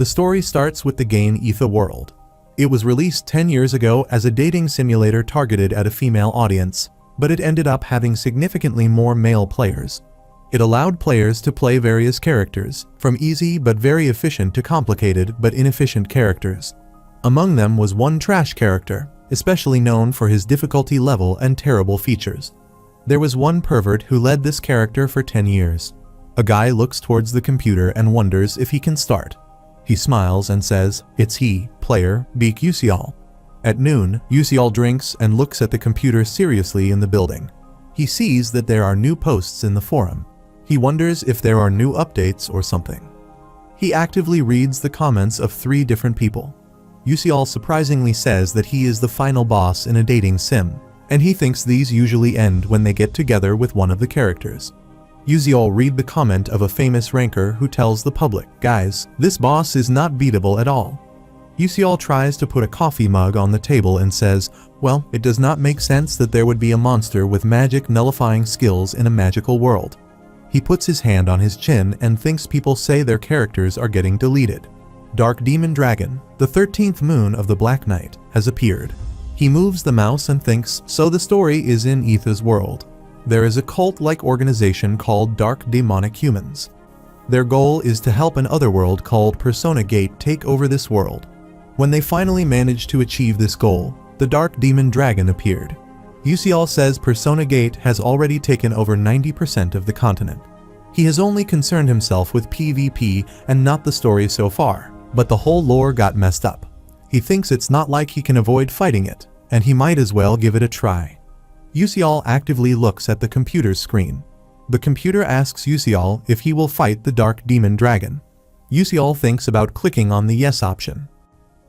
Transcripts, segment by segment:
The story starts with the game Ether World. It was released 10 years ago as a dating simulator targeted at a female audience, but it ended up having significantly more male players. It allowed players to play various characters, from easy but very efficient to complicated but inefficient characters. Among them was one trash character, especially known for his difficulty level and terrible features. There was one pervert who led this character for 10 years. A guy looks towards the computer and wonders if he can start. He smiles and says, "It's he, player, Beak Usial." At noon, Usial drinks and looks at the computer seriously in the building. He sees that there are new posts in the forum. He wonders if there are new updates or something. He actively reads the comments of 3 different people. Usial surprisingly says that he is the final boss in a dating sim, and he thinks these usually end when they get together with one of the characters. Usial read the comment of a famous ranker who tells the public, "Guys, this boss is not beatable at all." Usial tries to put a coffee mug on the table and says, "Well, it does not make sense that there would be a monster with magic nullifying skills in a magical world." He puts his hand on his chin and thinks people say their characters are getting deleted. Dark Demon Dragon, the 13th moon of the Black Knight, has appeared. He moves the mouse and thinks, so the story is in Ether's world. There is a cult-like organization called Dark Demonic Humans. Their goal is to help an otherworld called Persona Gate take over this world. When they finally managed to achieve this goal, the Dark Demon Dragon appeared. Usial says Persona Gate has already taken over 90% of the continent. He has only concerned himself with PvP and not the story so far, but the whole lore got messed up. He thinks it's not like he can avoid fighting it, and he might as well give it a try. Usial actively looks at the computer's screen. The computer asks Usial if he will fight the Dark Demon Dragon. Usial thinks about clicking on the yes option.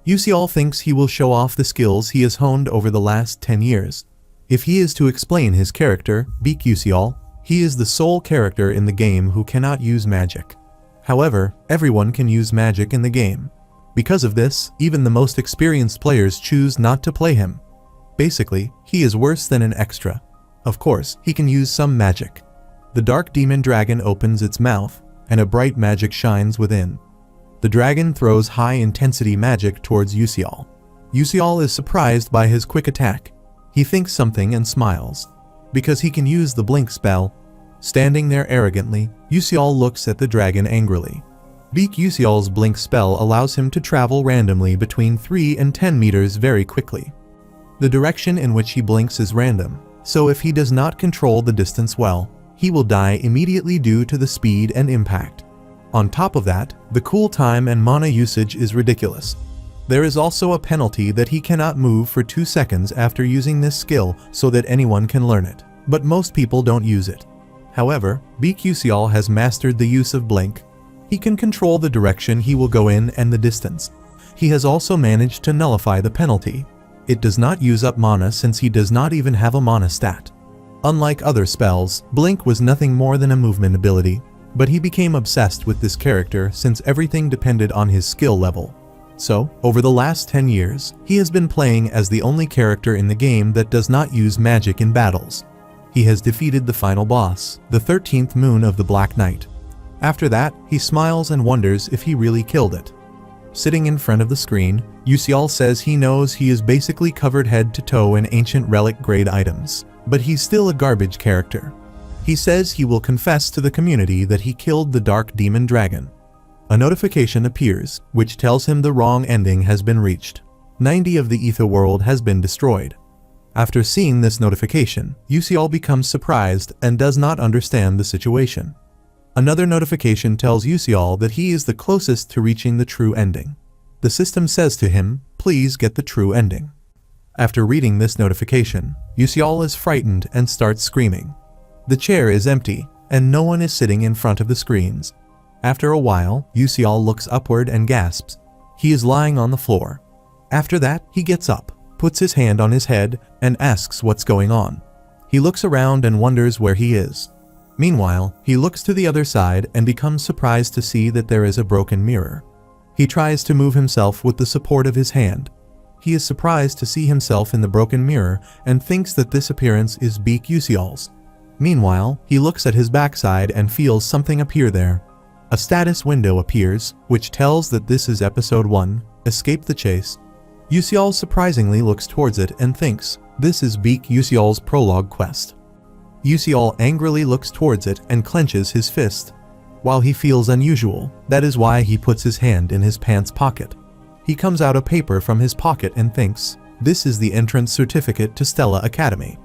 Usial thinks he will show off the skills he has honed over the last 10 years. If he is to explain his character, Beak Usial, he is the sole character in the game who cannot use magic. However, everyone can use magic in the game. Because of this, even the most experienced players choose not to play him. Basically, he is worse than an extra. Of course, he can use some magic. The Dark Demon Dragon opens its mouth, and a bright magic shines within. The dragon throws high-intensity magic towards Usial. Usial is surprised by his quick attack. He thinks something and smiles. Because he can use the blink spell. Standing there arrogantly, Usial looks at the dragon angrily. Beak Usial's blink spell allows him to travel randomly between 3 and 10 meters very quickly. The direction in which he blinks is random, so if he does not control the distance well, he will die immediately due to the speed and impact. On top of that, the cool time and mana usage is ridiculous. There is also a penalty that he cannot move for 2 seconds after using this skill so that anyone can learn it, but most people don't use it. However, Beak Usial has mastered the use of blink. He can control the direction he will go in and the distance. He has also managed to nullify the penalty. It does not use up mana since he does not even have a mana stat. Unlike other spells, blink was nothing more than a movement ability, but he became obsessed with this character since everything depended on his skill level. So, over the last 10 years, he has been playing as the only character in the game that does not use magic in battles. He has defeated the final boss, the 13th moon of the Black Knight. After that, he smiles and wonders if he really killed it. Sitting in front of the screen, Usial says he knows he is basically covered head to toe in ancient relic grade items, but he's still a garbage character. He says he will confess to the community that he killed the Dark Demon Dragon. A notification appears, which tells him the wrong ending has been reached. 90 of the Ether world has been destroyed. After seeing this notification, Usial becomes surprised and does not understand the situation. Another notification tells Usial that he is the closest to reaching the true ending. The system says to him, "Please get the true ending." After reading this notification, Usial is frightened and starts screaming. The chair is empty, and no one is sitting in front of the screens. After a while, Usial looks upward and gasps. He is lying on the floor. After that, he gets up, puts his hand on his head, and asks what's going on. He looks around and wonders where he is. Meanwhile, he looks to the other side and becomes surprised to see that there is a broken mirror. He tries to move himself with the support of his hand. He is surprised to see himself in the broken mirror and thinks that this appearance is Beak Usial's. Meanwhile, he looks at his backside and feels something appear there. A status window appears, which tells that this is episode 1, Escape the Chase. Yusial surprisingly looks towards it and thinks, this is Beak Yusial's prologue quest. Yusial angrily looks towards it and clenches his fist. While he feels unusual, that is why he puts his hand in his pants pocket. He comes out a paper from his pocket and thinks, this is the entrance certificate to Stella Academy.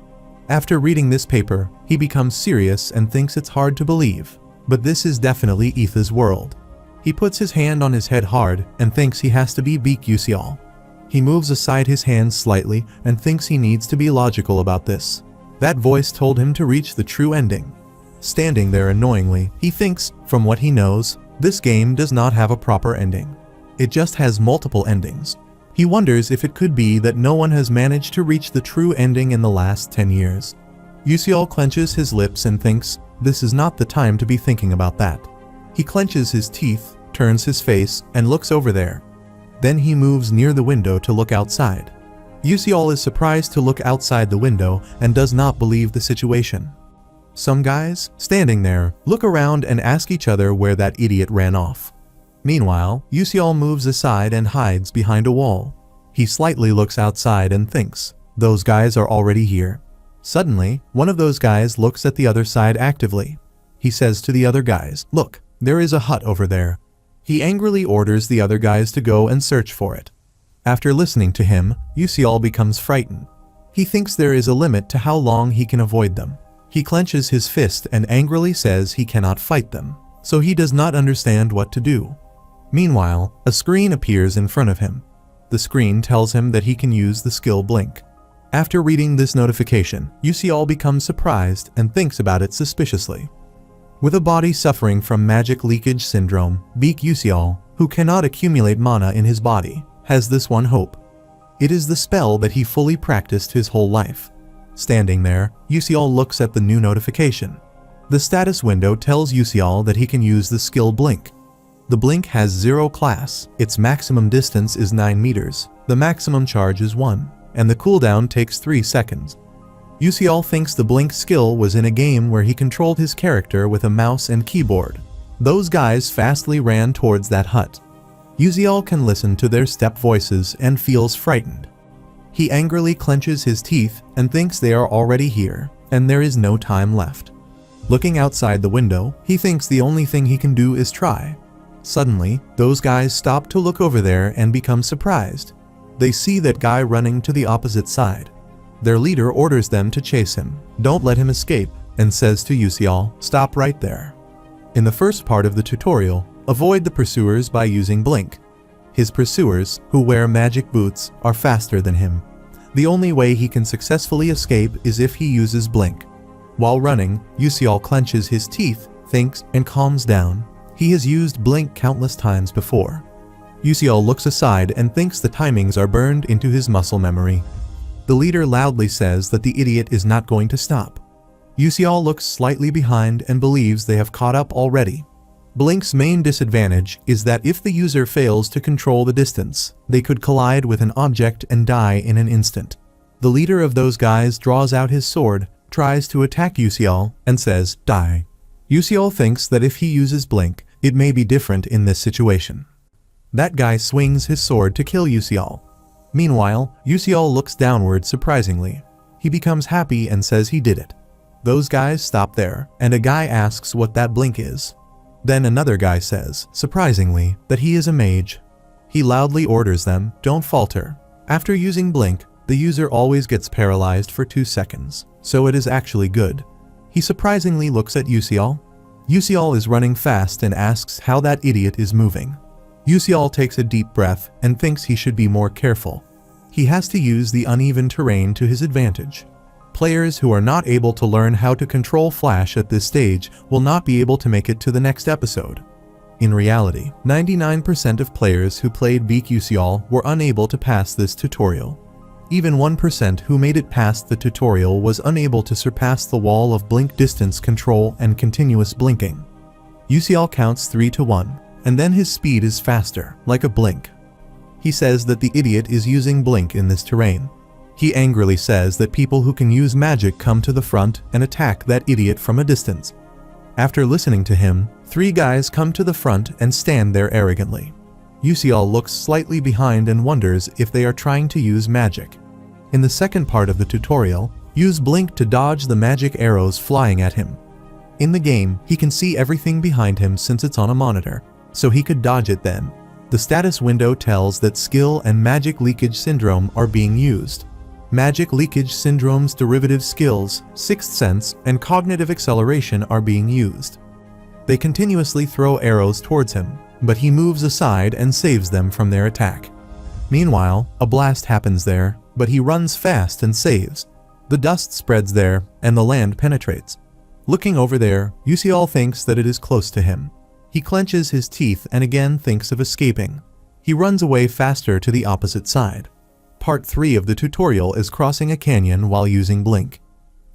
After reading this paper, he becomes serious and thinks it's hard to believe, but this is definitely Etha's world. He puts his hand on his head hard and thinks he has to be Beak Yusial. He moves aside his hands slightly and thinks he needs to be logical about this. That voice told him to reach the true ending. Standing there annoyingly, he thinks, from what he knows, this game does not have a proper ending. It just has multiple endings. He wonders if it could be that no one has managed to reach the true ending in the last 10 years. Yusial clenches his lips and thinks, this is not the time to be thinking about that. He clenches his teeth, turns his face, and looks over there. Then he moves near the window to look outside. Yusial is surprised to look outside the window and does not believe the situation. Some guys, standing there, look around and ask each other where that idiot ran off. Meanwhile, Yusial moves aside and hides behind a wall. He slightly looks outside and thinks, those guys are already here. Suddenly, one of those guys looks at the other side actively. He says to the other guys, look, there is a hut over there. He angrily orders the other guys to go and search for it. After listening to him, Yusial becomes frightened. He thinks there is a limit to how long he can avoid them. He clenches his fist and angrily says he cannot fight them, so he does not understand what to do. Meanwhile, a screen appears in front of him. The screen tells him that he can use the skill Blink. After reading this notification, Yusial becomes surprised and thinks about it suspiciously. With a body suffering from magic leakage syndrome, Beak Yusial, who cannot accumulate mana in his body, has this one hope. It is the spell that he fully practiced his whole life. Standing there, Yusial looks at the new notification. The status window tells Yusial that he can use the skill Blink. The Blink has 0 class, its maximum distance is 9 meters, the maximum charge is 1, and the cooldown takes 3 seconds. Yusial thinks the Blink skill was in a game where he controlled his character with a mouse and keyboard. Those guys fastly ran towards that hut. Yusial can listen to their step voices and feels frightened. He angrily clenches his teeth and thinks they are already here, and there is no time left. Looking outside the window, he thinks the only thing he can do is try. Suddenly, those guys stop to look over there and become surprised. They see that guy running to the opposite side. Their leader orders them to chase him, don't let him escape, and says to Yusial, stop right there. In the first part of the tutorial, avoid the pursuers by using Blink. His pursuers, who wear magic boots, are faster than him. The only way he can successfully escape is if he uses Blink. While running, Yusial clenches his teeth, thinks, and calms down. He has used Blink countless times before. Yusial looks aside and thinks the timings are burned into his muscle memory. The leader loudly says that the idiot is not going to stop. Yusial looks slightly behind and believes they have caught up already. Blink's main disadvantage is that if the user fails to control the distance, they could collide with an object and die in an instant. The leader of those guys draws out his sword, tries to attack Yusial, and says, die. Yusial thinks that if he uses Blink, it may be different in this situation. That guy swings his sword to kill Yusial. Meanwhile, Yusial looks downward surprisingly. He becomes happy and says he did it. Those guys stop there, and a guy asks what that Blink is. Then another guy says, surprisingly, that he is a mage. He loudly orders them, don't falter. After using Blink, the user always gets paralyzed for 2 seconds, so it is actually good. He surprisingly looks at Yusial. Yusial is running fast and asks how that idiot is moving. Yusial takes a deep breath and thinks he should be more careful. He has to use the uneven terrain to his advantage. Players who are not able to learn how to control Flash at this stage will not be able to make it to the next episode. In reality, 99% of players who played Beak Yusial were unable to pass this tutorial. Even 1% who made it past the tutorial was unable to surpass the wall of Blink distance control and continuous blinking. Yusial counts 3 to 1, and then his speed is faster, like a Blink. He says that the idiot is using Blink in this terrain. He angrily says that people who can use magic come to the front and attack that idiot from a distance. After listening to him, 3 guys come to the front and stand there arrogantly. Yusial looks slightly behind and wonders if they are trying to use magic. In the second part of the tutorial, use Blink to dodge the magic arrows flying at him. In the game, he can see everything behind him since it's on a monitor, so he could dodge it then. The status window tells that skill and magic leakage syndrome are being used. Magic leakage syndrome's derivative skills, Sixth Sense, and cognitive acceleration are being used. They continuously throw arrows towards him, but he moves aside and saves them from their attack. Meanwhile, a blast happens there, but he runs fast and saves. The dust spreads there, and the land penetrates. Looking over there, Yusial thinks that it is close to him. He clenches his teeth and again thinks of escaping. He runs away faster to the opposite side. Part 3 of the tutorial is crossing a canyon while using Blink.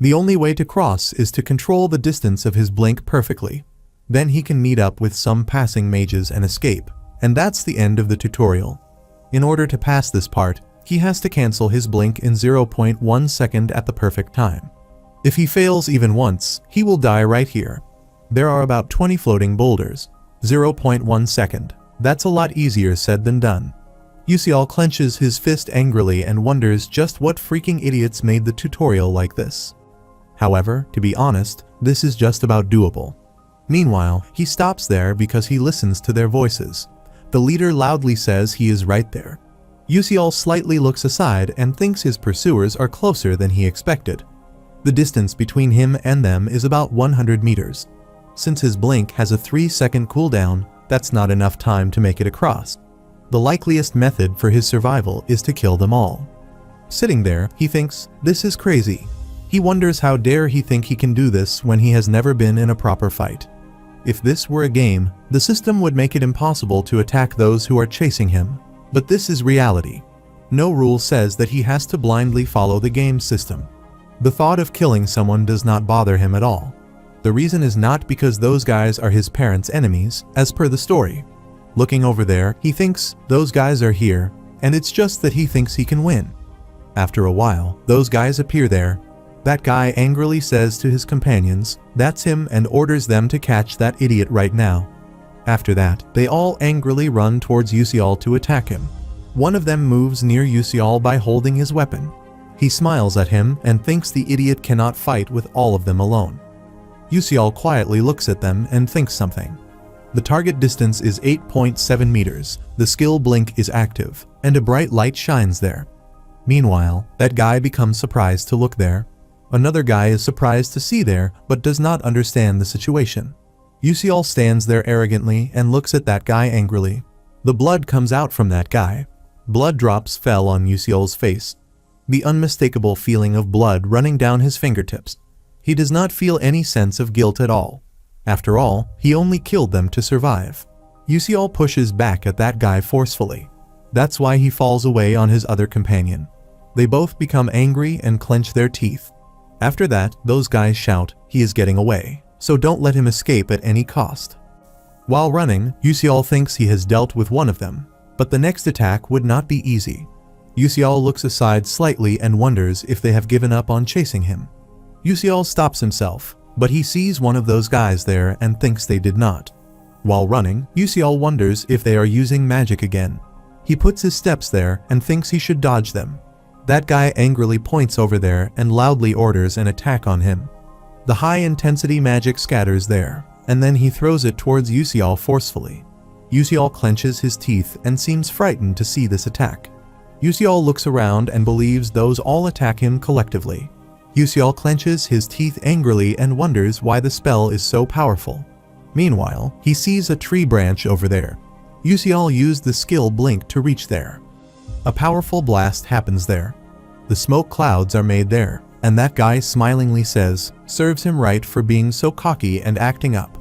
The only way to cross is to control the distance of his Blink perfectly. Then he can meet up with some passing mages and escape. And that's the end of the tutorial. In order to pass this part, he has to cancel his Blink in 0.1 second at the perfect time. If he fails even once, he will die right here. There are about 20 floating boulders. 0.1 second. That's a lot easier said than done. Yusial clenches his fist angrily and wonders just what freaking idiots made the tutorial like this. However, to be honest, this is just about doable. Meanwhile, he stops there because he listens to their voices. The leader loudly says he is right there. Yusial slightly looks aside and thinks his pursuers are closer than he expected. The distance between him and them is about 100 meters. Since his Blink has a 3-second cooldown, that's not enough time to make it across. The likeliest method for his survival is to kill them all. Sitting there, he thinks, this is crazy. He wonders how dare he think he can do this when he has never been in a proper fight. If this were a game, the system would make it impossible to attack those who are chasing him. But this is reality. No rule says that he has to blindly follow the game's system. The thought of killing someone does not bother him at all. The reason is not because those guys are his parents' enemies, as per the story. Looking over there, he thinks those guys are here, and it's just that he thinks he can win. After a while, those guys appear there. That guy angrily says to his companions, that's him, and orders them to catch that idiot right now. After that, they all angrily run towards Yusial to attack him. One of them moves near Yusial by holding his weapon. He smiles at him and thinks the idiot cannot fight with all of them alone. Yusial quietly looks at them and thinks something. The target distance is 8.7 meters, the skill Blink is active, and a bright light shines there. Meanwhile, that guy becomes surprised to look there. Another guy is surprised to see there, but does not understand the situation. Yusial stands there arrogantly and looks at that guy angrily. The blood comes out from that guy. Blood drops fell on Yusial's face. The unmistakable feeling of blood running down his fingertips. He does not feel any sense of guilt at all. After all, he only killed them to survive. Yusial pushes back at that guy forcefully. That's why he falls away on his other companion. They both become angry and clench their teeth. After that, those guys shout, he is getting away, so don't let him escape at any cost. While running, Yusial thinks he has dealt with one of them, but the next attack would not be easy. Yusial looks aside slightly and wonders if they have given up on chasing him. Yusial stops himself, but he sees one of those guys there and thinks they did not. While running, Yusial wonders if they are using magic again. He puts his steps there and thinks he should dodge them. That guy angrily points over there and loudly orders an attack on him. The high-intensity magic scatters there, and then he throws it towards Yusial forcefully. Yusial clenches his teeth and seems frightened to see this attack. Yusial looks around and believes those all attack him collectively. Yusial clenches his teeth angrily and wonders why the spell is so powerful. Meanwhile, he sees a tree branch over there. Yusial used the skill Blink to reach there. A powerful blast happens there. The smoke clouds are made there, and that guy smilingly says, serves him right for being so cocky and acting up.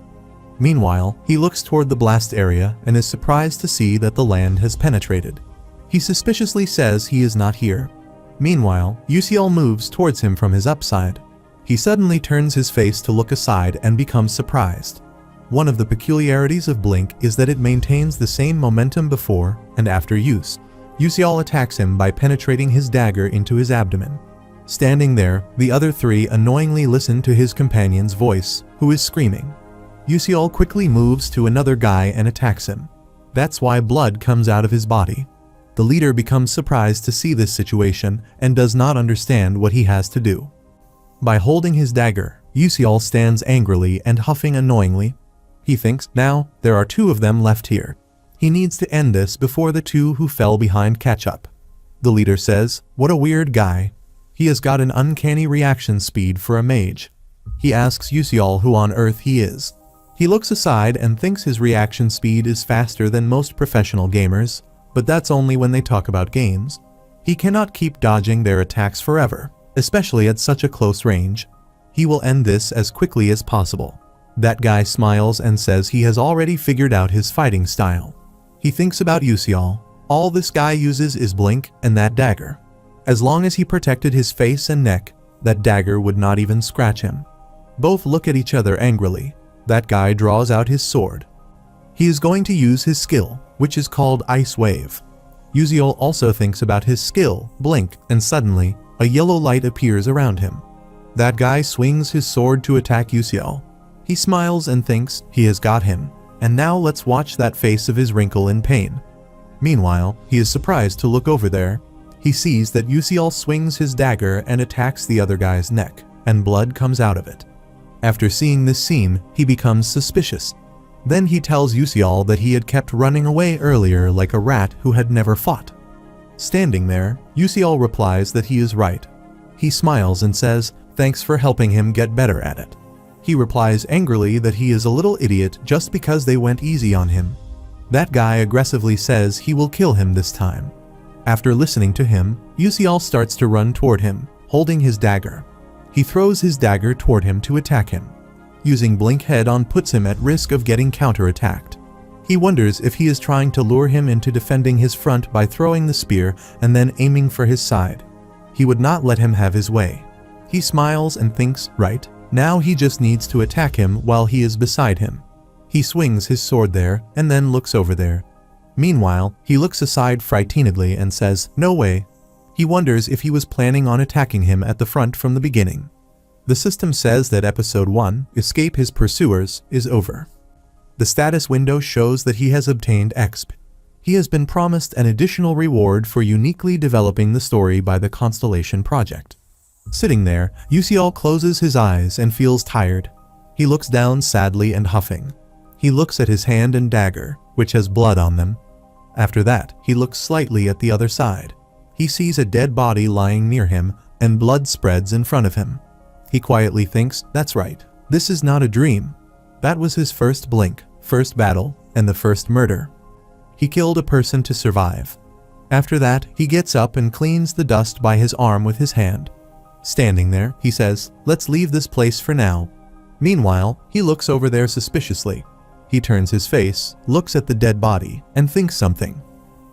Meanwhile, he looks toward the blast area and is surprised to see that the land has penetrated. He suspiciously says he is not here. Meanwhile, Yusial moves towards him from his upside. He suddenly turns his face to look aside and becomes surprised. One of the peculiarities of Blink is that it maintains the same momentum before and after use. Yusial attacks him by penetrating his dagger into his abdomen. Standing there, the other three annoyingly listen to his companion's voice, who is screaming. Yusiol quickly moves to another guy and attacks him. That's why blood comes out of his body. The leader becomes surprised to see this situation and does not understand what he has to do. By holding his dagger, Yusiol stands angrily and huffing annoyingly. He thinks, now, there are 2 of them left here. He needs to end this before the 2 who fell behind catch up. The leader says, what a weird guy. He has got an uncanny reaction speed for a mage. He asks Yusiol who on earth he is. He looks aside and thinks his reaction speed is faster than most professional gamers, but that's only when they talk about games. He cannot keep dodging their attacks forever, especially at such a close range. He will end this as quickly as possible. That guy smiles and says he has already figured out his fighting style. He thinks about Yusiol. All this guy uses is blink and that dagger. As long as he protected his face and neck, that dagger would not even scratch him. Both look at each other angrily. That guy draws out his sword. He is going to use his skill, which is called Ice Wave. Yusiol also thinks about his skill, Blink, and suddenly, a yellow light appears around him. That guy swings his sword to attack Yusiol. He smiles and thinks he has got him, and now let's watch that face of his wrinkle in pain. Meanwhile, he is surprised to look over there. He sees that Yusiol swings his dagger and attacks the other guy's neck, and blood comes out of it. After seeing this scene, he becomes suspicious. Then he tells Yusiol that he had kept running away earlier like a rat who had never fought. Standing there, Yusiol replies that he is right. He smiles and says, thanks for helping him get better at it. He replies angrily that he is a little idiot just because they went easy on him. That guy aggressively says he will kill him this time. After listening to him, Yusiol starts to run toward him, holding his dagger. He throws his dagger toward him to attack him. Using Blink head-on puts him at risk of getting counter-attacked. He wonders if he is trying to lure him into defending his front by throwing the spear and then aiming for his side. He would not let him have his way. He smiles and thinks, right, now he just needs to attack him while he is beside him. He swings his sword there and then looks over there. Meanwhile, he looks aside frightenedly and says, no way. He wonders if he was planning on attacking him at the front from the beginning. The system says that Episode 1, Escape His Pursuers, is over. The status window shows that he has obtained XP. He has been promised an additional reward for uniquely developing the story by the Constellation Project. Sitting there, Yusiol closes his eyes and feels tired. He looks down sadly and huffing. He looks at his hand and dagger, which has blood on them. After that, he looks slightly at the other side. He sees a dead body lying near him, and blood spreads in front of him. He quietly thinks, that's right, this is not a dream. That was his first blink, first battle, and the first murder. He killed a person to survive. After that, he gets up and cleans the dust by his arm with his hand. Standing there, he says, let's leave this place for now. Meanwhile, he looks over there suspiciously. He turns his face, looks at the dead body, and thinks something.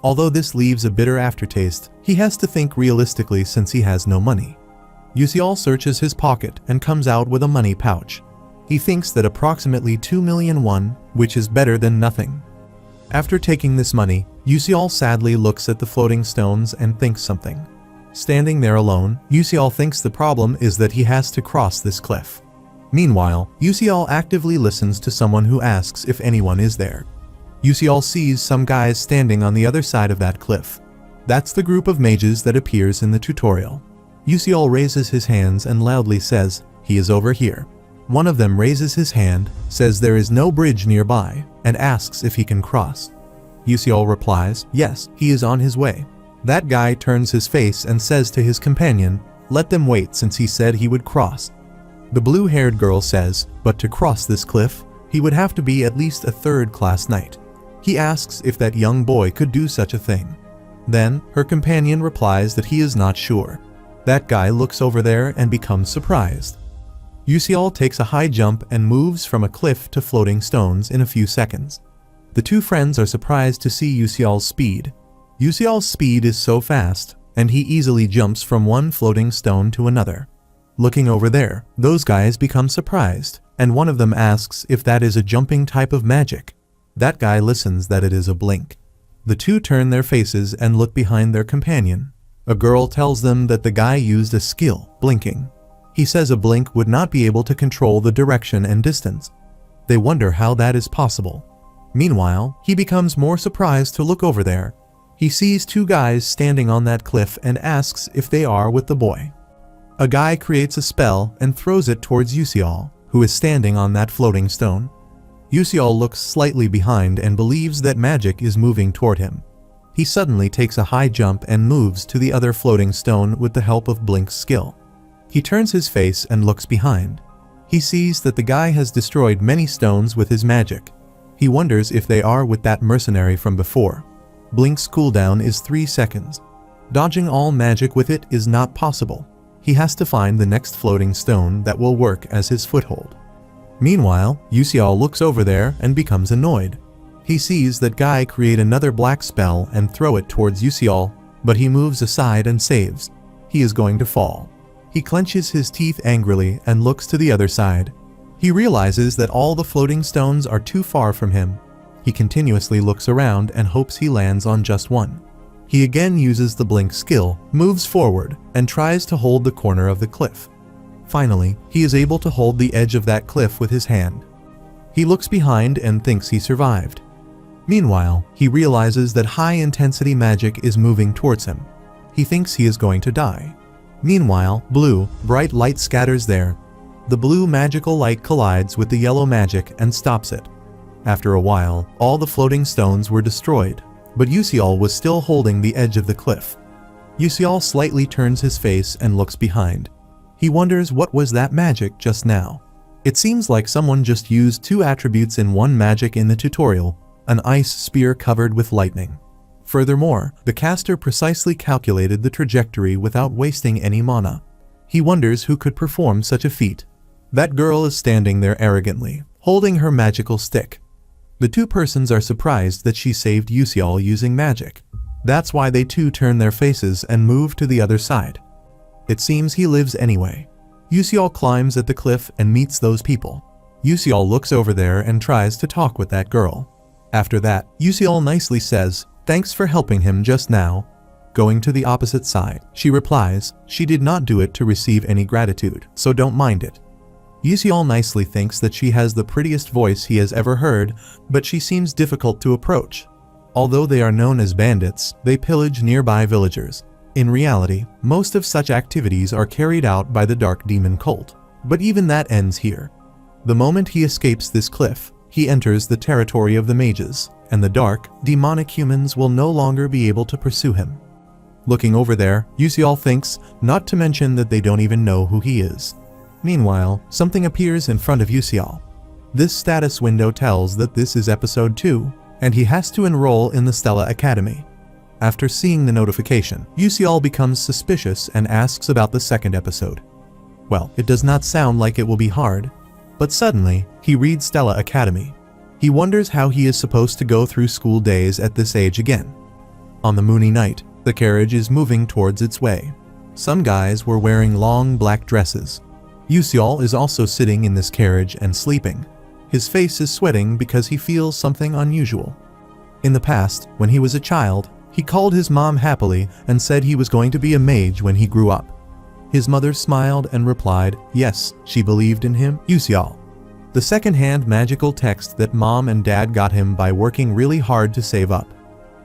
Although this leaves a bitter aftertaste, he has to think realistically since he has no money. Yusiol searches his pocket and comes out with a money pouch. He thinks that approximately 2 million won, which is better than nothing. After taking this money, Yusiol sadly looks at the floating stones and thinks something. Standing there alone, Yusiol thinks the problem is that he has to cross this cliff. Meanwhile, Yusiol actively listens to someone who asks if anyone is there. Yusiol sees some guys standing on the other side of that cliff. That's the group of mages that appears in the tutorial. Yusiol raises his hands and loudly says, he is over here. One of them raises his hand, says there is no bridge nearby, and asks if he can cross. Yusiol replies, yes, he is on his way. That guy turns his face and says to his companion, let them wait since he said he would cross. The blue-haired girl says, but to cross this cliff, he would have to be at least a third-class knight. He asks if that young boy could do such a thing. Then, her companion replies that he is not sure. That guy looks over there and becomes surprised. Yusiol takes a high jump and moves from a cliff to floating stones in a few seconds. The two friends are surprised to see Yusiol's speed. Yusiol's speed is so fast, and he easily jumps from one floating stone to another. Looking over there, those guys become surprised, and one of them asks if that is a jumping type of magic. That guy listens that it is a blink. The two turn their faces and look behind their companion. A girl tells them that the guy used a skill, blinking. He says a blink would not be able to control the direction and distance. They wonder how that is possible. Meanwhile, he becomes more surprised to look over there. He sees two guys standing on that cliff and asks if they are with the boy. A guy creates a spell and throws it towards Yusial, who is standing on that floating stone. Yusial looks slightly behind and believes that magic is moving toward him. He suddenly takes a high jump and moves to the other floating stone with the help of Blink's skill. He turns his face and looks behind. He sees that the guy has destroyed many stones with his magic. He wonders if they are with that mercenary from before. Blink's cooldown is 3 seconds. Dodging all magic with it is not possible. He has to find the next floating stone that will work as his foothold. Meanwhile, Yusial looks over there and becomes annoyed. He sees that guy create another black spell and throw it towards Yusial, but he moves aside and saves. He is going to fall. He clenches his teeth angrily and looks to the other side. He realizes that all the floating stones are too far from him. He continuously looks around and hopes he lands on just one. He again uses the Blink skill, moves forward, and tries to hold the corner of the cliff. Finally, he is able to hold the edge of that cliff with his hand. He looks behind and thinks he survived. Meanwhile, he realizes that high-intensity magic is moving towards him. He thinks he is going to die. Meanwhile, blue, bright light scatters there. The blue magical light collides with the yellow magic and stops it. After a while, all the floating stones were destroyed, but Yusial was still holding the edge of the cliff. Yusial slightly turns his face and looks behind. He wonders what was that magic just now. It seems like someone just used 2 attributes in one magic in the tutorial, an ice spear covered with lightning. Furthermore, the caster precisely calculated the trajectory without wasting any mana. He wonders who could perform such a feat. That girl is standing there arrogantly, holding her magical stick. The 2 persons are surprised that she saved Yusial using magic. That's why they too turn their faces and move to the other side. It seems he lives anyway. Yusial climbs at the cliff and meets those people. Yusial looks over there and tries to talk with that girl. After that, Yusial nicely says, "Thanks for helping him just now." Going to the opposite side, she replies, she did not do it to receive any gratitude, so don't mind it. Yusial nicely thinks that she has the prettiest voice he has ever heard, but she seems difficult to approach. Although they are known as bandits, they pillage nearby villagers. In reality, most of such activities are carried out by the Dark Demon cult, but even that ends here. The moment he escapes this cliff, he enters the territory of the mages, and the dark, demonic humans will no longer be able to pursue him. Looking over there, Yusial thinks, not to mention that they don't even know who he is. Meanwhile, something appears in front of Yusial. This status window tells that this is episode 2, and he has to enroll in the Stella Academy. After seeing the notification, Yusial becomes suspicious and asks about the second episode. Well, it does not sound like it will be hard, but suddenly, he reads Stella Academy. He wonders how he is supposed to go through school days at this age again. On the moony night, the carriage is moving towards its way. Some guys were wearing long black dresses. Yusial is also sitting in this carriage and sleeping. His face is sweating because he feels something unusual. In the past, when he was a child, he called his mom happily and said he was going to be a mage when he grew up. His mother smiled and replied, yes, she believed in him, Yusial. The second-hand magical text that mom and dad got him by working really hard to save up.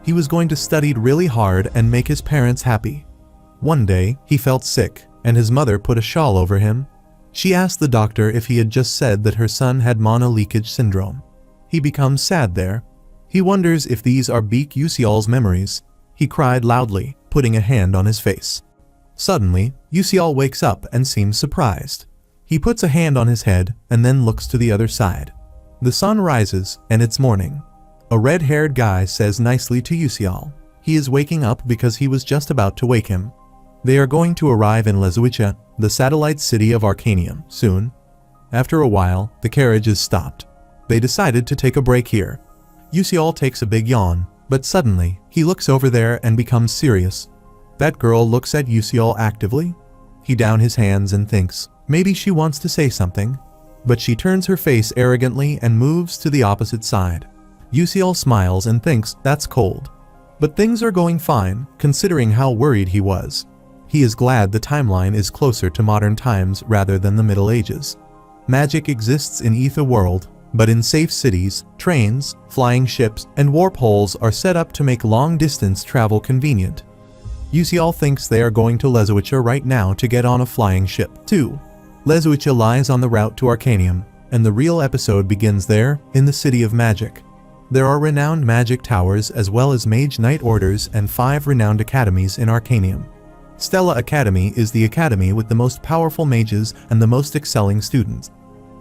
He was going to study really hard and make his parents happy. One day, he felt sick, and his mother put a shawl over him. She asked the doctor if he had just said that her son had mana leakage syndrome. He becomes sad there. He wonders if these are Beak Yusial's memories. He cried loudly, putting a hand on his face. Suddenly, Yusial wakes up and seems surprised. He puts a hand on his head and then looks to the other side. The sun rises and it's morning. A red-haired guy says nicely to Yusial. He is waking up because he was just about to wake him. They are going to arrive in Lezuicha, the satellite city of Arcanium, soon. After a while, the carriage is stopped. They decided to take a break here. Yusial takes a big yawn, but suddenly, he looks over there and becomes serious. That girl looks at Yusial actively. He downs his hands and thinks, maybe she wants to say something. But she turns her face arrogantly and moves to the opposite side. Yusial smiles and thinks that's cold. But things are going fine, considering how worried he was. He is glad the timeline is closer to modern times rather than the Middle Ages. Magic exists in Ether World, But in safe cities, trains, flying ships, and warp holes are set up to make long-distance travel convenient. Usial thinks they are going to Lezoicha right now to get on a flying ship. 2. Lezoicha lies on the route to Arcanium, and the real episode begins there, in the City of Magic. There are renowned magic towers as well as mage knight orders and 5 renowned academies in Arcanium. Stella Academy is the academy with the most powerful mages and the most excelling students.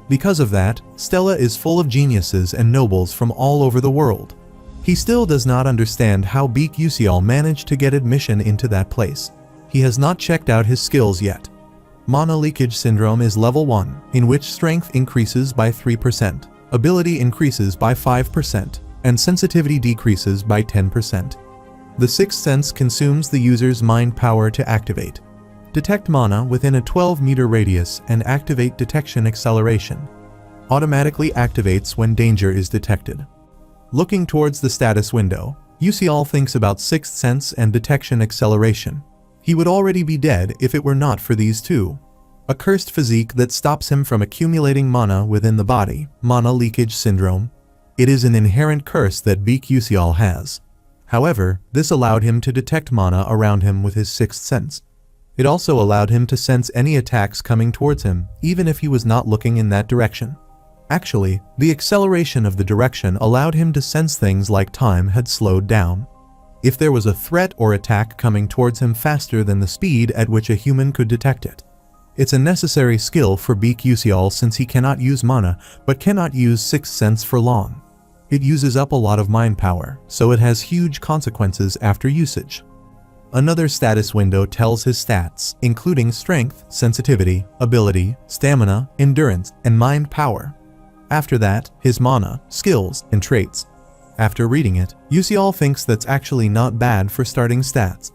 Because of that, Stella is full of geniuses and nobles from all over the world. He still does not understand how Beak Usial managed to get admission into that place. He has not checked out his skills yet. Mana Leakage Syndrome is level 1, in which strength increases by 3%, ability increases by 5%, and sensitivity decreases by 10%. The sixth sense consumes the user's mind power to activate. Detect mana within a 12-meter radius and activate detection acceleration. Automatically activates when danger is detected. Looking towards the status window, Usial thinks about sixth sense and detection acceleration. He would already be dead if it were not for these two. A cursed physique that stops him from accumulating mana within the body, Mana Leakage Syndrome. It is an inherent curse that Beak Usial has. However, this allowed him to detect mana around him with his sixth sense. It also allowed him to sense any attacks coming towards him, even if he was not looking in that direction. Actually, the acceleration of the direction allowed him to sense things like time had slowed down. If there was a threat or attack coming towards him faster than the speed at which a human could detect it. It's a necessary skill for Beak Usial since he cannot use mana, but cannot use sixth sense for long. It uses up a lot of mind power, so it has huge consequences after usage. Another status window tells his stats, including strength, sensitivity, ability, stamina, endurance, and mind power. After that, his mana, skills, and traits. After reading it, Usial thinks that's actually not bad for starting stats.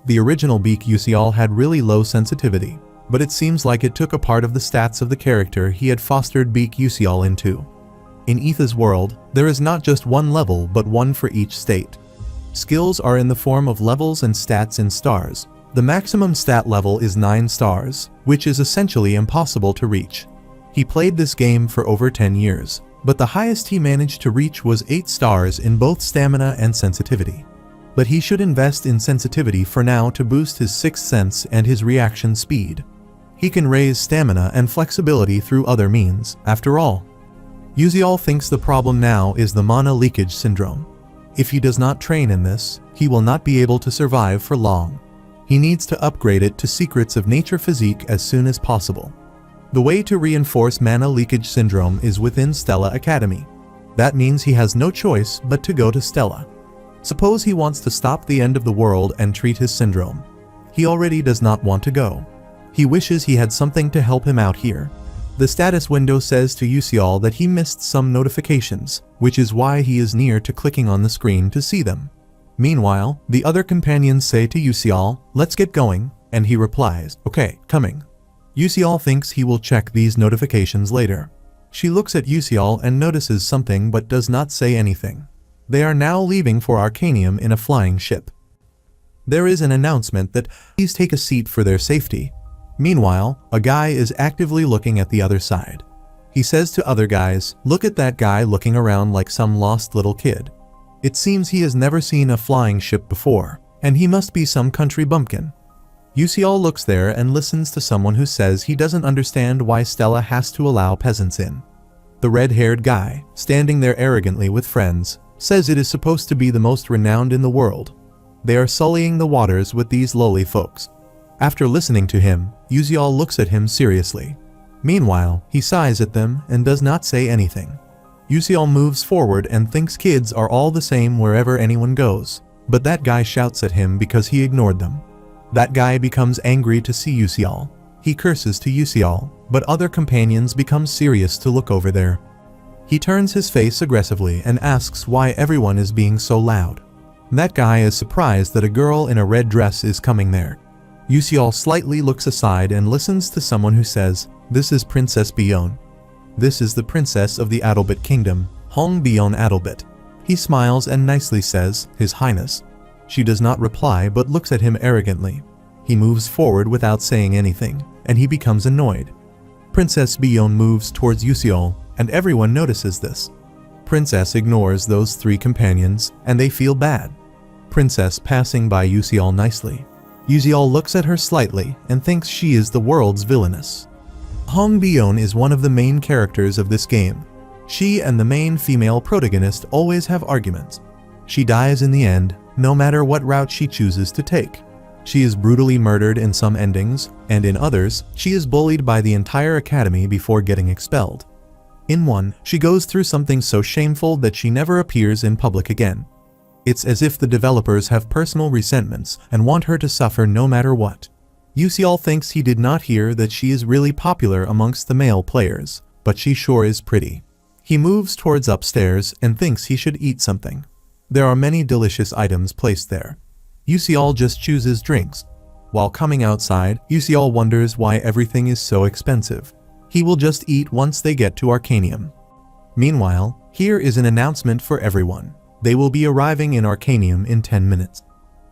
The original Beak Usial had really low sensitivity, but it seems like it took a part of the stats of the character he had fostered Beak Usial into. In Etha's world, there is not just one level but one for each state. Skills are in the form of levels and stats in stars. The maximum stat level is 9 stars, which is essentially impossible to reach. He played this game for over 10 years, but the highest he managed to reach was 8 stars in both stamina and sensitivity. But he should invest in sensitivity for now to boost his sixth sense and his reaction speed. He can raise stamina and flexibility through other means, after all. Usial thinks the problem now is the Mana Leakage Syndrome. If he does not train in this, he will not be able to survive for long. He needs to upgrade it to Secrets of Nature Physique as soon as possible. The way to reinforce Mana Leakage Syndrome is within Stella Academy. That means he has no choice but to go to Stella. Suppose he wants to stop the end of the world and treat his syndrome. He already does not want to go. He wishes he had something to help him out here. The status window says to Usial that he missed some notifications, which is why he is near to clicking on the screen to see them. Meanwhile, the other companions say to Usial, "Let's get going," and he replies, "Okay, coming." Usial thinks he will check these notifications later. She looks at Usial and notices something but does not say anything. They are now leaving for Arcanium in a flying ship. There is an announcement that please take a seat for their safety. Meanwhile, a guy is actively looking at the other side. He says to other guys, "Look at that guy looking around like some lost little kid. It seems he has never seen a flying ship before, and he must be some country bumpkin." Usial looks there and listens to someone who says he doesn't understand why Stella has to allow peasants in. The red-haired guy, standing there arrogantly with friends, says it is supposed to be the most renowned in the world. They are sullying the waters with these lowly folks. After listening to him, Usial looks at him seriously. Meanwhile, he sighs at them and does not say anything. Usial moves forward and thinks kids are all the same wherever anyone goes, but that guy shouts at him because he ignored them. That guy becomes angry to see Usial. He curses to Usial, but other companions become serious to look over there. He turns his face aggressively and asks why everyone is being so loud. That guy is surprised that a girl in a red dress is coming there. Usial slightly looks aside and listens to someone who says, "This is Princess Bion. This is the princess of the Adalbit Kingdom, Hong Bion Adalbit." He smiles and nicely says, "His Highness." She does not reply but looks at him arrogantly. He moves forward without saying anything, and he becomes annoyed. Princess Bion moves towards Usial and everyone notices this. Princess ignores those three companions, and they feel bad. Princess passing by Yusial nicely. Yusial looks at her slightly and thinks she is the world's villainess. Hong Bion is one of the main characters of this game. She and the main female protagonist always have arguments. She dies in the end, no matter what route she chooses to take. She is brutally murdered in some endings, and in others, she is bullied by the entire academy before getting expelled. In one, she goes through something so shameful that she never appears in public again. It's as if the developers have personal resentments and want her to suffer no matter what. Yusial thinks he did not hear that she is really popular amongst the male players, but she sure is pretty. He moves towards upstairs and thinks he should eat something. There are many delicious items placed there. Yusial just chooses drinks. While coming outside, Yusial wonders why everything is so expensive. He will just eat once they get to Arcanium. Meanwhile, here is an announcement for everyone. They will be arriving in Arcanium in 10 minutes.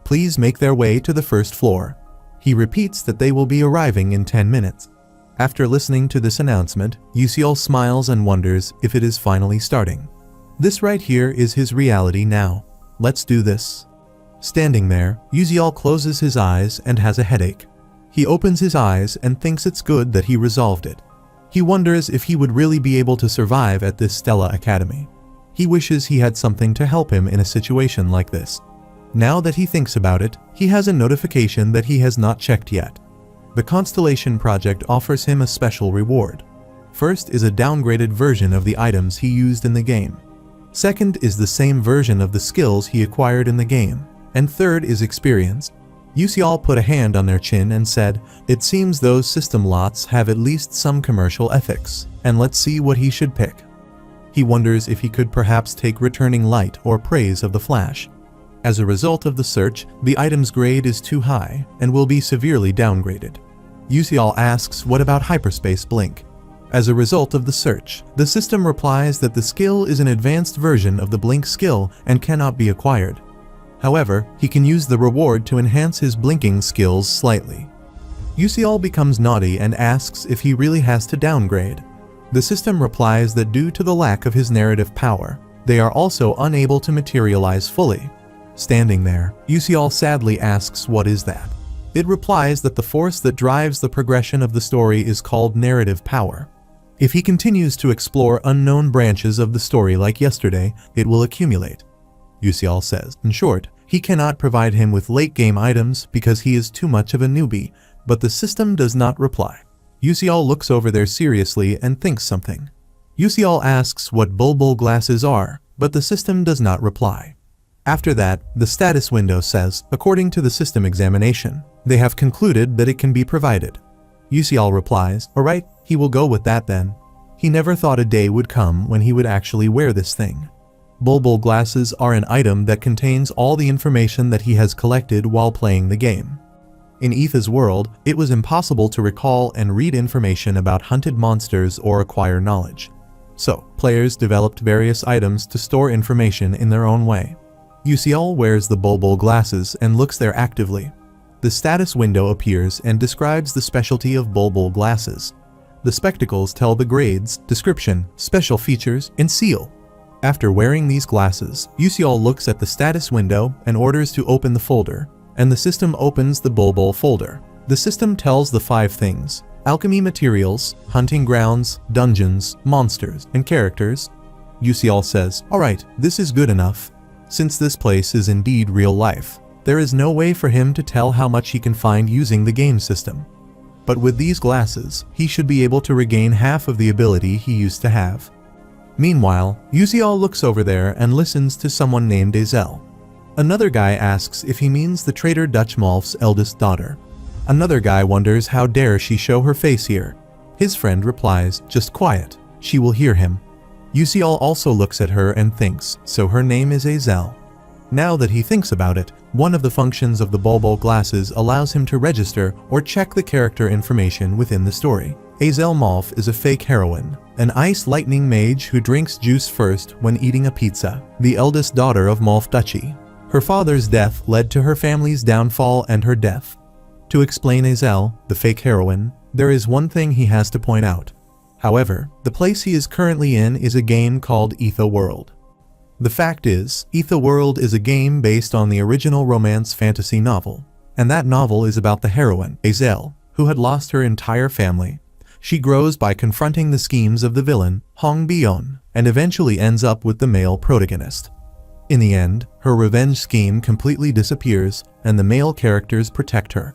Please make their way to the first floor. He repeats that they will be arriving in 10 minutes. After listening to this announcement, Yusial smiles and wonders if it is finally starting. This right here is his reality now. Let's do this. Standing there, Yusial closes his eyes and has a headache. He opens his eyes and thinks it's good that he resolved it. He wonders if he would really be able to survive at this Stella Academy. He wishes he had something to help him in a situation like this. Now that he thinks about it, he has a notification that he has not checked yet. The Constellation Project offers him a special reward. First is a downgraded version of the items he used in the game. Second is the same version of the skills he acquired in the game. And third is experience. Yusial put a hand on their chin and said, "It seems those system lots have at least some commercial ethics, and let's see what he should pick." He wonders if he could perhaps take Returning Light or Praise of the Flash. As a result of the search, the item's grade is too high and will be severely downgraded. Yusial asks what about Hyperspace Blink. As a result of the search, the system replies that the skill is an advanced version of the Blink skill and cannot be acquired. However, he can use the reward to enhance his blinking skills slightly. Yusial becomes naughty and asks if he really has to downgrade. The system replies that due to the lack of his narrative power, they are also unable to materialize fully. Standing there, Yusial sadly asks what is that. It replies that the force that drives the progression of the story is called narrative power. If he continues to explore unknown branches of the story like yesterday, it will accumulate. Yusial says, in short, he cannot provide him with late-game items because he is too much of a newbie, but the system does not reply. Yusial looks over there seriously and thinks something. Yusial asks what Bulbul glasses are, but the system does not reply. After that, the status window says, according to the system examination, they have concluded that it can be provided. Yusial replies, alright, he will go with that then. He never thought a day would come when he would actually wear this thing. Bulbul glasses are an item that contains all the information that he has collected while playing the game. In Etha's world, it was impossible to recall and read information about hunted monsters or acquire knowledge. So, players developed various items to store information in their own way. Yusial wears the Bulbul glasses and looks there actively. The status window appears and describes the specialty of Bulbul glasses. The spectacles tell the grades, description, special features, and seal. After wearing these glasses, Yusial looks at the status window and orders to open the folder, and the system opens the Bulbul folder. The system tells the 5 things: alchemy materials, hunting grounds, dungeons, monsters, and characters. Yusial says, alright, this is good enough. Since this place is indeed real life, there is no way for him to tell how much he can find using the game system. But with these glasses, he should be able to regain half of the ability he used to have. Meanwhile, Yusial looks over there and listens to someone named Azel. Another guy asks if he means the traitor Dutch Malf's eldest daughter. Another guy wonders how dare she show her face here. His friend replies, just quiet, she will hear him. Yusial also looks at her and thinks, so her name is Azel. Now that he thinks about it, one of the functions of the Bulbul glasses allows him to register or check the character information within the story. Azel Malf is a fake heroine, an ice lightning mage who drinks juice first when eating a pizza, the eldest daughter of Malf Duchy. Her father's death led to her family's downfall and her death. To explain Azel, the fake heroine, there is one thing he has to point out. However, the place he is currently in is a game called Ether World. The fact is, Ether World is a game based on the original romance fantasy novel, and that novel is about the heroine, Azel, who had lost her entire family. She grows by confronting the schemes of the villain, Hong Bion, and eventually ends up with the male protagonist. In the end, her revenge scheme completely disappears, and the male characters protect her.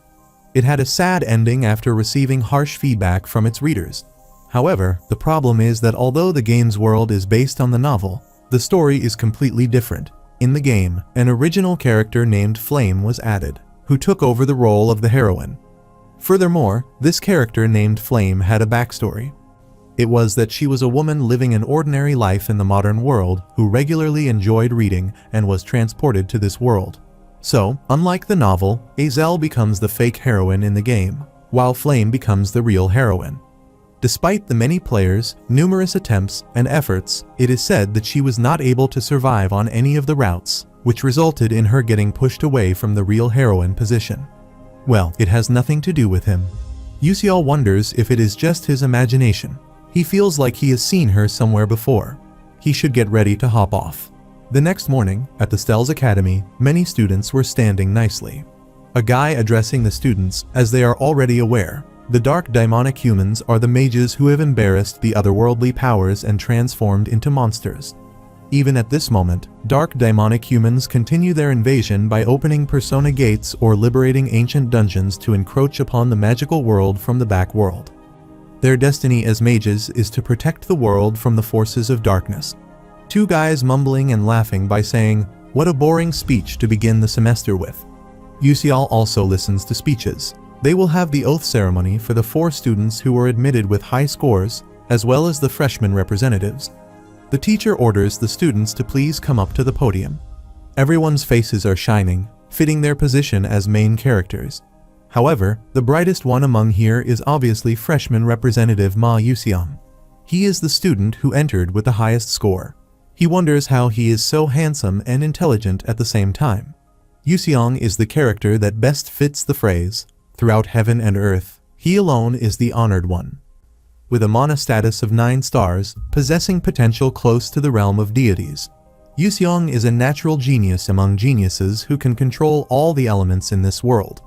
It had a sad ending after receiving harsh feedback from its readers. However, the problem is that although the game's world is based on the novel, the story is completely different. In the game, an original character named Flame was added, who took over the role of the heroine. Furthermore, this character named Flame had a backstory. It was that she was a woman living an ordinary life in the modern world who regularly enjoyed reading and was transported to this world. So, unlike the novel, Azel becomes the fake heroine in the game, while Flame becomes the real heroine. Despite the many players, numerous attempts, and efforts, it is said that she was not able to survive on any of the routes, which resulted in her getting pushed away from the real heroine position. Well, it has nothing to do with him. Yusial wonders if it is just his imagination. He feels like he has seen her somewhere before. He should get ready to hop off. The next morning, at the Stell's Academy, many students were standing nicely. A guy addressing the students, as they are already aware, the dark demonic humans are the mages who have embarrassed the otherworldly powers and transformed into monsters. Even at this moment, dark demonic humans continue their invasion by opening persona gates or liberating ancient dungeons to encroach upon the magical world from the back world. Their destiny as mages is to protect the world from the forces of darkness. Two guys mumbling and laughing by saying, "What a boring speech to begin the semester with." Yusial also listens to speeches. They will have the oath ceremony for the 4 students who were admitted with high scores, as well as the freshman representatives. The teacher orders the students to please come up to the podium. Everyone's faces are shining, fitting their position as main characters. However, the brightest one among here is obviously freshman representative Ma Yuxiang. He is the student who entered with the highest score. He wonders how he is so handsome and intelligent at the same time. Yuxiang is the character that best fits the phrase, "Throughout heaven and earth, he alone is the honored one." With a mana status of 9 stars, possessing potential close to the realm of deities, Yuxiang is a natural genius among geniuses who can control all the elements in this world.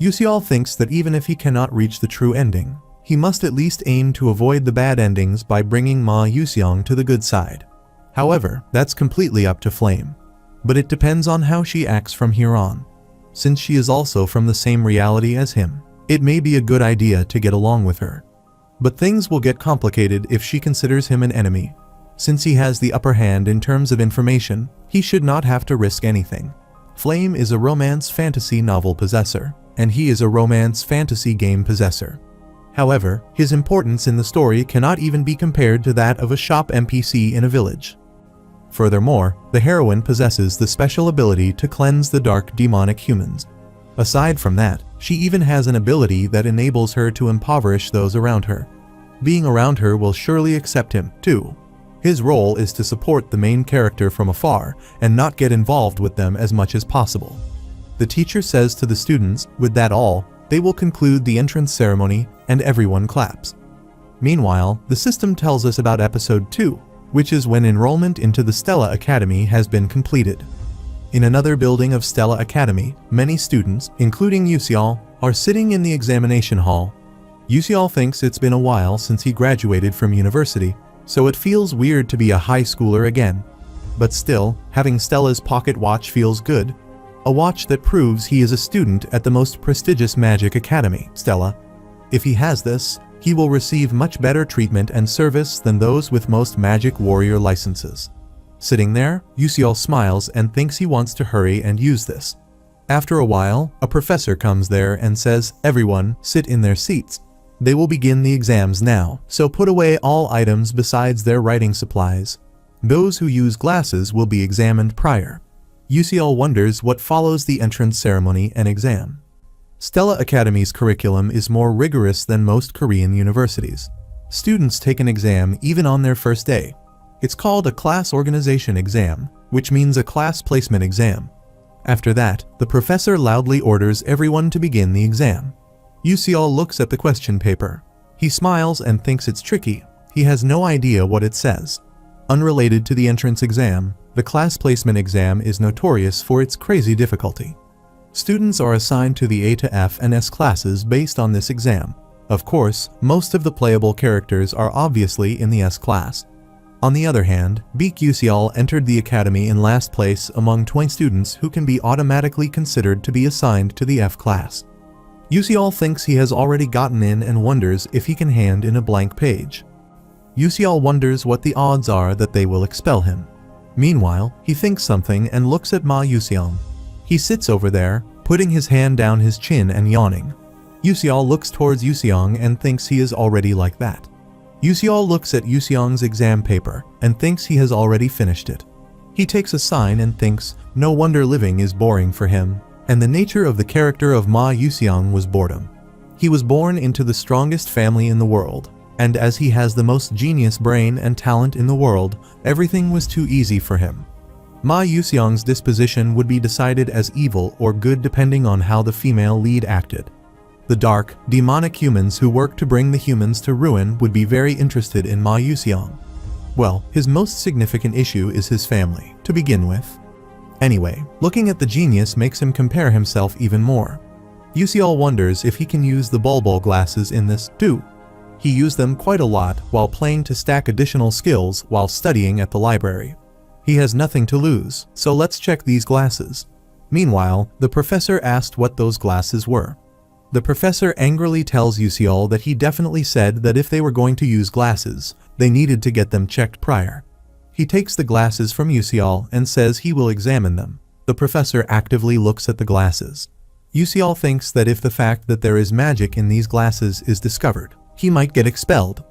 Yusial thinks that even if he cannot reach the true ending, he must at least aim to avoid the bad endings by bringing Ma Yuxiang to the good side. However, that's completely up to Flame. But it depends on how she acts from here on. Since she is also from the same reality as him, it may be a good idea to get along with her. But things will get complicated if she considers him an enemy. Since he has the upper hand in terms of information, he should not have to risk anything. Flame is a romance fantasy novel possessor, and he is a romance fantasy game possessor. However, his importance in the story cannot even be compared to that of a shop NPC in a village. Furthermore, the heroine possesses the special ability to cleanse the dark demonic humans. Aside from that, she even has an ability that enables her to impoverish those around her. Being around her will surely accept him, too. His role is to support the main character from afar and not get involved with them as much as possible. The teacher says to the students, with that all, they will conclude the entrance ceremony and everyone claps. Meanwhile, the system tells us about episode 2, which is when enrollment into the Stella Academy has been completed. In another building of Stella Academy, many students, including Yusial, are sitting in the examination hall. Yusial thinks it's been a while since he graduated from university, so it feels weird to be a high schooler again. But still, having Stella's pocket watch feels good. A watch that proves he is a student at the most prestigious magic academy, Stella. If he has this, he will receive much better treatment and service than those with most magic warrior licenses. Sitting there, Yusial smiles and thinks he wants to hurry and use this. After a while, a professor comes there and says, "Everyone, sit in their seats. They will begin the exams now, so put away all items besides their writing supplies. Those who use glasses will be examined prior." Yusial wonders what follows the entrance ceremony and exam. Stella Academy's curriculum is more rigorous than most Korean universities. Students take an exam even on their first day. It's called a class organization exam, which means a class placement exam. After that, the professor loudly orders everyone to begin the exam. Yusial looks at the question paper. He smiles and thinks it's tricky, he has no idea what it says. Unrelated to the entrance exam, the class placement exam is notorious for its crazy difficulty. Students are assigned to the A to F and S classes based on this exam. Of course, most of the playable characters are obviously in the S class. On the other hand, Baek Yuseol entered the academy in last place among 20 students who can be automatically considered to be assigned to the F class. Yuseol thinks he has already gotten in and wonders if he can hand in a blank page. Yuseol wonders what the odds are that they will expel him. Meanwhile, he thinks something and looks at Ma Yuseong. He sits over there, putting his hand down his chin and yawning. Yuseol looks towards Yuseong and thinks he is already like that. Yuseol looks at Yuseong's exam paper and thinks he has already finished it. He takes a sign and thinks, no wonder living is boring for him, and the nature of the character of Ma Yuseong was boredom. He was born into the strongest family in the world, and as he has the most genius brain and talent in the world, everything was too easy for him. Ma Yuseong's disposition would be decided as evil or good depending on how the female lead acted. The dark, demonic humans who work to bring the humans to ruin would be very interested in Ma Yuseong. Well, his most significant issue is his family, to begin with. Anyway, looking at the genius makes him compare himself even more. Yuseol wonders if he can use the bulbul glasses in this, too. He used them quite a lot while playing to stack additional skills while studying at the library. He has nothing to lose, so let's check these glasses. Meanwhile, the professor asked what those glasses were. The professor angrily tells Yuseol that he definitely said that if they were going to use glasses, they needed to get them checked prior. He takes the glasses from Yuseol and says he will examine them. The professor actively looks at the glasses. Yuseol thinks that if the fact that there is magic in these glasses is discovered, he might get expelled.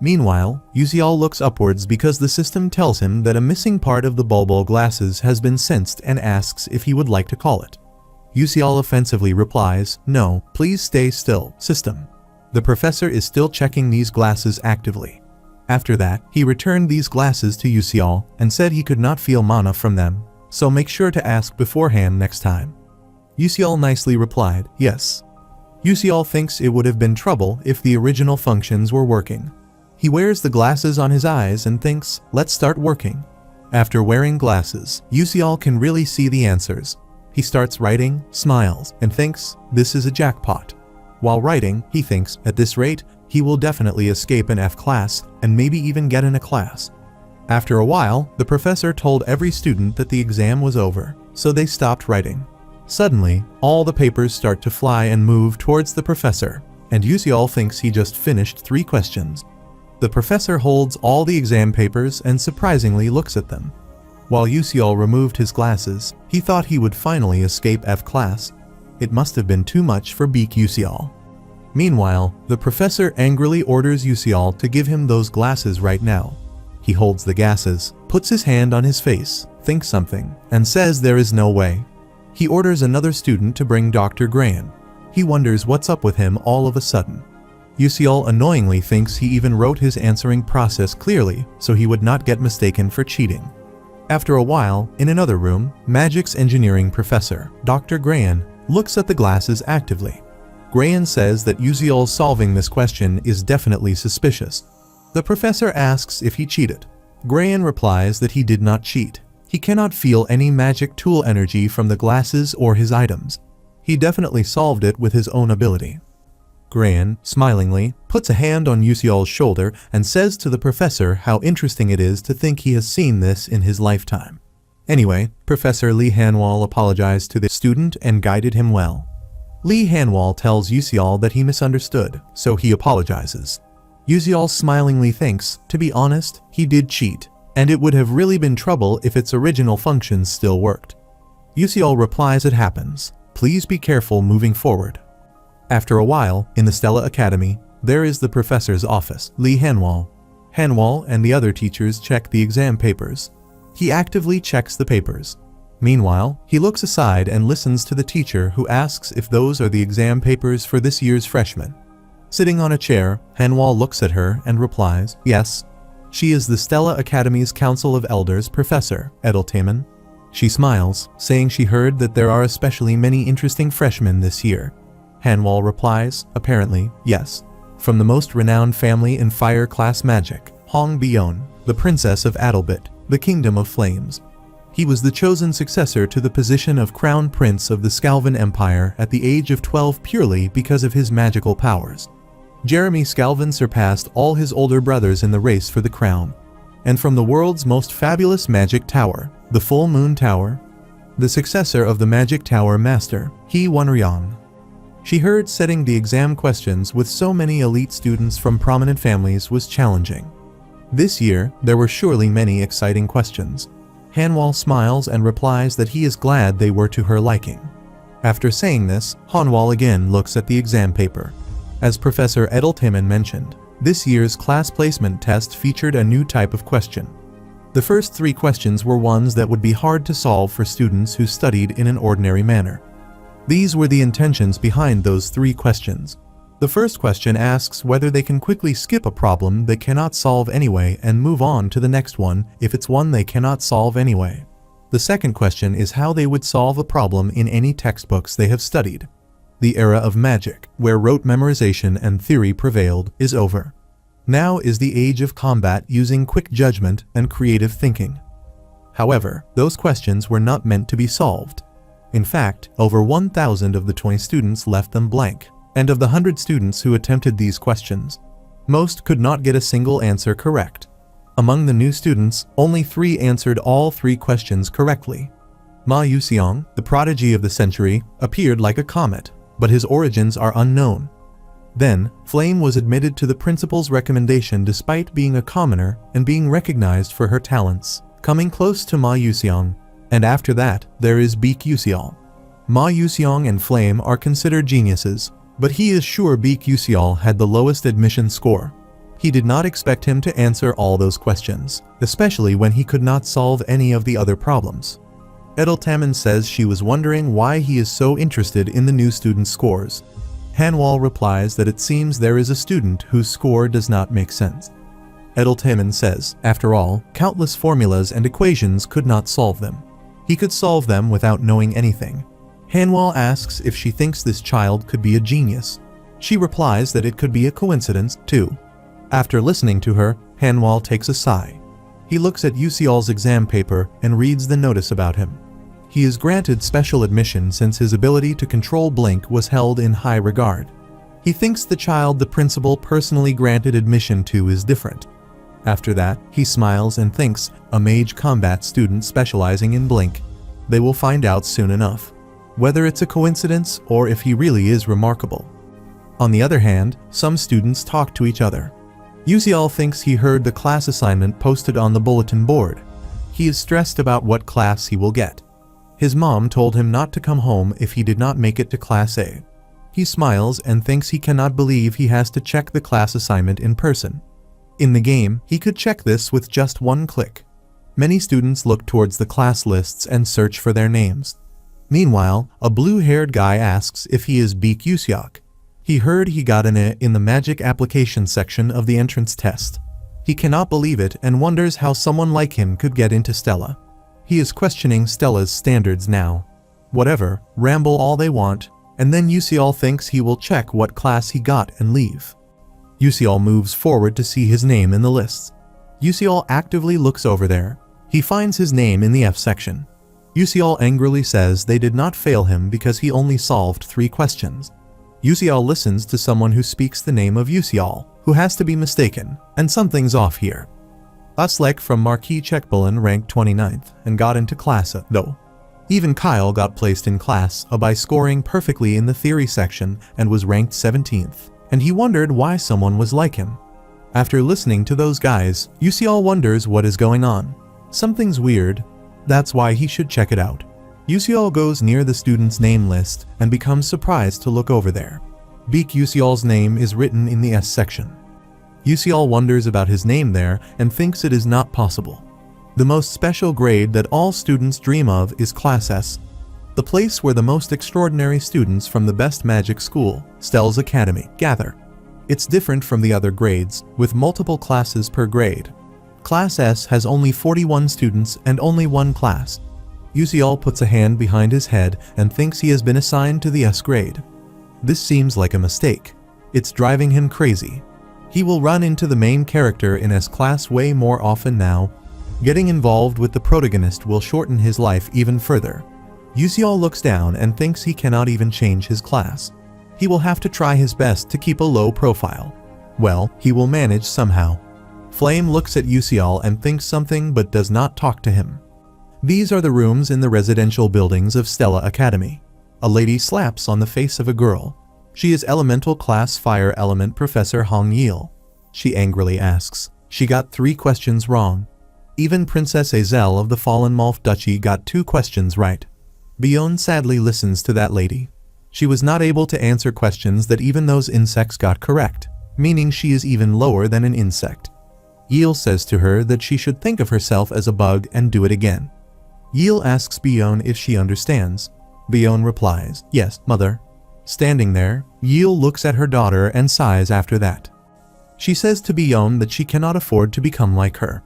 Meanwhile, Yuseol looks upwards because the system tells him that a missing part of the bulbul glasses has been sensed and asks if he would like to call it. Yuseol offensively replies, no, please stay still, system. The professor is still checking these glasses actively. After that, he returned these glasses to Yuseol and said he could not feel mana from them, so make sure to ask beforehand next time. Yuseol nicely replied, yes. Yuseol thinks it would have been trouble if the original functions were working. He wears the glasses on his eyes and thinks, let's start working. After wearing glasses, Yuseol can really see the answers. He starts writing, smiles, and thinks, this is a jackpot. While writing, he thinks, at this rate, he will definitely escape an F class and maybe even get in a class. After a while, the professor told every student that the exam was over, so they stopped writing. Suddenly, all the papers start to fly and move towards the professor, and Yuseol thinks he just finished 3 questions. The professor holds all the exam papers and surprisingly looks at them. While Yuseol removed his glasses, he thought he would finally escape F class. It must have been too much for Baek Yuseol. Meanwhile, the professor angrily orders Yuseol to give him those glasses right now. He holds the glasses, puts his hand on his face, thinks something, and says there is no way. He orders another student to bring Dr. Gran. He wonders what's up with him all of a sudden. Yuseol annoyingly thinks he even wrote his answering process clearly so he would not get mistaken for cheating. After a while, in another room, Magic's engineering professor, Dr. Gran, looks at the glasses actively. Gran says that Yuseol solving this question is definitely suspicious. The professor asks if he cheated. Gran replies that he did not cheat. He cannot feel any magic tool energy from the glasses or his items. He definitely solved it with his own ability. Gran, smilingly, puts a hand on Yuseol's shoulder and says to the professor how interesting it is to think he has seen this in his lifetime. Anyway, Professor Lee Hanwol apologized to the student and guided him well. Lee Hanwol tells Yuseol that he misunderstood, so he apologizes. Yuseol smilingly thinks, to be honest, he did cheat, and it would have really been trouble if its original functions still worked. Yuseol replies it happens. Please be careful moving forward. After a while, in the Stella Academy, there is the professor's office, Lee Hanwol. Hanwol and the other teachers check the exam papers. He actively checks the papers. Meanwhile, he looks aside and listens to the teacher who asks if those are the exam papers for this year's freshmen. Sitting on a chair, Hanwol looks at her and replies, yes. She is the Stella Academy's Council of Elders professor, Edeltamen. She smiles, saying she heard that there are especially many interesting freshmen this year. Hanwol replies, apparently, yes. from the most renowned family in fire class magic, Hong Bion, the Princess of Adalbit, the Kingdom of Flames. He was the chosen successor to the position of Crown Prince of the Scalvan Empire at the age of 12 purely because of his magical powers. Jeremy Scalvan surpassed all his older brothers in the race for the crown. And from the world's most fabulous magic tower, the Full Moon Tower, the successor of the Magic Tower Master, He Wenriang. She heard setting the exam questions with so many elite students from prominent families was challenging. This year, there were surely many exciting questions. Hanwall smiles and replies that he is glad they were to her liking. After saying this, Hanwall again looks at the exam paper. As Professor Edeltimen mentioned, this year's class placement test featured a new type of question. The first 3 questions were ones that would be hard to solve for students who studied in an ordinary manner. These were the intentions behind those 3 questions. The first question asks whether they can quickly skip a problem they cannot solve anyway and move on to the next one if it's one they cannot solve anyway. The second question is how they would solve a problem in any textbooks they have studied. The era of magic, where rote memorization and theory prevailed, is over. Now is the age of combat using quick judgment and creative thinking. However, those questions were not meant to be solved. In fact, over 1,000 of the 20 students left them blank. And of the 100 students who attempted these questions, most could not get a single answer correct. Among the new students, only 3 answered all 3 questions correctly. Ma Yuxiang, the prodigy of the century, appeared like a comet, but his origins are unknown. Then, Flame was admitted to the principal's recommendation despite being a commoner and being recognized for her talents, coming close to Ma Yuxiang. And after that, there is Beek Yuxial. Ma Yuxiang and Flame are considered geniuses, but he is sure Beek Yuxial had the lowest admission score. He did not expect him to answer all those questions, especially when he could not solve any of the other problems. Edeltamen says she was wondering why he is so interested in the new student's scores. Hanwall replies that it seems there is a student whose score does not make sense. Edeltamen says, after all, countless formulas and equations could not solve them. He could solve them without knowing anything. Hanwall asks if she thinks this child could be a genius. She replies that it could be a coincidence, too. After listening to her, Hanwall takes a sigh. He looks at Yuxial's exam paper and reads the notice about him. He is granted special admission since his ability to control Blink was held in high regard. He thinks the child the principal personally granted admission to is different. After that, he smiles and thinks, a mage combat student specializing in Blink. They will find out soon enough whether it's a coincidence or if he really is remarkable. On the other hand, some students talk to each other. Yuxial thinks he heard the class assignment posted on the bulletin board. He is stressed about what class he will get. His mom told him not to come home if he did not make it to Class A. He smiles and thinks he cannot believe he has to check the class assignment in person. In the game, he could check this with just one click. Many students look towards the class lists and search for their names. Meanwhile, a blue-haired guy asks if he is Beek Yuxiak. He heard he got an A in the magic application section of the entrance test. He cannot believe it and wonders how someone like him could get into Stella. He is questioning Stella's standards now. Whatever, ramble all they want, and then Yuxial thinks he will check what class he got and leave. Yuxial moves forward to see his name in the lists. Yuxial actively looks over there. He finds his name in the F section. Yuxial angrily says they did not fail him because he only solved 3 questions. Yuxial listens to someone who speaks the name of Yuxial, who has to be mistaken, and something's off here. Uslek from Marquis Checkbullen ranked 29th and got into Class A, though. Even Kyle got placed in Class A by scoring perfectly in the theory section and was ranked 17th, and he wondered why someone was like him. After listening to those guys, Yuxial wonders what is going on. Something's weird. That's why he should check it out. Yuxial goes near the student's name list and becomes surprised to look over there. Beek Yuxial's name is written in the S section. Yuxial wonders about his name there and thinks it is not possible. The most special grade that all students dream of is Class S, the place where the most extraordinary students from the best magic school, Stell's Academy, gather. It's different from the other grades, with multiple classes per grade. Class S has only 41 students and only 1 class. Yuxial puts a hand behind his head and thinks he has been assigned to the S grade. This seems like a mistake. It's driving him crazy. He will run into the main character in S-Class way more often now. Getting involved with the protagonist will shorten his life even further. Yuseol looks down and thinks he cannot even change his class. He will have to try his best to keep a low profile. Well, he will manage somehow. Flame looks at Yuseol and thinks something but does not talk to him. These are the rooms in the residential buildings of Stella Academy. A lady slaps on the face of a girl. She is Elemental Class Fire Element Professor Hong Yil. She angrily asks. She got 3 questions wrong. Even Princess Azel of the Fallen Malf Duchy got 2 questions right. Bion sadly listens to that lady. She was not able to answer questions that even those insects got correct, meaning she is even lower than an insect. Yil says to her that she should think of herself as a bug and do it again. Yil asks Bion if she understands. Bion replies, "Yes, mother." Standing there, Yil looks at her daughter and sighs after that. She says to Bion that she cannot afford to become like her.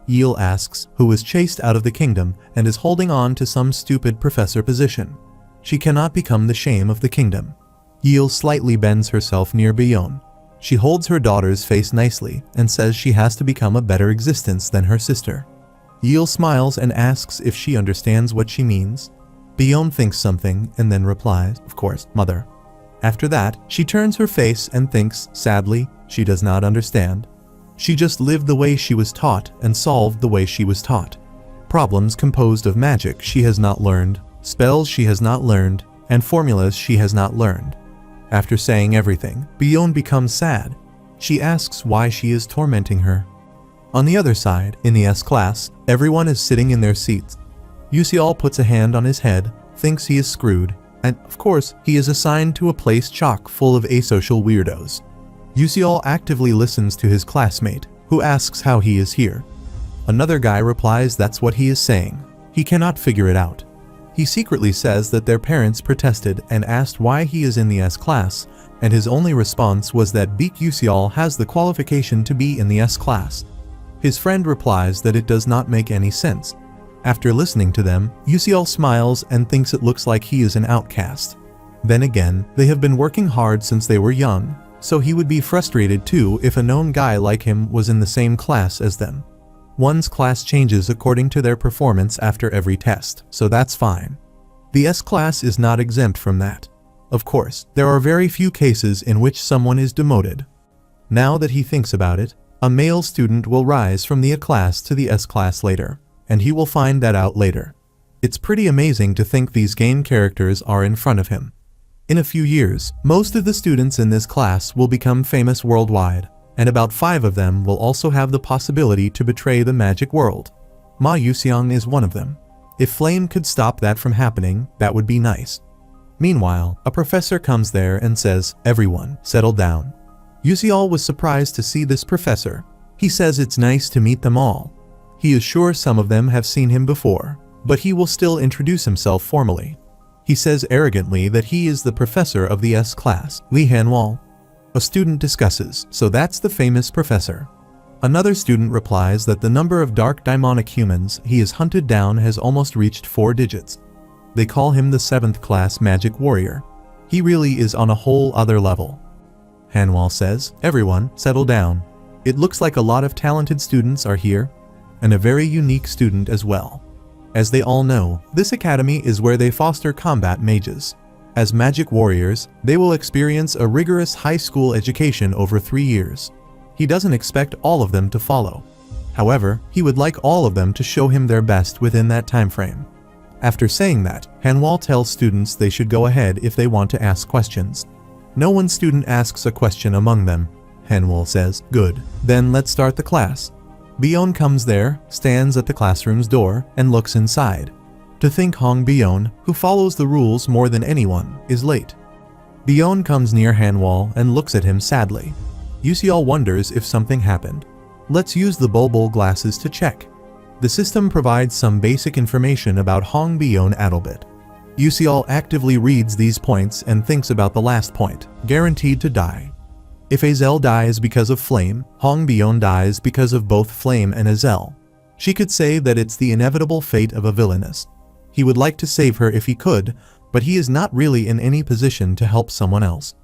Yil asks who was chased out of the kingdom and is holding on to some stupid professor position. She cannot become the shame of the kingdom. Yil slightly bends herself near Bion. She holds her daughter's face nicely and says she has to become a better existence than her sister. Yil smiles and asks if she understands what she means. Bion thinks something and then replies, "Of course, mother." After that, she turns her face and thinks, sadly, she does not understand. She just lived the way she was taught and solved the way she was taught. Problems composed of magic she has not learned, spells she has not learned, and formulas she has not learned. After saying everything, Bion becomes sad. She asks why she is tormenting her. On the other side, in the S-Class, everyone is sitting in their seats. Yuseol puts a hand on his head, thinks he is screwed, and, of course, he is assigned to a place chock full of asocial weirdos. Yuseol actively listens to his classmate, who asks how he is here. Another guy replies that's what he is saying. He cannot figure it out. He secretly says that their parents protested and asked why he is in the S-Class, and his only response was that Beak Yuseol has the qualification to be in the S-Class. His friend replies that it does not make any sense. After listening to them, Yuseol smiles and thinks it looks like he is an outcast. Then again, they have been working hard since they were young, so he would be frustrated too if a known guy like him was in the same class as them. One's class changes according to their performance after every test, so that's fine. The S-Class is not exempt from that. Of course, there are very few cases in which someone is demoted. Now that he thinks about it, a male student will rise from the A-Class to the S-Class later, and he will find that out later. It's pretty amazing to think these game characters are in front of him. In a few years, most of the students in this class will become famous worldwide, and about 5 of them will also have the possibility to betray the magic world. Ma Yuseong is one of them. If Flame could stop that from happening, that would be nice. Meanwhile, a professor comes there and says, "Everyone, settle down." Yuseol was surprised to see this professor. He says it's nice to meet them all. He is sure some of them have seen him before, but he will still introduce himself formally. He says arrogantly that he is the professor of the S-Class, Li Hanwal. A student discusses, so that's the famous professor. Another student replies that the number of dark daimonic humans he has hunted down has almost reached 4 digits. They call him the 7th class magic warrior. He really is on a whole other level. Hanwal says, "Everyone, settle down. It looks like a lot of talented students are here, and a very unique student as well. As they all know, this academy is where they foster combat mages. As magic warriors, they will experience a rigorous high school education over 3 years. He doesn't expect all of them to follow. However, he would like all of them to show him their best within that time frame." After saying that, Hanwal tells students they should go ahead if they want to ask questions. No one student asks a question among them. Hanwal says, "Good, then let's start the class." Bion comes there, stands at the classroom's door, and looks inside. To think Hong Bion, who follows the rules more than anyone, is late. Bion comes near Hanwal and looks at him sadly. Yuseol wonders if something happened. Let's use the bulbul glasses to check. The system provides some basic information about Hong Bion Adelbit. Yuseol actively reads these points and thinks about the last point, guaranteed to die. If Azel dies because of Flame, Hong Bion dies because of both Flame and Azel. She could say that it's the inevitable fate of a villainess. He would like to save her if he could, but he is not really in any position to help someone else.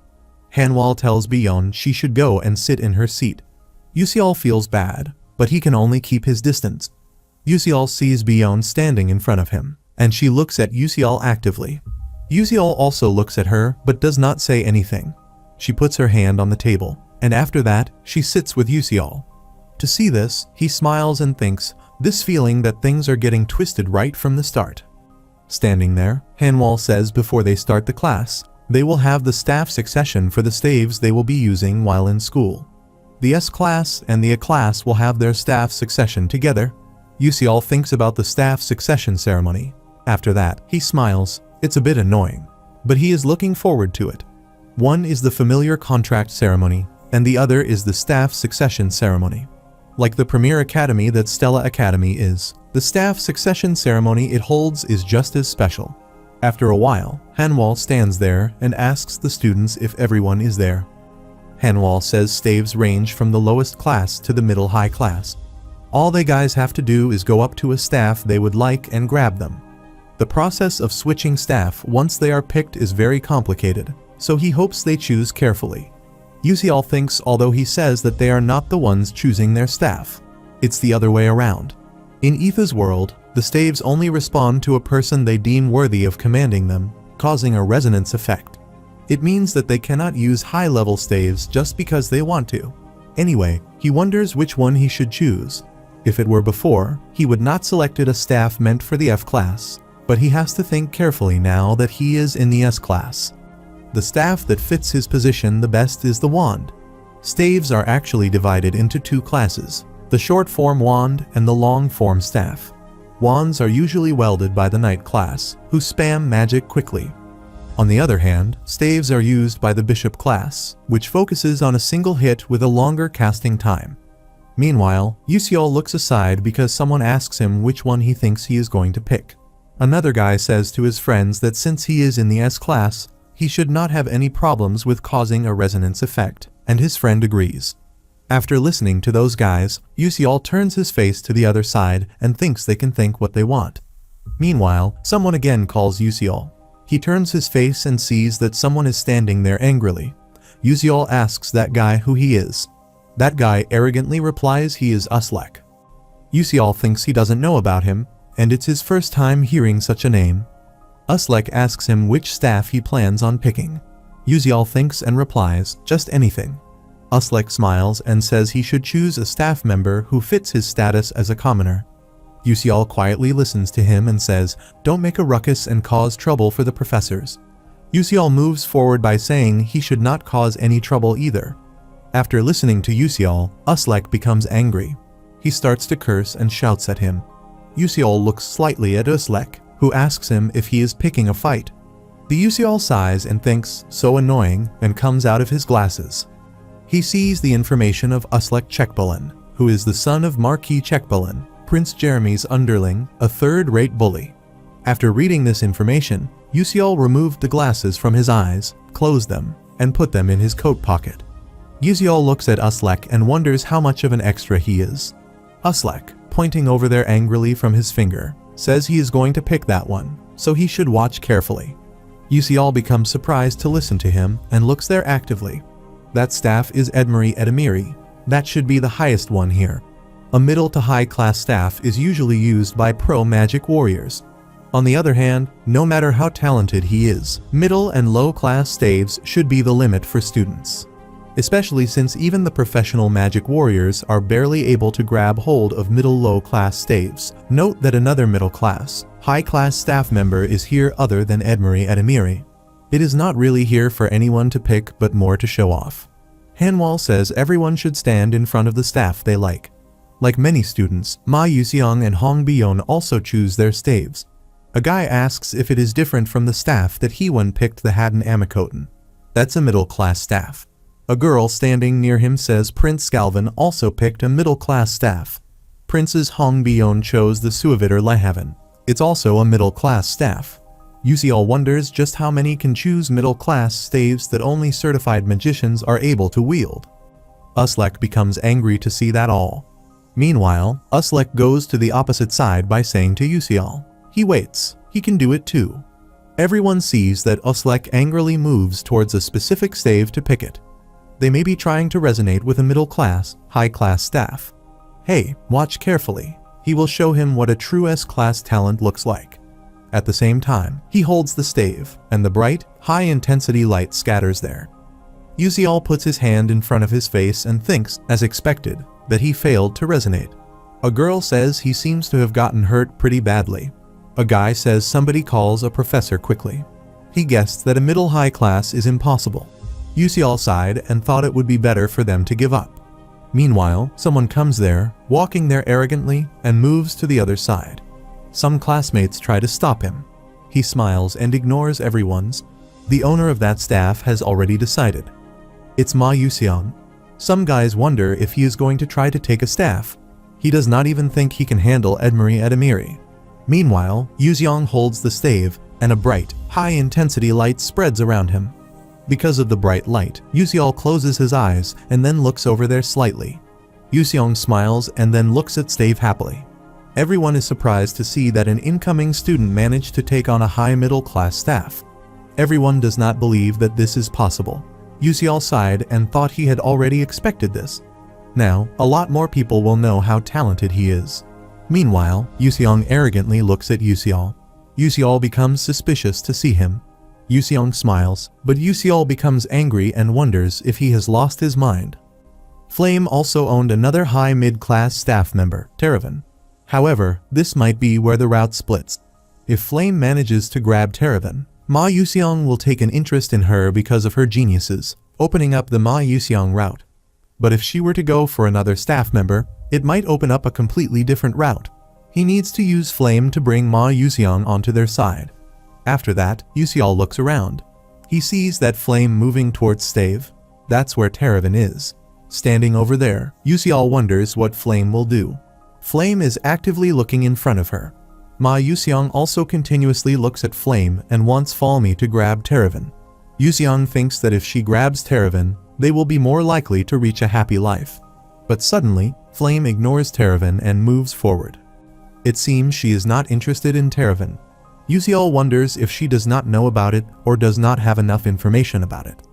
Hanwol tells Byeon she should go and sit in her seat. Yuseol feels bad, but he can only keep his distance. Yuseol sees Byeon standing in front of him, and she looks at Yuseol actively. Yuseol also looks at her but does not say anything. She puts her hand on the table, and after that, she sits with Yuseol. To see this, he smiles and thinks, this feeling that things are getting twisted right from the start. Standing there, Hanwol says before they start the class, they will have the staff succession for the staves they will be using while in school. The S class and the A class will have their staff succession together. Yuseol thinks about the staff succession ceremony. After that, he smiles. It's a bit annoying, but he is looking forward to it. One is the familiar contract ceremony, and the other is the staff succession ceremony. Like the premier academy that Stella Academy is, the staff succession ceremony it holds is just as special. After a while, Hanwol stands there and asks the students if everyone is there. Hanwol says staves range from the lowest class to the middle-high class. All they guys have to do is go up to a staff they would like and grab them. The process of switching staff once they are picked is very complicated, so he hopes they choose carefully. Yuseol thinks although he says that they are not the ones choosing their staff. It's the other way around. In Aetha's world, the staves only respond to a person they deem worthy of commanding them, causing a resonance effect. It means that they cannot use high-level staves just because they want to. Anyway, he wonders which one he should choose. If it were before, he would not selected a staff meant for the F class, but he has to think carefully now that he is in the S class. The staff that fits his position the best is the wand. Staves are actually divided into two classes, the short-form wand and the long-form staff. Wands are usually wielded by the knight class, who spam magic quickly. On the other hand, staves are used by the bishop class, which focuses on a single hit with a longer casting time. Meanwhile, Yuseol looks aside because someone asks him which one he thinks he is going to pick. Another guy says to his friends that since he is in the S class, he should not have any problems with causing a resonance effect, and his friend agrees. After listening to those guys, Yuseol turns his face to the other side and thinks they can think what they want. Meanwhile, someone again calls Yuseol. He turns his face and sees that someone is standing there angrily. Yuseol asks that guy who he is. That guy arrogantly replies he is Uslek. Yuseol thinks he doesn't know about him, and it's his first time hearing such a name. Uslek asks him which staff he plans on picking. Yuseol thinks and replies, just anything. Uslek smiles and says he should choose a staff member who fits his status as a commoner. Yuseol quietly listens to him and says, don't make a ruckus and cause trouble for the professors. Yuseol moves forward by saying he should not cause any trouble either. After listening to Yuseol, Uslek becomes angry. He starts to curse and shouts at him. Yuseol looks slightly at Uslek, who asks him if he is picking a fight. The Yuseol sighs and thinks, so annoying, and comes out of his glasses. He sees the information of Uslek Chekbalin, who is the son of Marquis Chekbalin, Prince Jeremy's underling, a third-rate bully. After reading this information, Yuseol removed the glasses from his eyes, closed them, and put them in his coat pocket. Yuseol looks at Uslek and wonders how much of an extra he is. Uslek, pointing over there angrily from his finger, says he is going to pick that one, so he should watch carefully. Yuseol becomes surprised to listen to him and looks there actively. That staff is Edmure Edemiri. That should be the highest one here. A middle to high class staff is usually used by pro magic warriors. On the other hand, no matter how talented he is, middle and low class staves should be the limit for students. Especially since even the professional magic warriors are barely able to grab hold of middle-low class staves. Note that another middle class, high class staff member is here other than Edmure Edemiri. It is not really here for anyone to pick but more to show off. Hanwol says everyone should stand in front of the staff they like. Like many students, Ma Yuseong and Hong Byeon also choose their staves. A guy asks if it is different from the staff that Heewon picked the Haddon Amikoten. That's a middle-class staff. A girl standing near him says Prince Galvan also picked a middle-class staff. Princess Hong Byeon chose the Suaviter Lehaven. It's also a middle-class staff. Yuseol wonders just how many can choose middle-class staves that only certified magicians are able to wield. Uslek becomes angry to see that all. Meanwhile, Uslek goes to the opposite side by saying to Yuseol, he waits, he can do it too. Everyone sees that Uslek angrily moves towards a specific stave to pick it. They may be trying to resonate with a middle-class, high-class staff. Hey, watch carefully. He will show him what a true S-class talent looks like. At the same time, he holds the stave, and the bright, high-intensity light scatters there. Yusial puts his hand in front of his face and thinks, as expected, that he failed to resonate. A girl says he seems to have gotten hurt pretty badly. A guy says somebody calls a professor quickly. He guessed that a middle-high class is impossible. Yusial sighed and thought it would be better for them to give up. Meanwhile, someone comes there, walking there arrogantly, and moves to the other side. Some classmates try to stop him. He smiles and ignores everyone's. The owner of that staff has already decided. It's Ma Yuseong. Some guys wonder if he is going to try to take a staff. He does not even think he can handle Edmure Edamiri. Meanwhile, Yuseong holds the stave, and a bright, high-intensity light spreads around him. Because of the bright light, Yuseong closes his eyes and then looks over there slightly. Yuseong smiles and then looks at stave happily. Everyone is surprised to see that an incoming student managed to take on a high-middle-class staff. Everyone does not believe that this is possible. Yuseong sighed and thought he had already expected this. Now, a lot more people will know how talented he is. Meanwhile, Yuseong arrogantly looks at Yuseong. Yuseong becomes suspicious to see him. Yuseong smiles, but Yuseong becomes angry and wonders if he has lost his mind. Flame also owned another high mid-class staff member, Teravan. However, this might be where the route splits. If Flame manages to grab Teravan, Ma Yuseong will take an interest in her because of her geniuses, opening up the Ma Yuseong route. But if she were to go for another staff member, it might open up a completely different route. He needs to use Flame to bring Ma Yuseong onto their side. After that, Yuseong looks around. He sees that Flame moving towards stave. That's where Teravan is. Standing over there, Yuseong wonders what Flame will do. Flame is actively looking in front of her. Ma Yuseong also continuously looks at Flame and wants Falme to grab Teravan. Yuseong thinks that if she grabs Teravan, they will be more likely to reach a happy life. But suddenly, Flame ignores Teravan and moves forward. It seems she is not interested in Teravan. Yuseong wonders if she does not know about it or does not have enough information about it.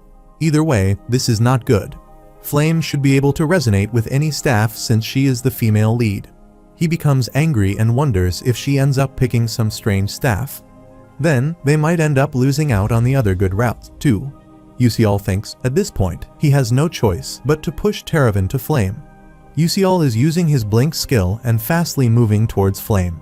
Either way, this is not good. Flame should be able to resonate with any staff since she is the female lead. He becomes angry and wonders if she ends up picking some strange staff. Then, they might end up losing out on the other good routes, too. Yuseong thinks, at this point, he has no choice but to push Teravan to Flame. Yuseong is using his blink skill and fastly moving towards Flame.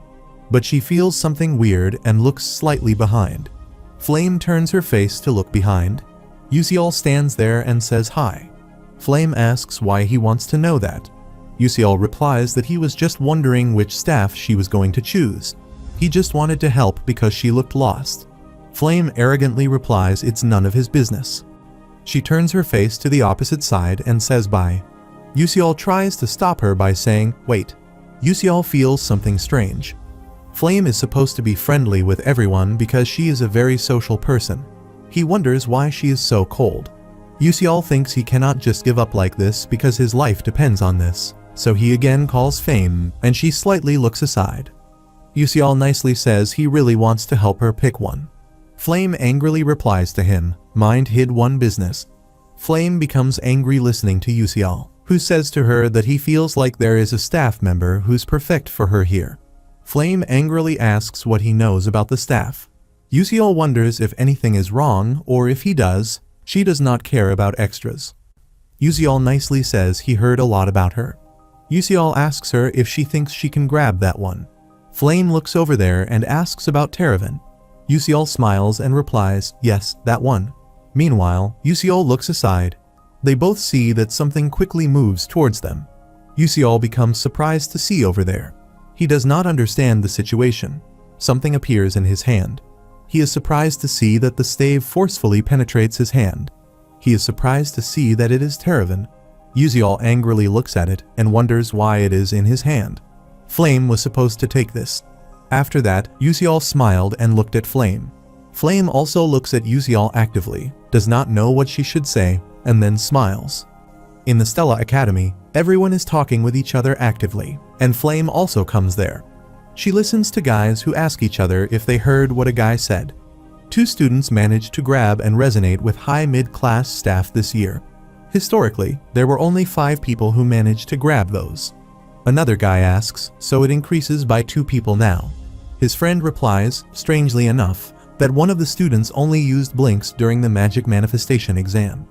But she feels something weird and looks slightly behind. Flame turns her face to look behind. Yuseong stands there and says hi. Flame asks why he wants to know that. Yuseong replies that he was just wondering which staff she was going to choose. He just wanted to help because she looked lost. Flame arrogantly replies it's none of his business. She turns her face to the opposite side and says bye. Yuseong tries to stop her by saying, wait. Yuseong feels something strange. Flame is supposed to be friendly with everyone because she is a very social person. He wonders why she is so cold. Yuseong thinks he cannot just give up like this because his life depends on this, so he again calls Flame and she slightly looks aside. Yuseong nicely says he really wants to help her pick one. Flame angrily replies to him, mind hid one business. Flame becomes angry listening to Yuseong, who says to her that he feels like there is a staff member who's perfect for her here. Flame angrily asks what he knows about the staff. Yuseong wonders if anything is wrong, or if he does, she does not care about extras. Yuseong nicely says he heard a lot about her. Yuseong asks her if she thinks she can grab that one. Flame looks over there and asks about Teravan. Yuseong smiles and replies, yes, that one. Meanwhile, Yuseong looks aside. They both see that something quickly moves towards them. Yuseong becomes surprised to see over there. He does not understand the situation. Something appears in his hand. He is surprised to see that the stave forcefully penetrates his hand. He is surprised to see that it is Teravan. Yuseong angrily looks at it and wonders why it is in his hand. Flame was supposed to take this. After that, Yuseong smiled and looked at Flame. Flame also looks at Yuseong actively, does not know what she should say, and then smiles. In the Stella Academy, everyone is talking with each other actively, and Flame also comes there. She listens to guys who ask each other if they heard what a guy said. 2 students managed to grab and resonate with high mid-class staff this year. Historically, there were only 5 people who managed to grab those. Another guy asks, so it increases by 2 people now. His friend replies, strangely enough, that one of the students only used blinks during the magic manifestation exam.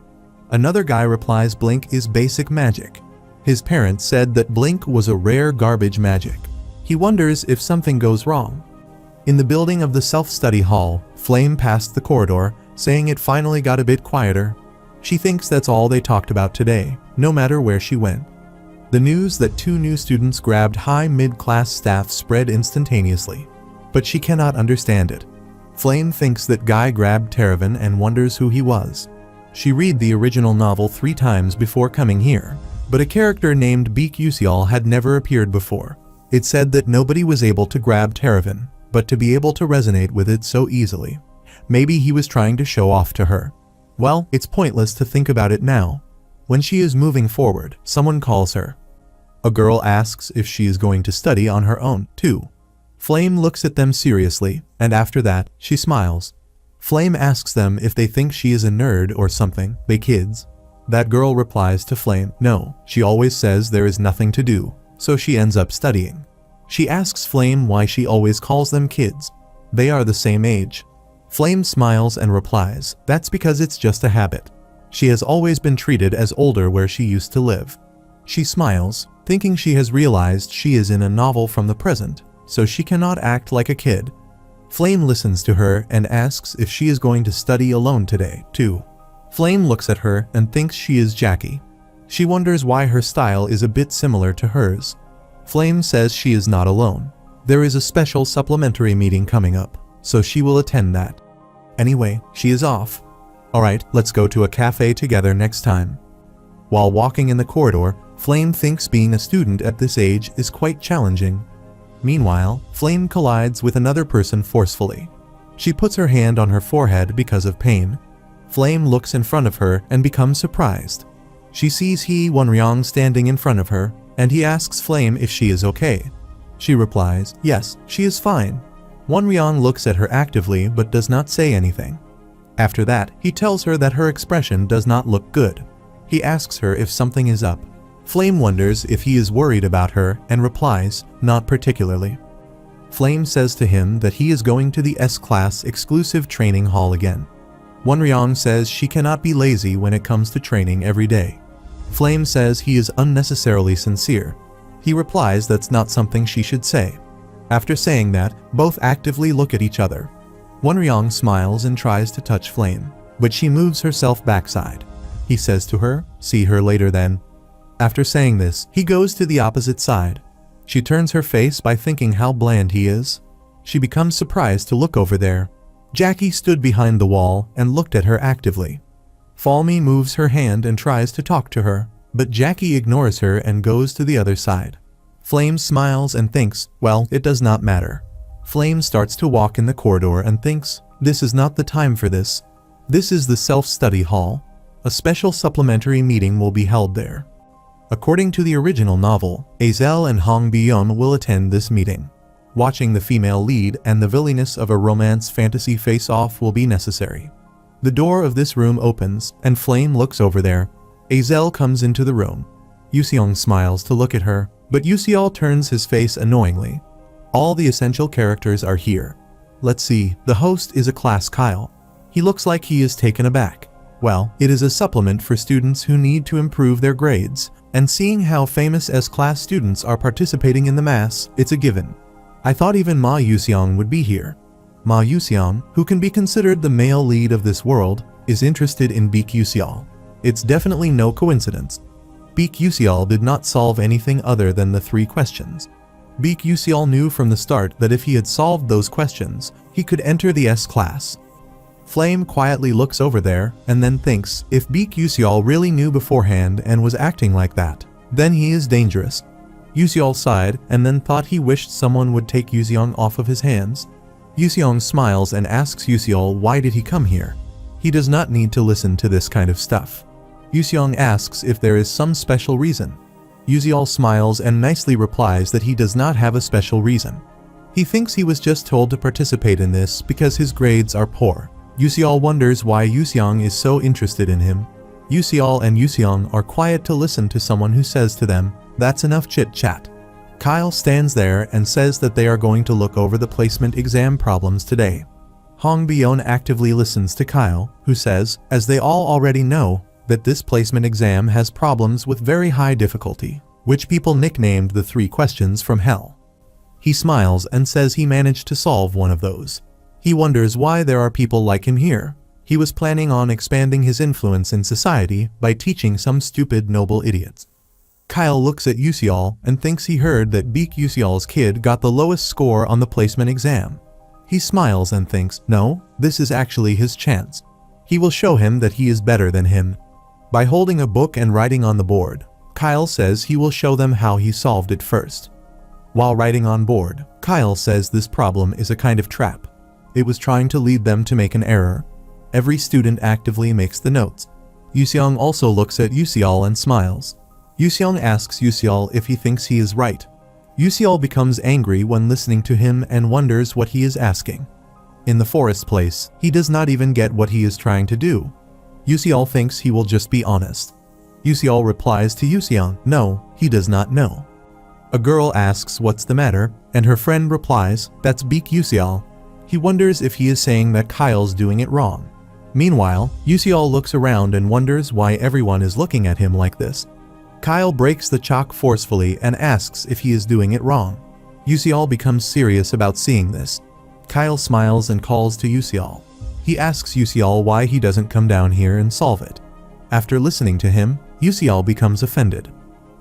Another guy replies blink is basic magic. His parents said that blink was a rare garbage magic. He wonders if something goes wrong. In the building of the self-study hall, Flame passed the corridor, saying it finally got a bit quieter. She thinks that's all they talked about today, no matter where she went. The news that 2 new students grabbed high mid-class staff spread instantaneously, but she cannot understand it. Flame thinks that guy grabbed Teravan and wonders who he was. She read the original novel 3 times before coming here, but a character named Beak Usial had never appeared before. It said that nobody was able to grab Teravan, but to be able to resonate with it so easily. Maybe he was trying to show off to her. Well, it's pointless to think about it now. When she is moving forward, someone calls her. A girl asks if she is going to study on her own, too. Flame looks at them seriously, and after that, she smiles. Flame asks them if they think she is a nerd or something, they kids. That girl replies to Flame, no, she always says there is nothing to do, so she ends up studying. She asks Flame why she always calls them kids. They are the same age. Flame smiles and replies, that's because it's just a habit. She has always been treated as older where she used to live. She smiles, thinking she has realized she is in a novel from the present, so she cannot act like a kid. Flame listens to her and asks if she is going to study alone today, too. Flame looks at her and thinks she is Jackie. She wonders why her style is a bit similar to hers. Flame says she is not alone. There is a special supplementary meeting coming up, so she will attend that. Anyway, she is off. Alright, let's go to a cafe together next time. While walking in the corridor, Flame thinks being a student at this age is quite challenging. Meanwhile, Flame collides with another person forcefully. She puts her hand on her forehead because of pain. Flame looks in front of her and becomes surprised. She sees He Wonryong standing in front of her, and he asks Flame if she is okay. She replies, yes, she is fine. Wonryong looks at her actively but does not say anything. After that, he tells her that her expression does not look good. He asks her if something is up. Flame wonders if he is worried about her and replies, not particularly. Flame says to him that he is going to the S-Class exclusive training hall again. Wonryong says she cannot be lazy when it comes to training every day. Flame says he is unnecessarily sincere. He replies that's not something she should say. After saying that, both actively look at each other. Wonryong smiles and tries to touch Flame, but she moves herself backside. He says to her, see her later then. After saying this, he goes to the opposite side. She turns her face by thinking how bland he is. She becomes surprised to look over there. Jackie stood behind the wall and looked at her actively. Falme moves her hand and tries to talk to her, but Jackie ignores her and goes to the other side. Flame smiles and thinks, well, it does not matter. Flame starts to walk in the corridor and thinks, this is not the time for this. This is the self-study hall. A special supplementary meeting will be held there. According to the original novel, Azel and Hong Bi-yeon will attend this meeting. Watching the female lead and the villainous of a romance fantasy face-off will be necessary. The door of this room opens, and Flame looks over there. Azel comes into the room. Yuseong smiles to look at her, but Yuseol turns his face annoyingly. All the essential characters are here. Let's see, the host is a class Kyle. He looks like he is taken aback. Well, it is a supplement for students who need to improve their grades, and seeing how famous S-Class students are participating in the mass, it's a given. I thought even Ma Yuseong would be here. Ma Yuseong, who can be considered the male lead of this world, is interested in Beak Usial. It's definitely no coincidence. Beak Usial did not solve anything other than the 3 questions. Beak Usial knew from the start that if he had solved those questions, he could enter the S-Class. Flame quietly looks over there and then thinks, if Beak Usial really knew beforehand and was acting like that, then he is dangerous. Usial sighed and then thought he wished someone would take Yuseong off of his hands. Yuseong smiles and asks Usial why did he come here. He does not need to listen to this kind of stuff. Yuseong asks if there is some special reason. Usial smiles and nicely replies that he does not have a special reason. He thinks he was just told to participate in this because his grades are poor. Yuseol wonders why Yuseong is so interested in him. Yuseol and Yuseong are quiet to listen to someone who says to them, "That's enough chit-chat." Kyle stands there and says that they are going to look over the placement exam problems today. Hong Bi-yeon actively listens to Kyle, who says, as they all already know, that this placement exam has problems with very high difficulty, which people nicknamed the 3 questions from hell. He smiles and says he managed to solve one of those. He wonders why there are people like him here. He was planning on expanding his influence in society by teaching some stupid noble idiots. Kyle looks at Yuseol and thinks he heard that Baek Yuseol's kid got the lowest score on the placement exam. He smiles and thinks, no, this is actually his chance. He will show him that he is better than him. By holding a book and writing on the board, Kyle says he will show them how he solved it first. While writing on board, Kyle says this problem is a kind of trap. It was trying to lead them to make an error. Every student actively makes the notes. Yuseong also looks at Yuseol and smiles. Yuseong asks Yuseol if he thinks he is right. Yuseol becomes angry when listening to him and wonders what he is asking. In the forest place, he does not even get what he is trying to do. Yuseol thinks he will just be honest. Yuseol replies to Yuseong, no, he does not know. A girl asks what's the matter, and her friend replies, that's Baek Yuseol. He wonders if he is saying that Kyle's doing it wrong. Meanwhile, Yuseol looks around and wonders why everyone is looking at him like this. Kyle breaks the chalk forcefully and asks if he is doing it wrong. Yuseol becomes serious about seeing this. Kyle smiles and calls to Yuseol. He asks Yuseol why he doesn't come down here and solve it. After listening to him, Yuseol becomes offended.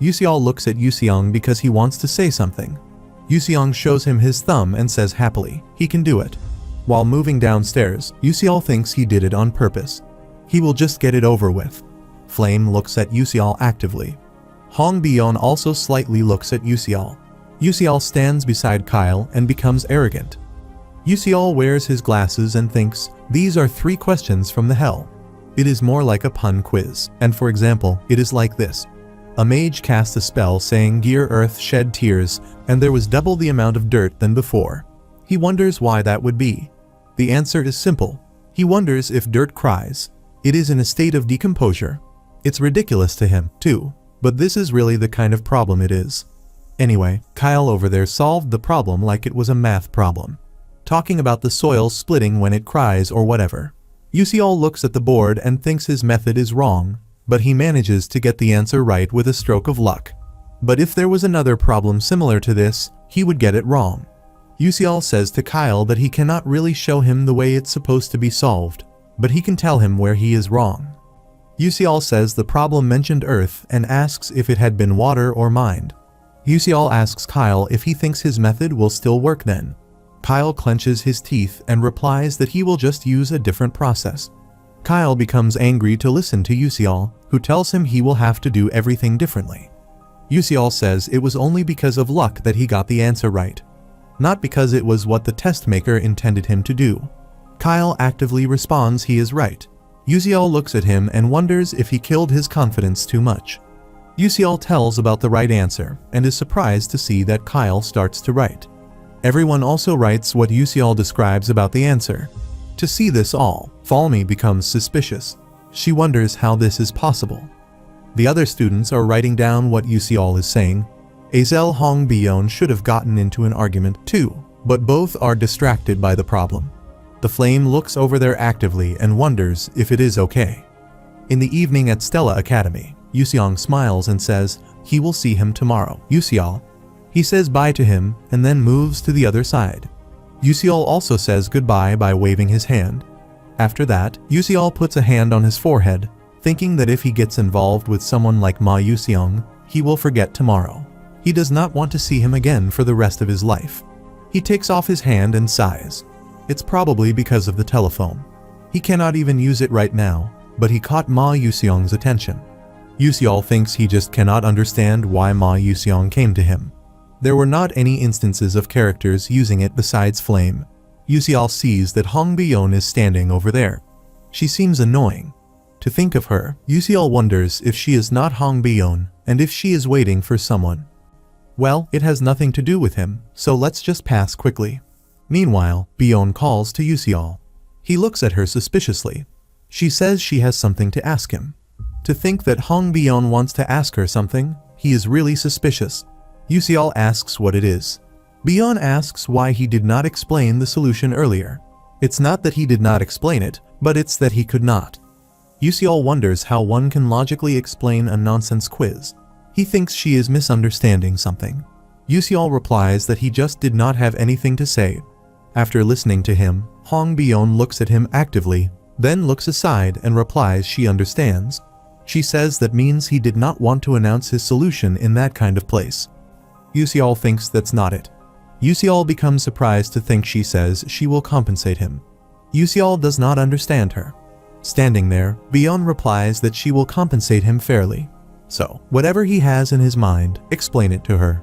Yuseol looks at Yuseong because he wants to say something. Yuseong shows him his thumb and says happily, he can do it. While moving downstairs, Yuseol thinks he did it on purpose. He will just get it over with. Flame looks at Yuseol actively. Hong Bi-yeon also slightly looks at Yuseol. Yuseol stands beside Kyle and becomes arrogant. Yuseol wears his glasses and thinks, these are 3 questions from the hell. It is more like a pun quiz, and for example, it is like this. A mage cast a spell saying Gear Earth shed tears, and there was double the amount of dirt than before. He wonders why that would be. The answer is simple. He wonders if dirt cries. It is in a state of decomposure. It's ridiculous to him, too, but this is really the kind of problem it is. Anyway, Kyle over there solved the problem like it was a math problem. Talking about the soil splitting when it cries or whatever. Yuseol looks at the board and thinks his method is wrong, but he manages to get the answer right with a stroke of luck. But if there was another problem similar to this, he would get it wrong. Yuseol says to Kyle that he cannot really show him the way it's supposed to be solved, but he can tell him where he is wrong. Yuseol says the problem mentioned earth and asks if it had been water or mind. Yuseol asks Kyle if he thinks his method will still work then. Kyle clenches his teeth and replies that he will just use a different process. Kyle becomes angry to listen to Yuseol, who tells him he will have to do everything differently. Yuseol says it was only because of luck that he got the answer right, not because it was what the test maker intended him to do. Kyle actively responds he is right. Yuseol looks at him and wonders if he killed his confidence too much. Yuseol tells about the right answer and is surprised to see that Kyle starts to write. Everyone also writes what Yuseol describes about the answer. To see this all, Falmi becomes suspicious. She wonders how this is possible. The other students are writing down what Yuseol is saying. Azel Hong Bi-yeon should have gotten into an argument too, but both are distracted by the problem. The Flame looks over there actively and wonders if it is okay. In the evening at Stella Academy, Yuseong smiles and says he will see him tomorrow. Yuseol. He says bye to him and then moves to the other side. Yuseol also says goodbye by waving his hand. After that, Yuseol puts a hand on his forehead, thinking that if he gets involved with someone like Ma Yuseong, he will forget tomorrow. He does not want to see him again for the rest of his life. He takes off his hand and sighs. It's probably because of the telephone. He cannot even use it right now, but he caught Ma Yuseong's attention. Yuseol thinks he just cannot understand why Ma Yuseong came to him. There were not any instances of characters using it besides Flame. Yuseol sees that Hong Bi-yeon is standing over there. She seems annoying. To think of her, Yuseol wonders if she is not Hong Bi-yeon and if she is waiting for someone. Well, it has nothing to do with him, so let's just pass quickly. Meanwhile, Bi-yeon calls to Yuseol. He looks at her suspiciously. She says she has something to ask him. To think that Hong Bion wants to ask her something, he is really suspicious. Yusial asks what it is. Bion asks why he did not explain the solution earlier. It's not that he did not explain it, but it's that he could not. Yusial wonders how one can logically explain a nonsense quiz. He thinks she is misunderstanding something. Yusial replies that he just did not have anything to say. After listening to him, Hong Bion looks at him actively, then looks aside and replies she understands. She says that means he did not want to announce his solution in that kind of place. Yusial thinks that's not it. Yusial becomes surprised to think she says she will compensate him. Yusial does not understand her. Standing there, Bion replies that she will compensate him fairly. So, whatever he has in his mind, explain it to her.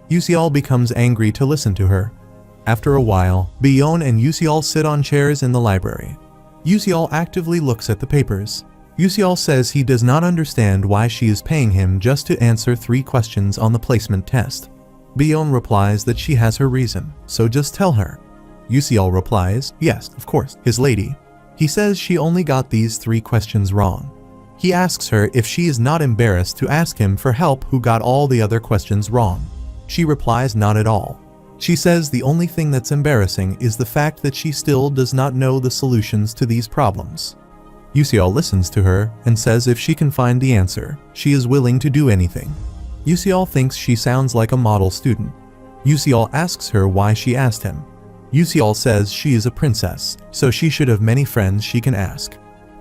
Yusial becomes angry to listen to her. After a while, Bion and Yusial sit on chairs in the library. Yusial actively looks at the papers. Yusial says he does not understand why she is paying him just to answer 3 questions on the placement test. Bion replies that she has her reason, so just tell her. Yusial replies, yes, of course, his lady. He says she only got these 3 questions wrong. He asks her if she is not embarrassed to ask him for help who got all the other questions wrong. She replies not at all. She says the only thing that's embarrassing is the fact that she still does not know the solutions to these problems. Yusial listens to her and says if she can find the answer, she is willing to do anything. Yusial thinks she sounds like a model student. Yusial asks her why she asked him. Yusial says she is a princess, so she should have many friends she can ask.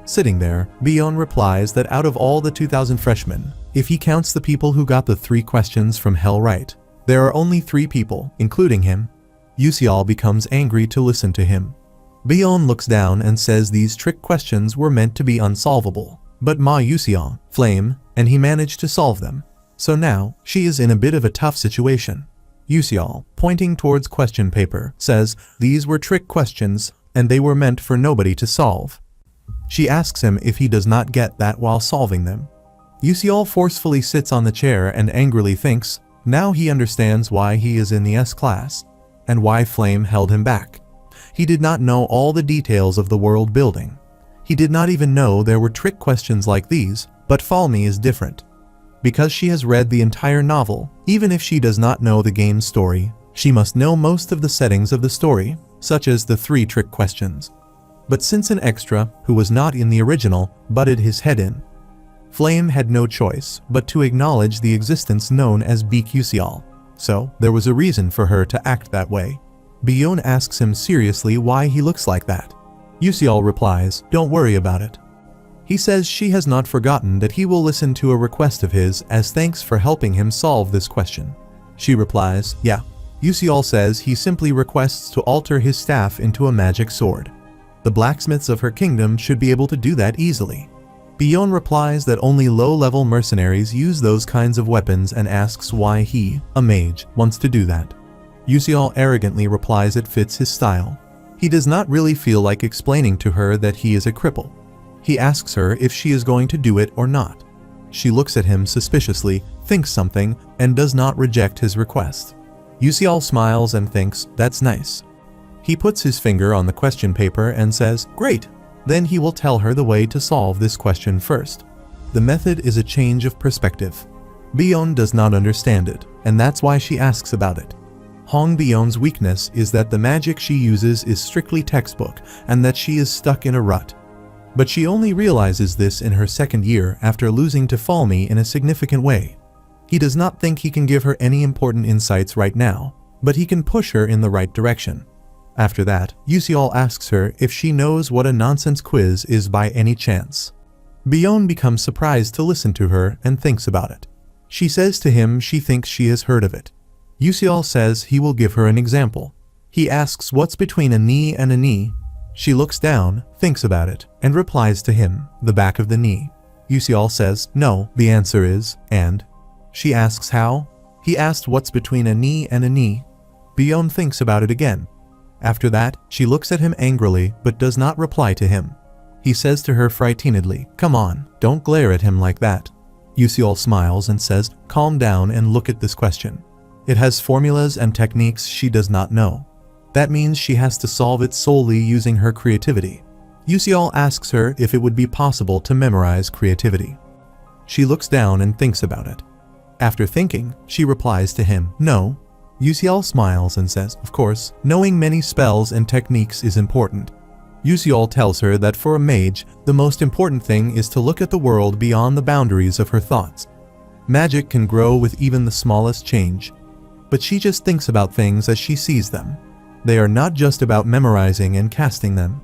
Sitting there, Bion replies that out of all the 2,000 freshmen, if he counts the people who got the 3 questions from hell right, there are only 3 people, including him. Yusial becomes angry to listen to him. Bion looks down and says these trick questions were meant to be unsolvable, but Ma Yusial, Flame, and he managed to solve them. So now, she is in a bit of a tough situation. Yusial, pointing towards question paper, says these were trick questions and they were meant for nobody to solve. She asks him if he does not get that while solving them. Yusial forcefully sits on the chair and angrily thinks, now he understands why he is in the S class, and why Flame held him back. He did not know all the details of the world building. He did not even know there were trick questions like these, but Falme is different. Because she has read the entire novel, even if she does not know the game's story, she must know most of the settings of the story, such as the 3 trick questions. But since an extra, who was not in the original, butted his head in, Flame had no choice but to acknowledge the existence known as Beak Yusial. So, there was a reason for her to act that way. Bion asks him seriously why he looks like that. Yusial replies, don't worry about it. He says she has not forgotten that he will listen to a request of his as thanks for helping him solve this question. She replies, yeah. Yusial says he simply requests to alter his staff into a magic sword. The blacksmiths of her kingdom should be able to do that easily. Bion replies that only low-level mercenaries use those kinds of weapons and asks why he, a mage, wants to do that. Yusial arrogantly replies it fits his style. He does not really feel like explaining to her that he is a cripple. He asks her if she is going to do it or not. She looks at him suspiciously, thinks something, and does not reject his request. Yusial smiles and thinks, that's nice. He puts his finger on the question paper and says, great. Then he will tell her the way to solve this question first. The method is a change of perspective. Bion does not understand it, and that's why she asks about it. Hong Bion's weakness is that the magic she uses is strictly textbook and that she is stuck in a rut. But she only realizes this in her 2nd year after losing to Falme in a significant way. He does not think he can give her any important insights right now, but he can push her in the right direction. After that, Yusial asks her if she knows what a nonsense quiz is by any chance. Bion becomes surprised to listen to her and thinks about it. She says to him she thinks she has heard of it. Yusial says he will give her an example. He asks what's between a knee and a knee. She looks down, thinks about it, and replies to him, the back of the knee. Yusial says, no, the answer is, and. She asks how? He asked what's between a knee and a knee. Bion thinks about it again. After that, she looks at him angrily but does not reply to him. He says to her frightenedly, come on, don't glare at him like that. Yusial smiles and says, calm down and look at this question. It has formulas and techniques she does not know. That means she has to solve it solely using her creativity. Yusial asks her if it would be possible to memorize creativity. She looks down and thinks about it. After thinking, she replies to him, "No." Yusial smiles and says, "Of course, knowing many spells and techniques is important." Yusial tells her that for a mage, the most important thing is to look at the world beyond the boundaries of her thoughts. Magic can grow with even the smallest change. But she just thinks about things as she sees them. They are not just about memorizing and casting them.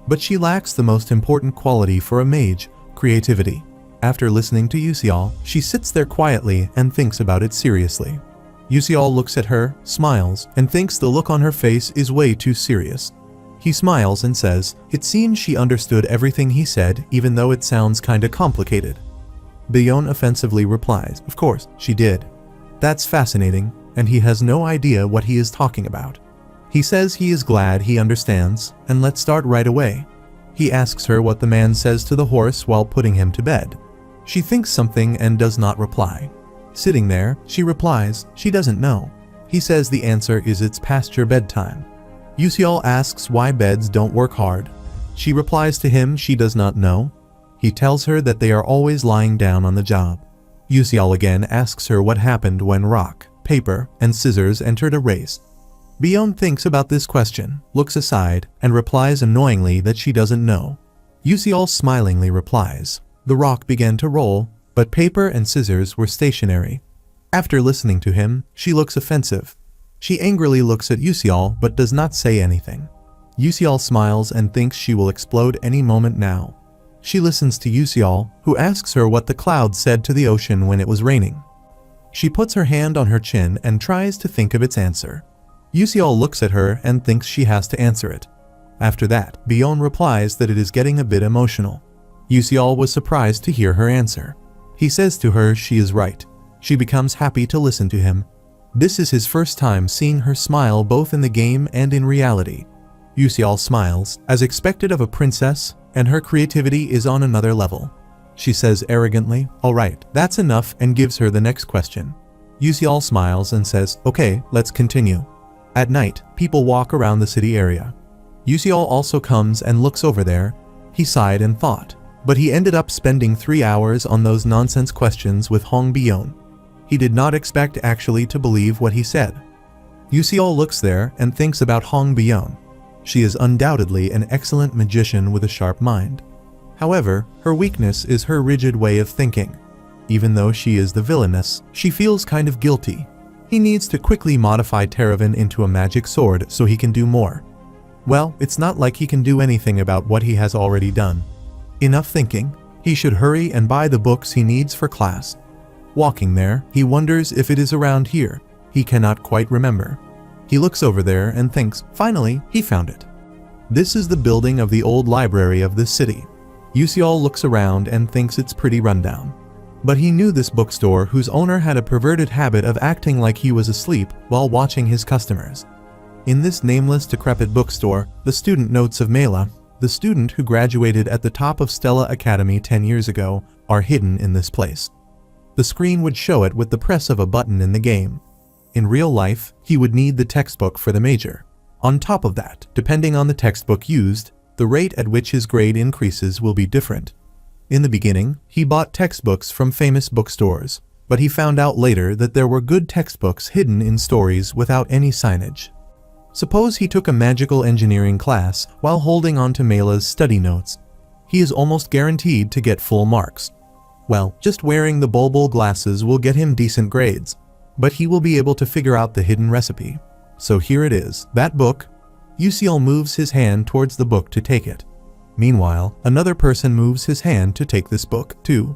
But she lacks the most important quality for a mage, creativity. After listening to Yusial, she sits there quietly and thinks about it seriously. Yusial looks at her, smiles, and thinks the look on her face is way too serious. He smiles and says, "It seems she understood everything he said, even though it sounds kinda complicated." Billon offensively replies, "Of course, she did. That's fascinating, and he has no idea what he is talking about." He says he is glad he understands, and let's start right away. He asks her what the man says to the horse while putting him to bed. She thinks something and does not reply. Sitting there, she replies, she doesn't know. He says the answer is it's past your bedtime. Yusial asks why beds don't work hard. She replies to him she does not know. He tells her that they are always lying down on the job. Yusial again asks her what happened when rock, paper, and scissors entered a race. Billon thinks about this question, looks aside, and replies annoyingly that she doesn't know. Yusial smilingly replies, "The rock began to roll, but paper and scissors were stationary." After listening to him, she looks offensive. She angrily looks at Yusial but does not say anything. Yusial smiles and thinks she will explode any moment now. She listens to Yusial, who asks her what the cloud said to the ocean when it was raining. She puts her hand on her chin and tries to think of its answer. Yusial looks at her and thinks she has to answer it. After that, Billon replies that it is getting a bit emotional. Yusial was surprised to hear her answer. He says to her she is right. She becomes happy to listen to him. This is his first time seeing her smile both in the game and in reality. Yusial smiles, as expected of a princess, and her creativity is on another level. She says arrogantly, "All right, that's enough," and gives her the next question. Yusial smiles and says, "Okay, let's continue." At night, people walk around the city area. Yusial also comes and looks over there. He sighed and thought, but he ended up spending 3 hours on those nonsense questions with Hong Billon. He did not expect actually to believe what he said. Yusial looks there and thinks about Hong Billon. She is undoubtedly an excellent magician with a sharp mind. However, her weakness is her rigid way of thinking. Even though she is the villainess, she feels kind of guilty. He needs to quickly modify Terravan into a magic sword so he can do more. Well, it's not like he can do anything about what he has already done. Enough thinking. He should hurry and buy the books he needs for class. Walking there, he wonders if it is around here. He cannot quite remember. He looks over there and thinks, finally, he found it. This is the building of the old library of this city. Yusial looks around and thinks it's pretty rundown. But he knew this bookstore whose owner had a perverted habit of acting like he was asleep while watching his customers. In this nameless, decrepit bookstore, the student notes of Mela, the student who graduated at the top of Stella Academy 10 years ago, are hidden in this place. The screen would show it with the press of a button in the game. In real life, he would need the textbook for the major. On top of that, depending on the textbook used, the rate at which his grade increases will be different. In the beginning, he bought textbooks from famous bookstores, but he found out later that there were good textbooks hidden in stories without any signage. Suppose he took a magical engineering class while holding on to Mela's study notes. He is almost guaranteed to get full marks. Well, just wearing the bulbul glasses will get him decent grades, but he will be able to figure out the hidden recipe. So here it is, that book. Yusial moves his hand towards the book to take it. Meanwhile, another person moves his hand to take this book, too.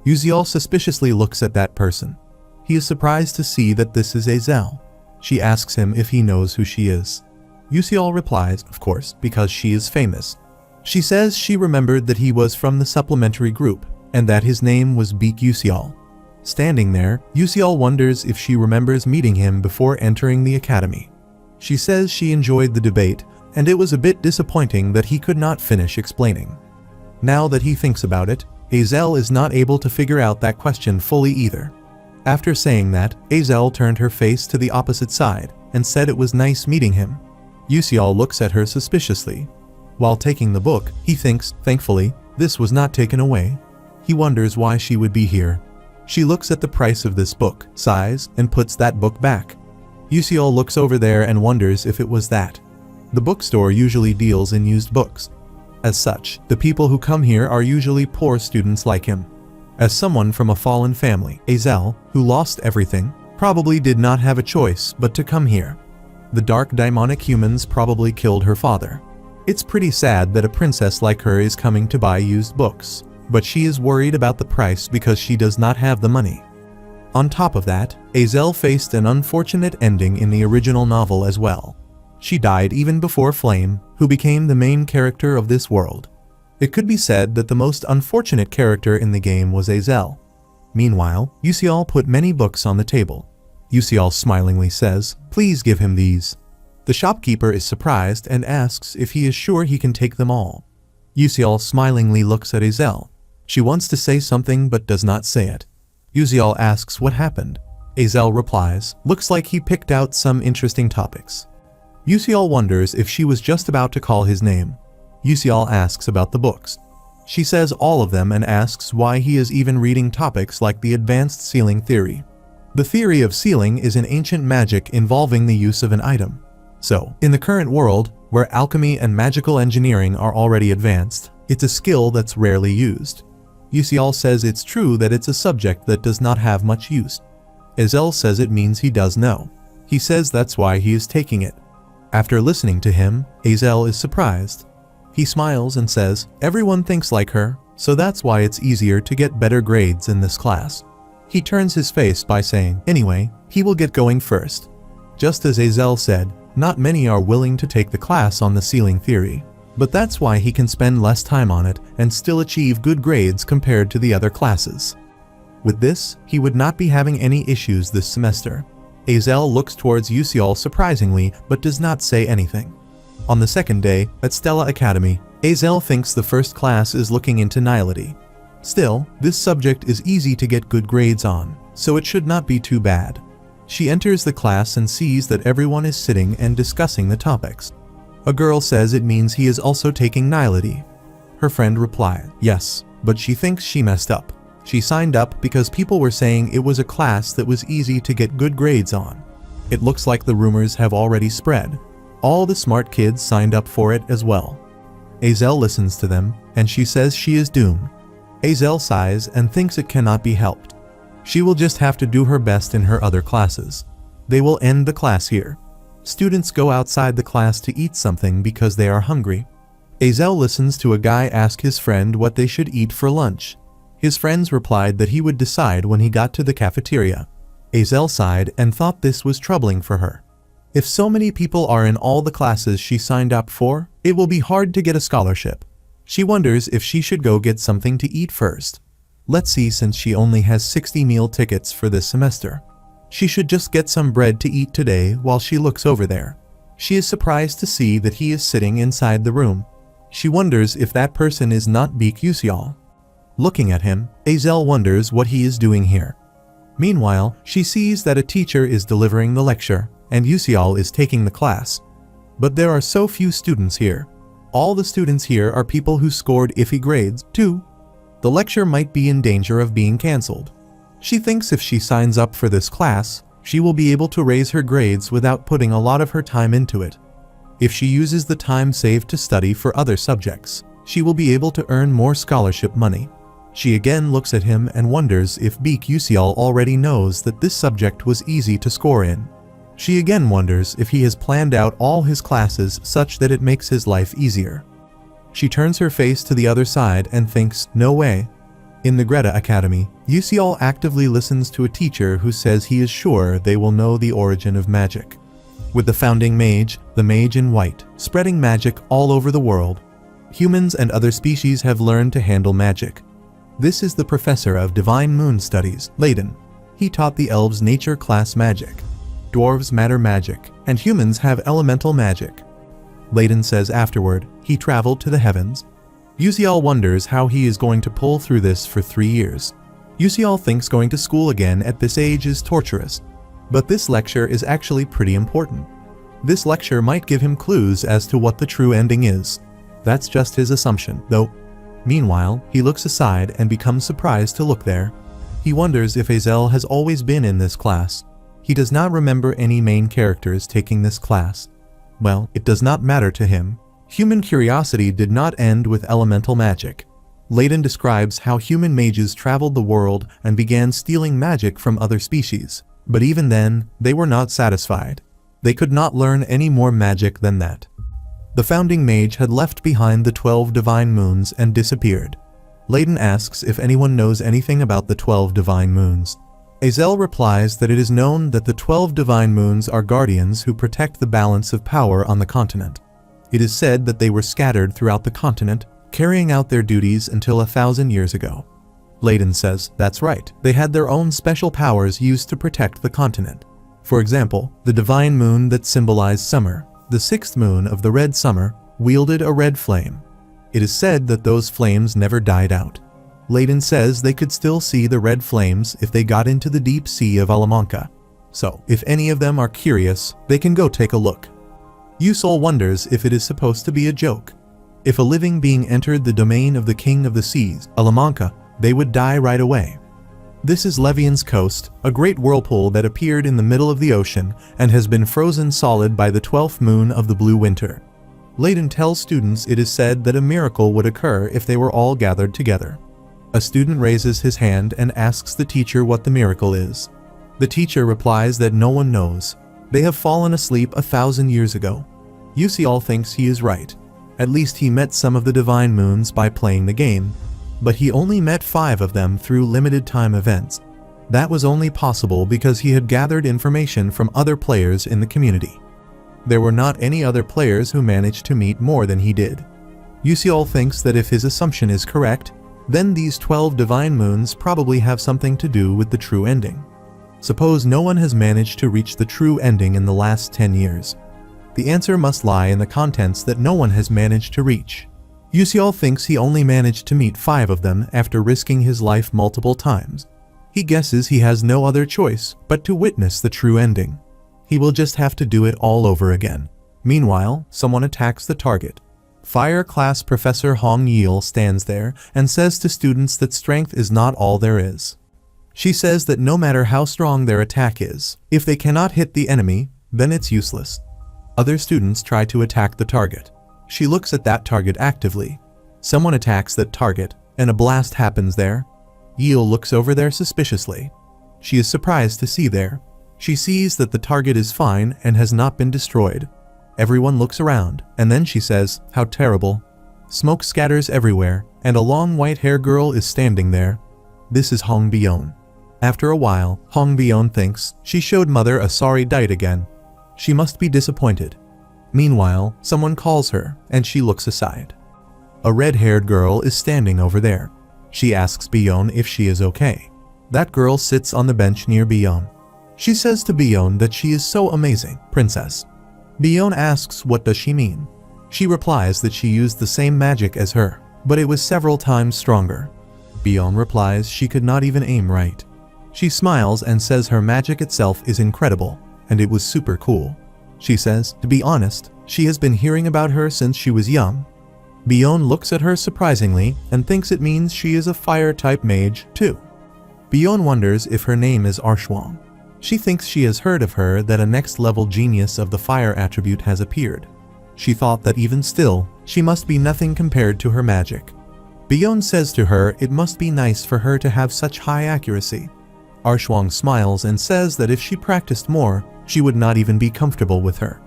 Yusial suspiciously looks at that person. He is surprised to see that this is Azel. She asks him if he knows who she is. Yusial replies, of course, because she is famous. She says she remembered that he was from the supplementary group, and that his name was Beak Yusial. Standing there, Yusial wonders if she remembers meeting him before entering the academy. She says she enjoyed the debate, and it was a bit disappointing that he could not finish explaining. Now that he thinks about it, Azel is not able to figure out that question fully either. After saying that, Azel turned her face to the opposite side and said it was nice meeting him. Yusial looks at her suspiciously. While taking the book, he thinks, thankfully, this was not taken away. He wonders why she would be here. She looks at the price of this book, sighs, and puts that book back. Yusial looks over there and wonders if it was that. The bookstore usually deals in used books. As such, the people who come here are usually poor students like him. As someone from a fallen family, Azel, who lost everything, probably did not have a choice but to come here. The dark demonic humans probably killed her father. It's pretty sad that a princess like her is coming to buy used books, but she is worried about the price because she does not have the money. On top of that, Azel faced an unfortunate ending in the original novel as well. She died even before Flame, who became the main character of this world. It could be said that the most unfortunate character in the game was Azel. Meanwhile, Yusial put many books on the table. Yusial smilingly says, "Please give him these." The shopkeeper is surprised and asks if he is sure he can take them all. Yusial smilingly looks at Azel. She wants to say something but does not say it. Yusial asks what happened. Azel replies, "Looks like he picked out some interesting topics." Yusial wonders if she was just about to call his name. Yusial asks about the books. She says all of them and asks why he is even reading topics like the advanced sealing theory. The theory of sealing is an ancient magic involving the use of an item. So, in the current world, where alchemy and magical engineering are already advanced, it's a skill that's rarely used. Yusial says it's true that it's a subject that does not have much use. Azel says it means he does know. He says that's why he is taking it. After listening to him, Azel is surprised. He smiles and says, "Everyone thinks like her, so that's why it's easier to get better grades in this class." He turns his face by saying, "Anyway, he will get going first." Just as Azel said, not many are willing to take the class on the sealing theory, but that's why he can spend less time on it and still achieve good grades compared to the other classes. With this, he would not be having any issues this semester. Azel looks towards Yusial surprisingly but does not say anything. On the second day, at Stella Academy, Azel thinks the first class is looking into nihility. Still, this subject is easy to get good grades on, so it should not be too bad. She enters the class and sees that everyone is sitting and discussing the topics. A girl says it means he is also taking nihility. Her friend replies, "Yes, but she thinks she messed up. She signed up because people were saying it was a class that was easy to get good grades on. It looks like the rumors have already spread. All the smart kids signed up for it as well." Azel listens to them, and she says she is doomed. Azel sighs and thinks it cannot be helped. She will just have to do her best in her other classes. They will end the class here. Students go outside the class to eat something because they are hungry. Azel listens to a guy ask his friend what they should eat for lunch. His friends replied that he would decide when he got to the cafeteria. Azel sighed and thought this was troubling for her. If so many people are in all the classes she signed up for, it will be hard to get a scholarship. She wonders if she should go get something to eat first. Let's see, since she only has 60 meal tickets for this semester. She should just get some bread to eat today while she looks over there. She is surprised to see that he is sitting inside the room. She wonders if that person is not Beak Yusial. Looking at him, Azel wonders what he is doing here. Meanwhile, she sees that a teacher is delivering the lecture, and Yusial is taking the class. But there are so few students here. All the students here are people who scored iffy grades, too. The lecture might be in danger of being cancelled. She thinks if she signs up for this class, she will be able to raise her grades without putting a lot of her time into it. If she uses the time saved to study for other subjects, she will be able to earn more scholarship money. She again looks at him and wonders if Beak Yusial already knows that this subject was easy to score in. She again wonders if he has planned out all his classes such that it makes his life easier. She turns her face to the other side and thinks, no way. In the Greta Academy, Yusial actively listens to a teacher who says he is sure they will know the origin of magic. With the founding mage, the mage in white, spreading magic all over the world, humans and other species have learned to handle magic. This is the professor of Divine Moon Studies, Layden. He taught the elves nature class magic. Dwarves matter magic, and humans have elemental magic. Layden says afterward, he traveled to the heavens. Yusial wonders how he is going to pull through this for 3 years. Yusial thinks going to school again at this age is torturous, but this lecture is actually pretty important. This lecture might give him clues as to what the true ending is. That's just his assumption, though. Meanwhile, he looks aside and becomes surprised to look there. He wonders if Azel has always been in this class. He does not remember any main characters taking this class. Well, it does not matter to him. Human curiosity did not end with elemental magic. Layton describes how human mages traveled the world and began stealing magic from other species. But even then, they were not satisfied. They could not learn any more magic than that. The founding mage had left behind the 12 divine moons and disappeared. Layton asks if anyone knows anything about the 12 divine moons. Azel replies that it is known that the 12 divine moons are guardians who protect the balance of power on the continent. It is said that they were scattered throughout the continent, carrying out their duties until 1,000 years ago. Layton says, that's right, they had their own special powers used to protect the continent. For example, the divine moon that symbolized summer, the 6th moon of the red summer, wielded a red flame. It is said that those flames never died out. Layton says they could still see the red flames if they got into the deep sea of Alamanca. So, if any of them are curious, they can go take a look. Yusol wonders if it is supposed to be a joke. If a living being entered the domain of the king of the seas, Alamanca, they would die right away. This is Levian's coast, a great whirlpool that appeared in the middle of the ocean and has been frozen solid by the 12th moon of the blue winter. Layton tells students it is said that a miracle would occur if they were all gathered together. A student raises his hand and asks the teacher what the miracle is. The teacher replies that no one knows. They have fallen asleep 1,000 years ago. Yusol thinks he is right. At least he met some of the divine moons by playing the game. But he only met 5 of them through limited time events. That was only possible because he had gathered information from other players in the community. There were not any other players who managed to meet more than he did. Yusol thinks that if his assumption is correct, then these 12 divine moons probably have something to do with the true ending. Suppose no one has managed to reach the true ending in the last 10 years. The answer must lie in the contents that no one has managed to reach. Yusol thinks he only managed to meet 5 of them after risking his life multiple times. He guesses he has no other choice but to witness the true ending. He will just have to do it all over again. Meanwhile, someone attacks the target. Fire class Professor Hong Yil stands there and says to students that strength is not all there is. She says that no matter how strong their attack is, if they cannot hit the enemy, then it's useless. Other students try to attack the target. She looks at that target actively. Someone attacks that target, and a blast happens there. Yil looks over there suspiciously. She is surprised to see there. She sees that the target is fine and has not been destroyed. Everyone looks around, and then she says, how terrible. Smoke scatters everywhere, and a long white-haired girl is standing there. This is Hong Bion. After a while, Hong Bion thinks she showed mother a sorry dite again. She must be disappointed. Meanwhile, someone calls her, and she looks aside. A red-haired girl is standing over there. She asks Bion if she is okay. That girl sits on the bench near Bion. She says to Bion that she is so amazing, princess. Bion asks what does she mean. She replies that she used the same magic as her, but it was several times stronger. Bion replies she could not even aim right. She smiles and says her magic itself is incredible, and it was super cool. She says, to be honest, she has been hearing about her since she was young. Bion looks at her surprisingly and thinks it means she is a fire-type mage, too. Bion wonders if her name is Arshwang. She thinks she has heard of her that a next-level genius of the fire attribute has appeared. She thought that even still, she must be nothing compared to her magic. Bion says to her it must be nice for her to have such high accuracy. Arshwang smiles and says that if she practiced more, she would not even be comfortable with her.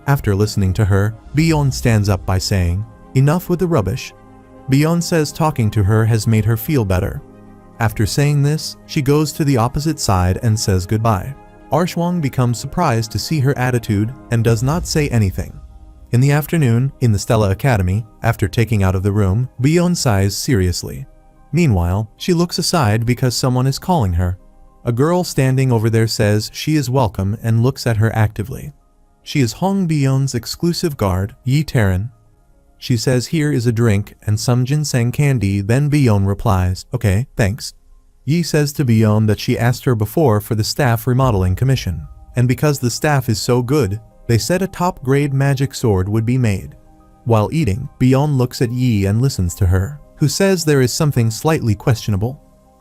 After listening to her, Bion stands up by saying, enough with the rubbish. Bion says talking to her has made her feel better. After saying this, she goes to the opposite side and says goodbye. Arshwang becomes surprised to see her attitude and does not say anything. In the afternoon, in the Stella Academy, after taking out of the room, Bion sighs seriously. Meanwhile, she looks aside because someone is calling her. A girl standing over there says she is welcome and looks at her actively. She is Hong Bion's exclusive guard, Yi Taran. She says here is a drink and some ginseng candy, then Bion replies, okay, thanks. Yi says to Bion that she asked her before for the staff remodeling commission, and because the staff is so good, They said a top-grade magic sword would be made. While eating, Bion looks at Yi and listens to her, who says there is something slightly questionable.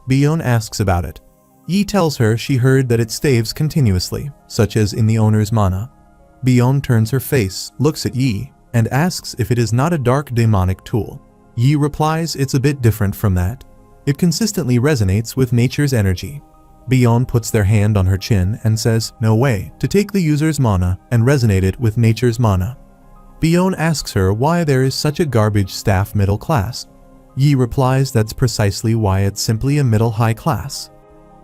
Bion asks about it. Yi tells her she heard that it staves continuously, such as in the owner's mana. Bion turns her face, looks at Yi, and asks if it is not a dark demonic tool. Yi replies it's a bit different from that. It consistently resonates with nature's energy. Bion puts their hand on her chin and says, no way, to take the user's mana and resonate it with nature's mana. Bion asks her why there is such a garbage staff middle class. Yi replies that's precisely why it's simply a middle-high class.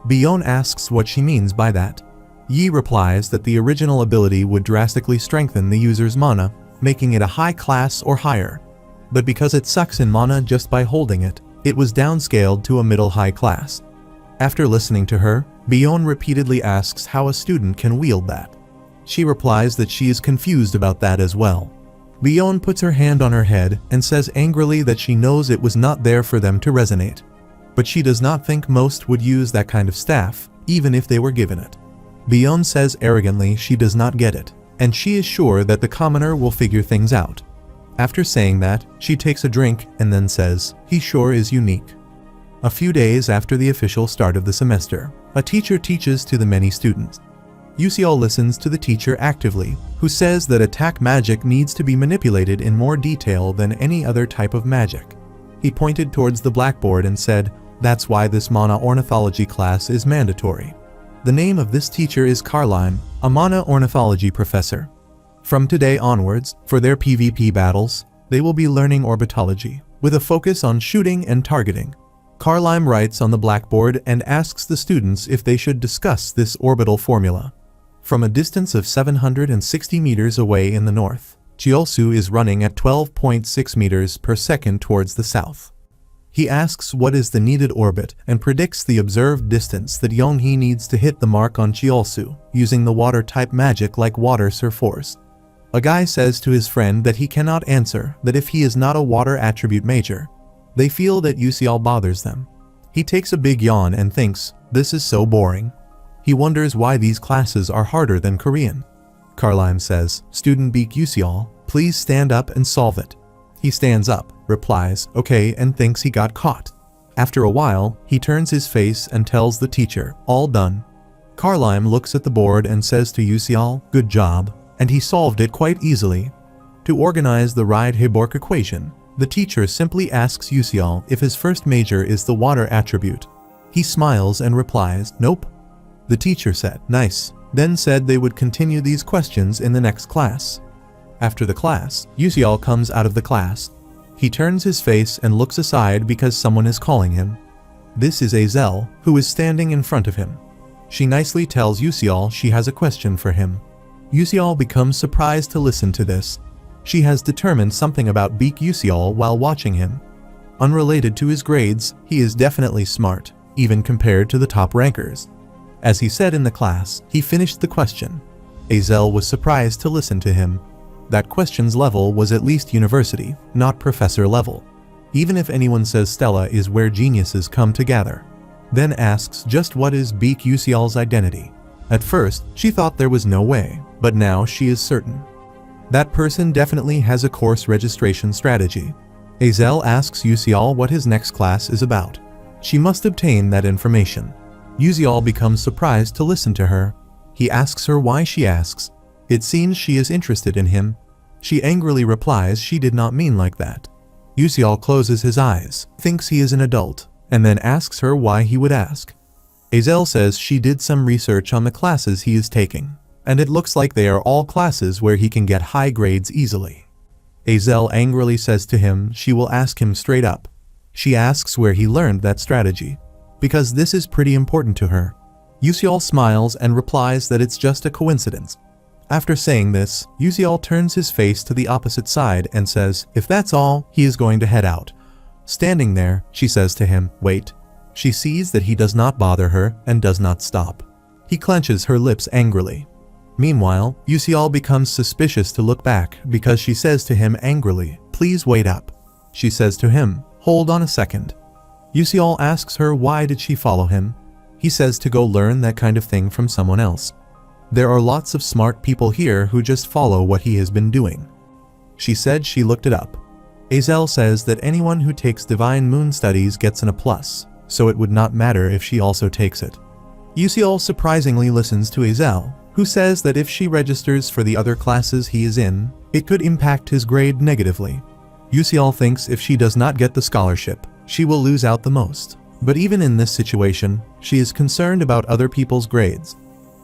Bion asks what she means by that. Yi replies that the original ability would drastically strengthen the user's mana, making it a high class or higher. But because it sucks in mana just by holding it, it was downscaled to a middle-high class. After listening to her, Bion repeatedly asks how a student can wield that. She replies that she is confused about that as well. Bion puts her hand on her head and says angrily that she knows it was not there for them to resonate. But she does not think most would use that kind of staff, even if they were given it. Bion says arrogantly she does not get it, and she is sure that the commoner will figure things out. After saying that, she takes a drink and then says, he sure is unique. A few days after the official start of the semester, a teacher teaches to the many students. Yusial listens to the teacher actively, who says that attack magic needs to be manipulated in more detail than any other type of magic. He pointed towards the blackboard and said, that's why this mana ornithology class is mandatory. The name of this teacher is Carlime, a mana ornithology professor. From today onwards, for their PvP battles, they will be learning orbitology, with a focus on shooting and targeting. Carlime writes on the blackboard and asks the students if they should discuss this orbital formula. From a distance of 760 meters away in the north, Chiolsu is running at 12.6 meters per second towards the south. He asks what is the needed orbit and predicts the observed distance that Yonghe needs to hit the mark on Chiolsu, using the water-type magic like Water Surforce. A guy says to his friend that he cannot answer, that if he is not a water attribute major. They feel that Yusial bothers them. He takes a big yawn and thinks, this is so boring. He wonders why these classes are harder than Korean. Carlime says, student Beak Yusial, please stand up and solve it. He stands up, replies, okay, and thinks he got caught. After a while, he turns his face and tells the teacher, all done. Carlime looks at the board and says to Yusial, good job, and he solved it quite easily. To organize the Ride-Hibork equation, the teacher simply asks Yusial if his first major is the water attribute. He smiles and replies, nope. The teacher said, nice, then said they would continue these questions in the next class. After the class, Yusial comes out of the class. He turns his face and looks aside because someone is calling him. This is Azel, who is standing in front of him. She nicely tells Yusial she has a question for him. Yusial becomes surprised to listen to this. She has determined something about Beak Yusial while watching him. Unrelated to his grades, he is definitely smart, even compared to the top rankers. As he said in the class, he finished the question. Azel was surprised to listen to him. That question's level was at least university, not professor level. Even if anyone says Stella is where geniuses come to gather. Then asks just what is Beak Yusial's identity. At first, she thought there was no way, but now she is certain. That person definitely has a course registration strategy. Azel asks Yusial what his next class is about. She must obtain that information. Yusial becomes surprised to listen to her. He asks her why she asks. It seems she is interested in him. She angrily replies she did not mean like that. Yusial closes his eyes, thinks he is an adult, and then asks her why he would ask. Azel says she did some research on the classes he is taking, and it looks like they are all classes where he can get high grades easily. Azel angrily says to him she will ask him straight up. She asks where he learned that strategy, because this is pretty important to her. Yusial smiles and replies that it's just a coincidence. After saying this, Yusial turns his face to the opposite side and says, if that's all, he is going to head out. Standing there, she says to him, wait. She sees that he does not bother her and does not stop. He clenches her lips angrily. Meanwhile, Yusial becomes suspicious to look back because she says to him angrily, please wait up. She says to him, hold on a second. Yusial asks her why did she follow him. He says to go learn that kind of thing from someone else. There are lots of smart people here who just follow what he has been doing. She said she looked it up. Azel says that anyone who takes Divine Moon Studies gets an A+, so it would not matter if she also takes it. Yusiol surprisingly listens to Azel, who says that if she registers for the other classes he is in, it could impact his grade negatively. Yusiol thinks if she does not get the scholarship, she will lose out the most. But even in this situation, she is concerned about other people's grades.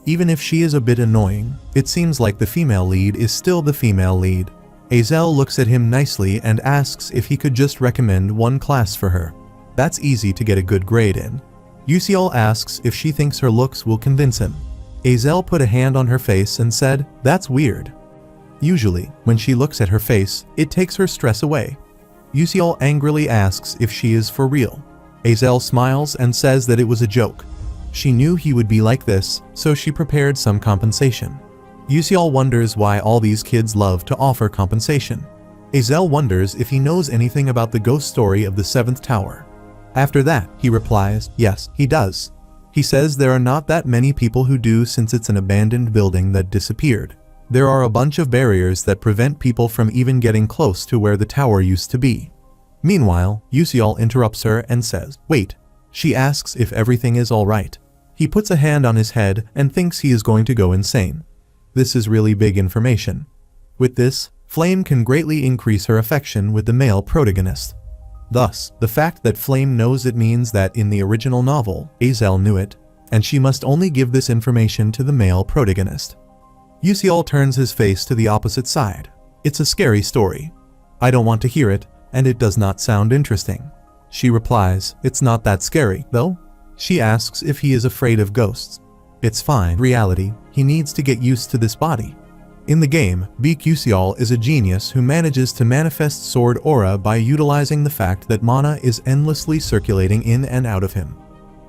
Even if she is a bit annoying, it seems like the female lead is still the female lead. Azel looks at him nicely and asks if he could just recommend one class for her. That's easy to get a good grade in. Yusiol asks if she thinks her looks will convince him. Azel put a hand on her face and said, "That's weird." Usually, when she looks at her face, it takes her stress away. Yusiol angrily asks if she is for real. Azel smiles and says that it was a joke. She knew he would be like this, so she prepared some compensation. Yusiol wonders why all these kids love to offer compensation. Azel wonders if he knows anything about the ghost story of the 7th tower. After that, he replies, yes, he does. He says there are not that many people who do since it's an abandoned building that disappeared. There are a bunch of barriers that prevent people from even getting close to where the tower used to be. Meanwhile, Yusiol interrupts her and says, wait. She asks if everything is alright. He puts a hand on his head and thinks he is going to go insane. This is really big information. With this, Flame can greatly increase her affection with the male protagonist. Thus, the fact that Flame knows it means that in the original novel, Azel knew it, and she must only give this information to the male protagonist. Yusiol turns his face to the opposite side. It's a scary story. I don't want to hear it, and it does not sound interesting. She replies, it's not that scary, though. She asks if he is afraid of ghosts. It's fine. Reality, he needs to get used to this body. In the game, Beak Yusiol is a genius who manages to manifest sword aura by utilizing the fact that mana is endlessly circulating in and out of him.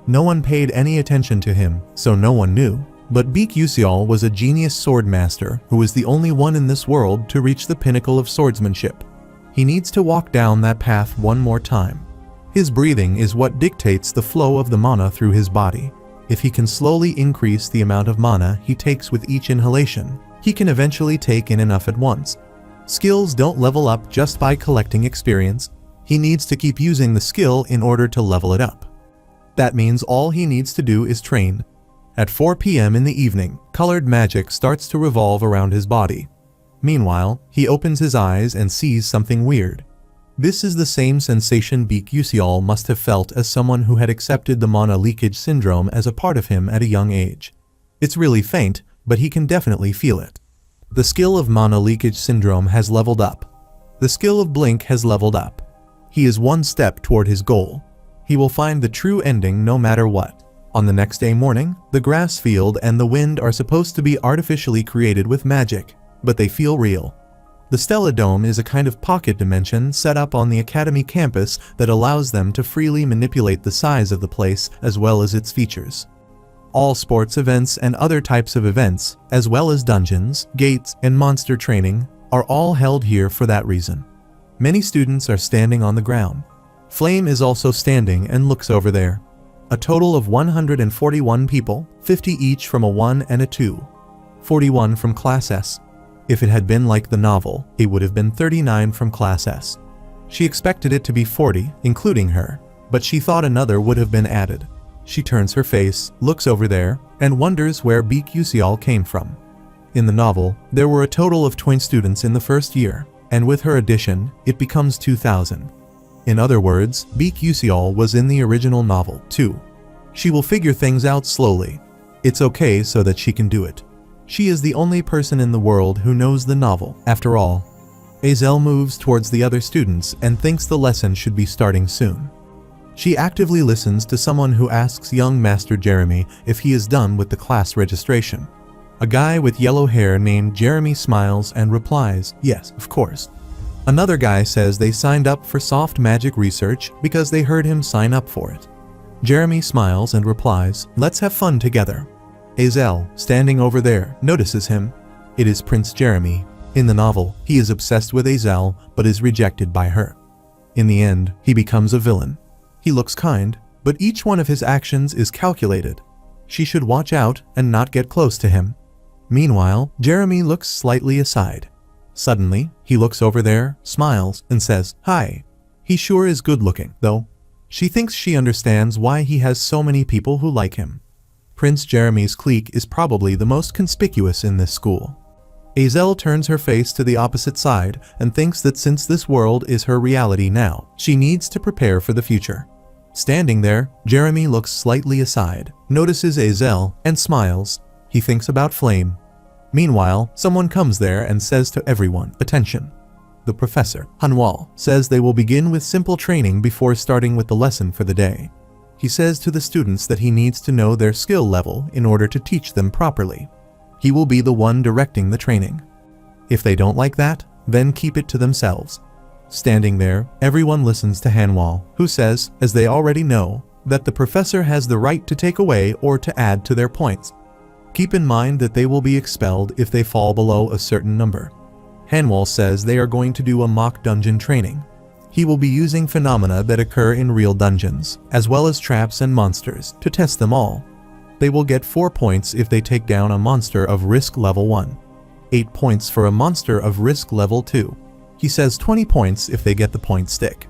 No one paid any attention to him, so no one knew. But Beak Yusiol was a genius sword master who was the only one in this world to reach the pinnacle of swordsmanship. He needs to walk down that path one more time. His breathing is what dictates the flow of the mana through his body. If he can slowly increase the amount of mana he takes with each inhalation, he can eventually take in enough at once. Skills don't level up just by collecting experience. He needs to keep using the skill in order to level it up. That means all he needs to do is train. At 4 p.m. in the evening, colored magic starts to revolve around his body. Meanwhile, he opens his eyes and sees something weird. This is the same sensation Beak Yusiol must have felt as someone who had accepted the mana leakage syndrome as a part of him at a young age. It's really faint, but he can definitely feel it. The skill of mana leakage syndrome has leveled up. The skill of blink has leveled up. He is one step toward his goal. He will find the true ending no matter what. On the next day morning, the grass field and the wind are supposed to be artificially created with magic, but they feel real. The Stella Dome is a kind of pocket dimension set up on the Academy campus that allows them to freely manipulate the size of the place as well as its features. All sports events and other types of events, as well as dungeons, gates, and monster training, are all held here for that reason. Many students are standing on the ground. Flame is also standing and looks over there. A total of 141 people, 50 each from a 1 and a 2. 41 from Class S. If it had been like the novel, it would have been 39 from Class S. She expected it to be 40, including her, but she thought another would have been added. She turns her face, looks over there, and wonders where Beak Yusiol came from. In the novel, there were a total of 20 students in the first year, and with her addition, it becomes 2,000. In other words, Beak Yusiol was in the original novel, too. She will figure things out slowly. It's okay so that she can do it. She is the only person in the world who knows the novel, after all. Azel moves towards the other students and thinks the lesson should be starting soon. She actively listens to someone who asks young Master Jeremy if he is done with the class registration. A guy with yellow hair named Jeremy smiles and replies, yes, of course. Another guy says they signed up for soft magic research because they heard him sign up for it. Jeremy smiles and replies, let's have fun together. Azel, standing over there, notices him. It is Prince Jeremy. In the novel, he is obsessed with Azel but is rejected by her. In the end, he becomes a villain. He looks kind, but each one of his actions is calculated. She should watch out and not get close to him. Meanwhile, Jeremy looks slightly aside. Suddenly, he looks over there, smiles, and says, "Hi." He sure is good looking, though. She thinks she understands why he has so many people who like him. Prince Jeremy's clique is probably the most conspicuous in this school. Azel turns her face to the opposite side and thinks that since this world is her reality now, she needs to prepare for the future. Standing there, Jeremy looks slightly aside, notices Azel, and smiles. He thinks about Flame. Meanwhile, someone comes there and says to everyone, "Attention." The professor, Hanwal, says they will begin with simple training before starting with the lesson for the day. He says to the students that he needs to know their skill level in order to teach them properly. He will be the one directing the training. If they don't like that, then keep it to themselves. Standing there, everyone listens to Hanwal, who says, as they already know, that the professor has the right to take away or to add to their points. Keep in mind that they will be expelled if they fall below a certain number. Hanwal says they are going to do a mock dungeon training. He will be using phenomena that occur in real dungeons, as well as traps and monsters, to test them all. They will get 4 points if they take down a monster of risk level 1. 8 points for a monster of risk level 2. He says 20 points if they get the point stick.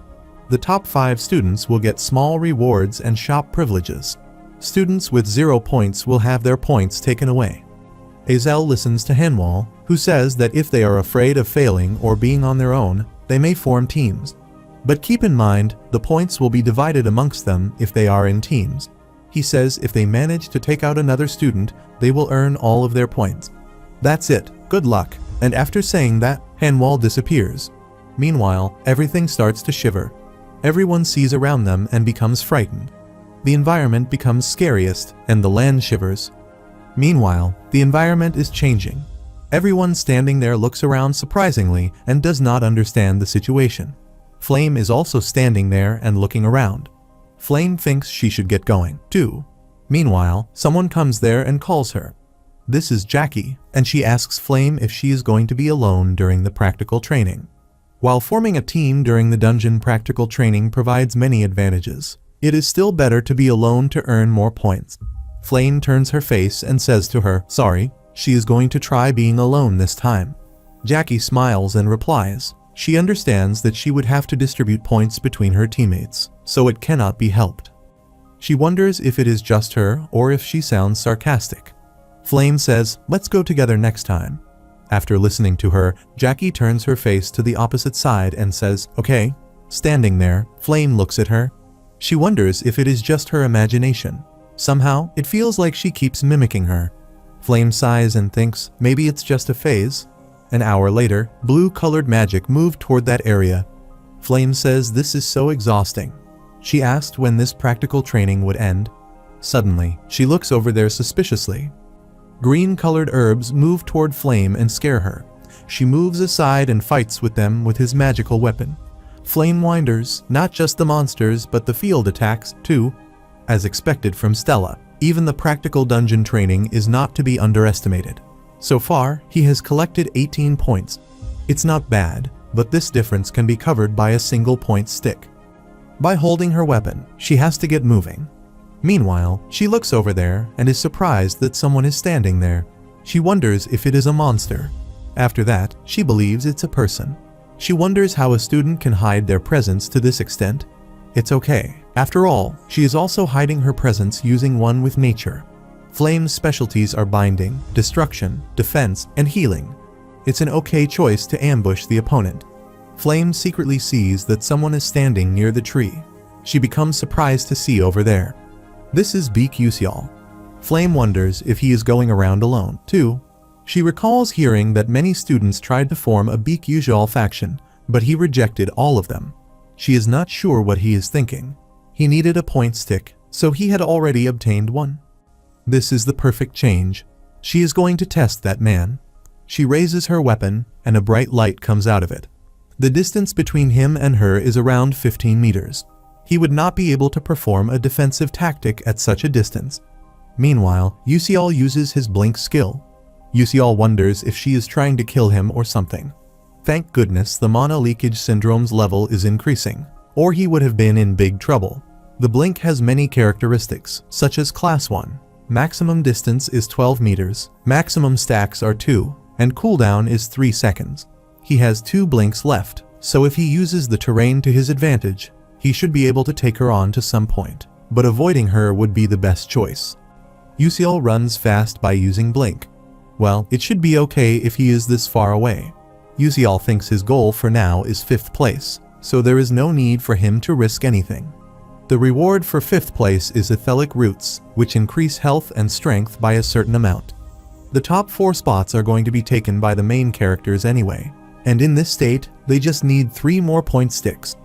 The top 5 students will get small rewards and shop privileges. Students with 0 points will have their points taken away. Azel listens to Hanwal, who says that if they are afraid of failing or being on their own, they may form teams. But keep in mind, the points will be divided amongst them if they are in teams. He says if they manage to take out another student, they will earn all of their points. That's it, good luck. And after saying that, Hanwal disappears. Meanwhile, everything starts to shiver. Everyone sees around them and becomes frightened. The environment becomes scariest, and the land shivers. Meanwhile, the environment is changing. Everyone standing there looks around surprisingly and does not understand the situation. Flame is also standing there and looking around. Flame thinks she should get going, too. Meanwhile, someone comes there and calls her. This is Jackie, and she asks Flame if she is going to be alone during the practical training. While forming a team during the dungeon practical training provides many advantages, it is still better to be alone to earn more points. Flame turns her face and says to her, sorry, she is going to try being alone this time. Jackie smiles and replies. She understands that she would have to distribute points between her teammates, so it cannot be helped. She wonders if it is just her or if she sounds sarcastic. Flame says, let's go together next time. After listening to her, Jackie turns her face to the opposite side and says, okay. Standing there, Flame looks at her. She wonders if it is just her imagination. Somehow, it feels like she keeps mimicking her. Flame sighs and thinks, maybe it's just a phase. An hour later, blue-colored magic moved toward that area. Flame says this is so exhausting. She asked when this practical training would end. Suddenly, she looks over there suspiciously. Green-colored herbs move toward Flame and scare her. She moves aside and fights with them with his magical weapon. Flame wonders, not just the monsters but the field attacks, too. As expected from Stella, even the practical dungeon training is not to be underestimated. So far, he has collected 18 points. It's not bad, but this difference can be covered by a single point stick. By holding her weapon, she has to get moving. Meanwhile, she looks over there and is surprised that someone is standing there. She wonders if it is a monster. After that, she believes it's a person. She wonders how a student can hide their presence to this extent. It's okay. After all, she is also hiding her presence using one with nature. Flame's specialties are binding, destruction, defense, and healing. It's an okay choice to ambush the opponent. Flame secretly sees that someone is standing near the tree. She becomes surprised to see over there. This is Beak Yusial. Flame wonders if he is going around alone, too. She recalls hearing that many students tried to form a Beak Yusial faction, but he rejected all of them. She is not sure what he is thinking. He needed a point stick, so he had already obtained one. This is the perfect change. She is going to test that man. She raises her weapon, and a bright light comes out of it. The distance between him and her is around 15 meters. He would not be able to perform a defensive tactic at such a distance. Meanwhile, Yusial uses his blink skill. Yusial wonders if she is trying to kill him or something. Thank goodness the mana leakage syndrome's level is increasing, or he would have been in big trouble. The blink has many characteristics, such as class 1. maximum distance is 12 meters, maximum stacks are 2, and cooldown is 3 seconds. He has 2 blinks left, so if he uses the terrain to his advantage, he should be able to take her on to some point, but avoiding her would be the best choice. UCL runs fast by using blink. Well, it should be okay if he is this far away. UCL thinks his goal for now is 5th place, so there is no need for him to risk anything. The reward for 5th place is etheric roots, which increase health and strength by a certain amount. The top 4 spots are going to be taken by the main characters anyway, and in this state, they just need 3 more point sticks.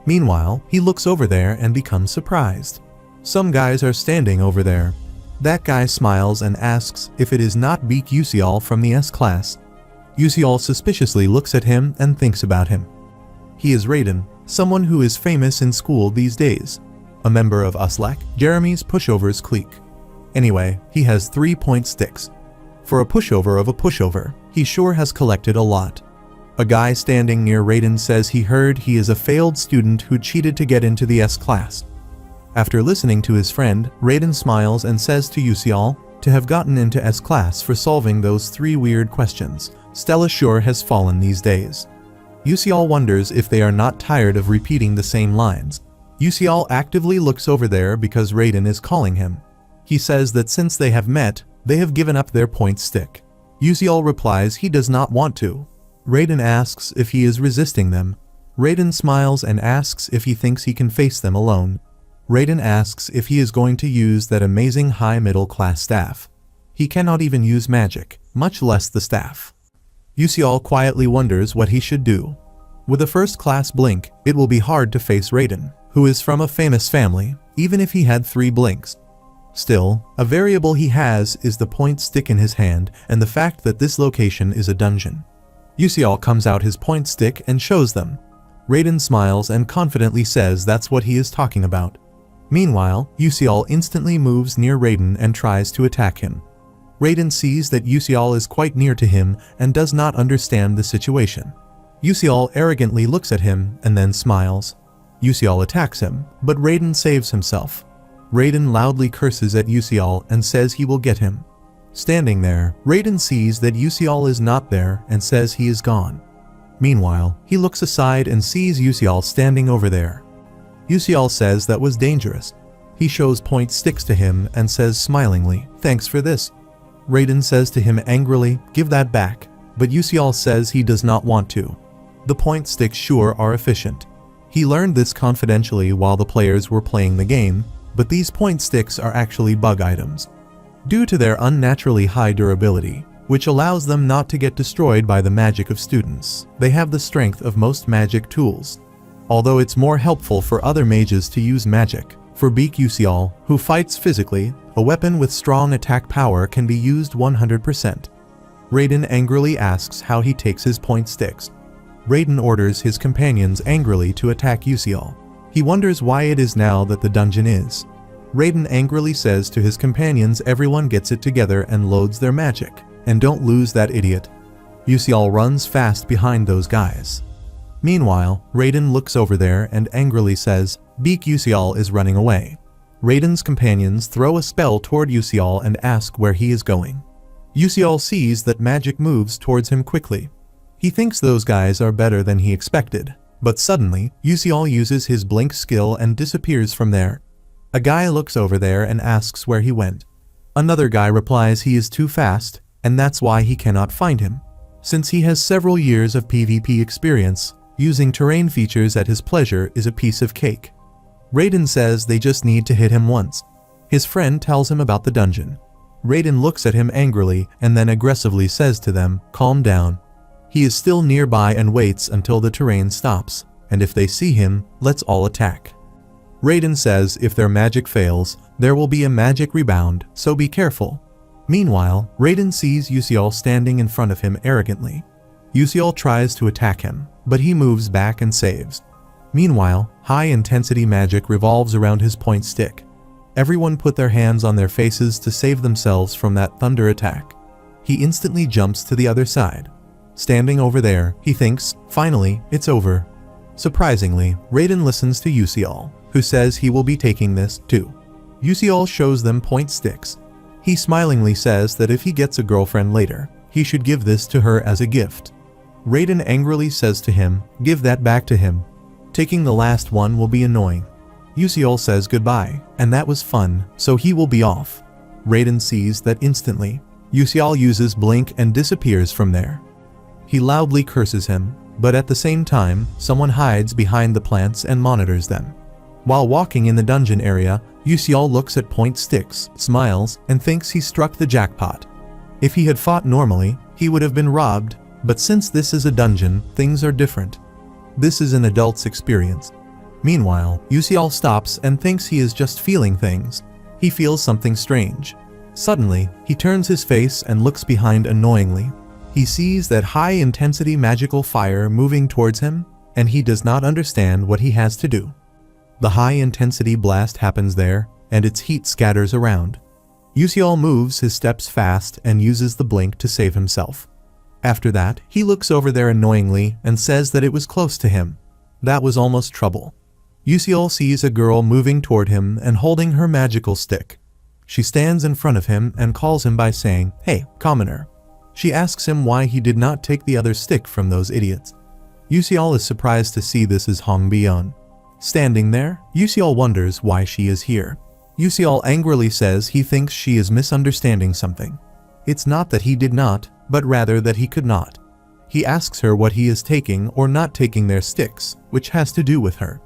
Meanwhile, he looks over there and becomes surprised. Some guys are standing over there. That guy smiles and asks if it is not Beak UCL from the S-Class. UCL suspiciously looks at him and thinks about him. He is Raiden, someone who is famous in school these days, a member of USLAC, Jeremy's pushovers clique. Anyway, he has 3 point sticks. For a pushover of a pushover, he sure has collected a lot. A guy standing near Raiden says he heard he is a failed student who cheated to get into the S-Class. After listening to his friend, Raiden smiles and says to UCL to have gotten into S-Class for solving those 3 weird questions. Stella sure has fallen these days. UCL wonders if they are not tired of repeating the same lines. UCL actively looks over there because Raiden is calling him. He says that since they have met, they have given up their point stick. UCL replies he does not want to. Raiden asks if he is resisting them. Raiden smiles and asks if he thinks he can face them alone. Raiden asks if he is going to use that amazing high middle class staff. He cannot even use magic, much less the staff. UCL quietly wonders what he should do. With a first-class blink, it will be hard to face Raiden, who is from a famous family, even if he had 3 blinks. Still, a variable he has is the point stick in his hand and the fact that this location is a dungeon. UCL comes out his point stick and shows them. Raiden smiles and confidently says that's what he is talking about. Meanwhile, UCL instantly moves near Raiden and tries to attack him. Raiden sees that UCL is quite near to him and does not understand the situation. UCL arrogantly looks at him and then smiles. UCL attacks him, but Raiden saves himself. Raiden loudly curses at UCL and says he will get him. Standing there, Raiden sees that UCL is not there and says he is gone. Meanwhile, he looks aside and sees UCL standing over there. UCL says that was dangerous. He shows point sticks to him and says smilingly, "Thanks for this." Raiden says to him angrily, "Give that back," but UCL says he does not want to. The point sticks sure are efficient. He learned this confidentially while the players were playing the game, but these point sticks are actually bug items. Due to their unnaturally high durability, which allows them not to get destroyed by the magic of students, they have the strength of most magic tools. Although it's more helpful for other mages to use magic, for Beak UCL, who fights physically, a weapon with strong attack power can be used 100%. Raiden angrily asks how he takes his point sticks. Raiden orders his companions angrily to attack UCL. He wonders why it is now that the dungeon is. Raiden angrily says to his companions everyone gets it together and loads their magic, and don't lose that idiot. UCL runs fast behind those guys. Meanwhile, Raiden looks over there and angrily says, Beak UCL is running away. Raiden's companions throw a spell toward UCL and ask where he is going. UCL sees that magic moves towards him quickly. He thinks those guys are better than he expected, but suddenly, UCL uses his blink skill and disappears from there. A guy looks over there and asks where he went. Another guy replies he is too fast, and that's why he cannot find him. Since he has several years of PvP experience, using terrain features at his pleasure is a piece of cake. Raiden says they just need to hit him once. His friend tells him about the dungeon. Raiden looks at him angrily and then aggressively says to them, calm down. He is still nearby and waits until the terrain stops, and if they see him, let's all attack. Raiden says if their magic fails, there will be a magic rebound, so be careful. Meanwhile, Raiden sees UCL standing in front of him arrogantly. UCL tries to attack him, but he moves back and saves. Meanwhile, high-intensity magic revolves around his point stick. Everyone put their hands on their faces to save themselves from that thunder attack. He instantly jumps to the other side. Standing over there, he thinks, finally, it's over. Surprisingly, Raiden listens to UCL, who says he will be taking this, too. UCL shows them point sticks. He smilingly says that if he gets a girlfriend later, he should give this to her as a gift. Raiden angrily says to him, "Give that back to him. Taking the last one will be annoying." Yusiol says goodbye, and that was fun, so he will be off. Raiden sees that instantly. Yusiol uses blink and disappears from there. He loudly curses him, but at the same time, someone hides behind the plants and monitors them. While walking in the dungeon area, Yusiol looks at point sticks, smiles, and thinks he struck the jackpot. If he had fought normally, he would have been robbed, but since this is a dungeon, things are different. This is an adult's experience. Meanwhile, Yusiol stops and thinks he is just feeling things. He feels something strange. Suddenly, he turns his face and looks behind annoyingly. He sees that high-intensity magical fire moving towards him, and he does not understand what he has to do. The high-intensity blast happens there, and its heat scatters around. Yusiol moves his steps fast and uses the blink to save himself. After that, he looks over there annoyingly and says that it was close to him. That was almost trouble. Yusiol sees a girl moving toward him and holding her magical stick. She stands in front of him and calls him by saying, "Hey, commoner." She asks him why he did not take the other stick from those idiots. Yusiol is surprised to see this is Hong Bion. Standing there, Yusiol wonders why she is here. Yusiol angrily says he thinks she is misunderstanding something. It's not that he did not, but rather that he could not. He asks her what he is taking or not taking their sticks, which has to do with her.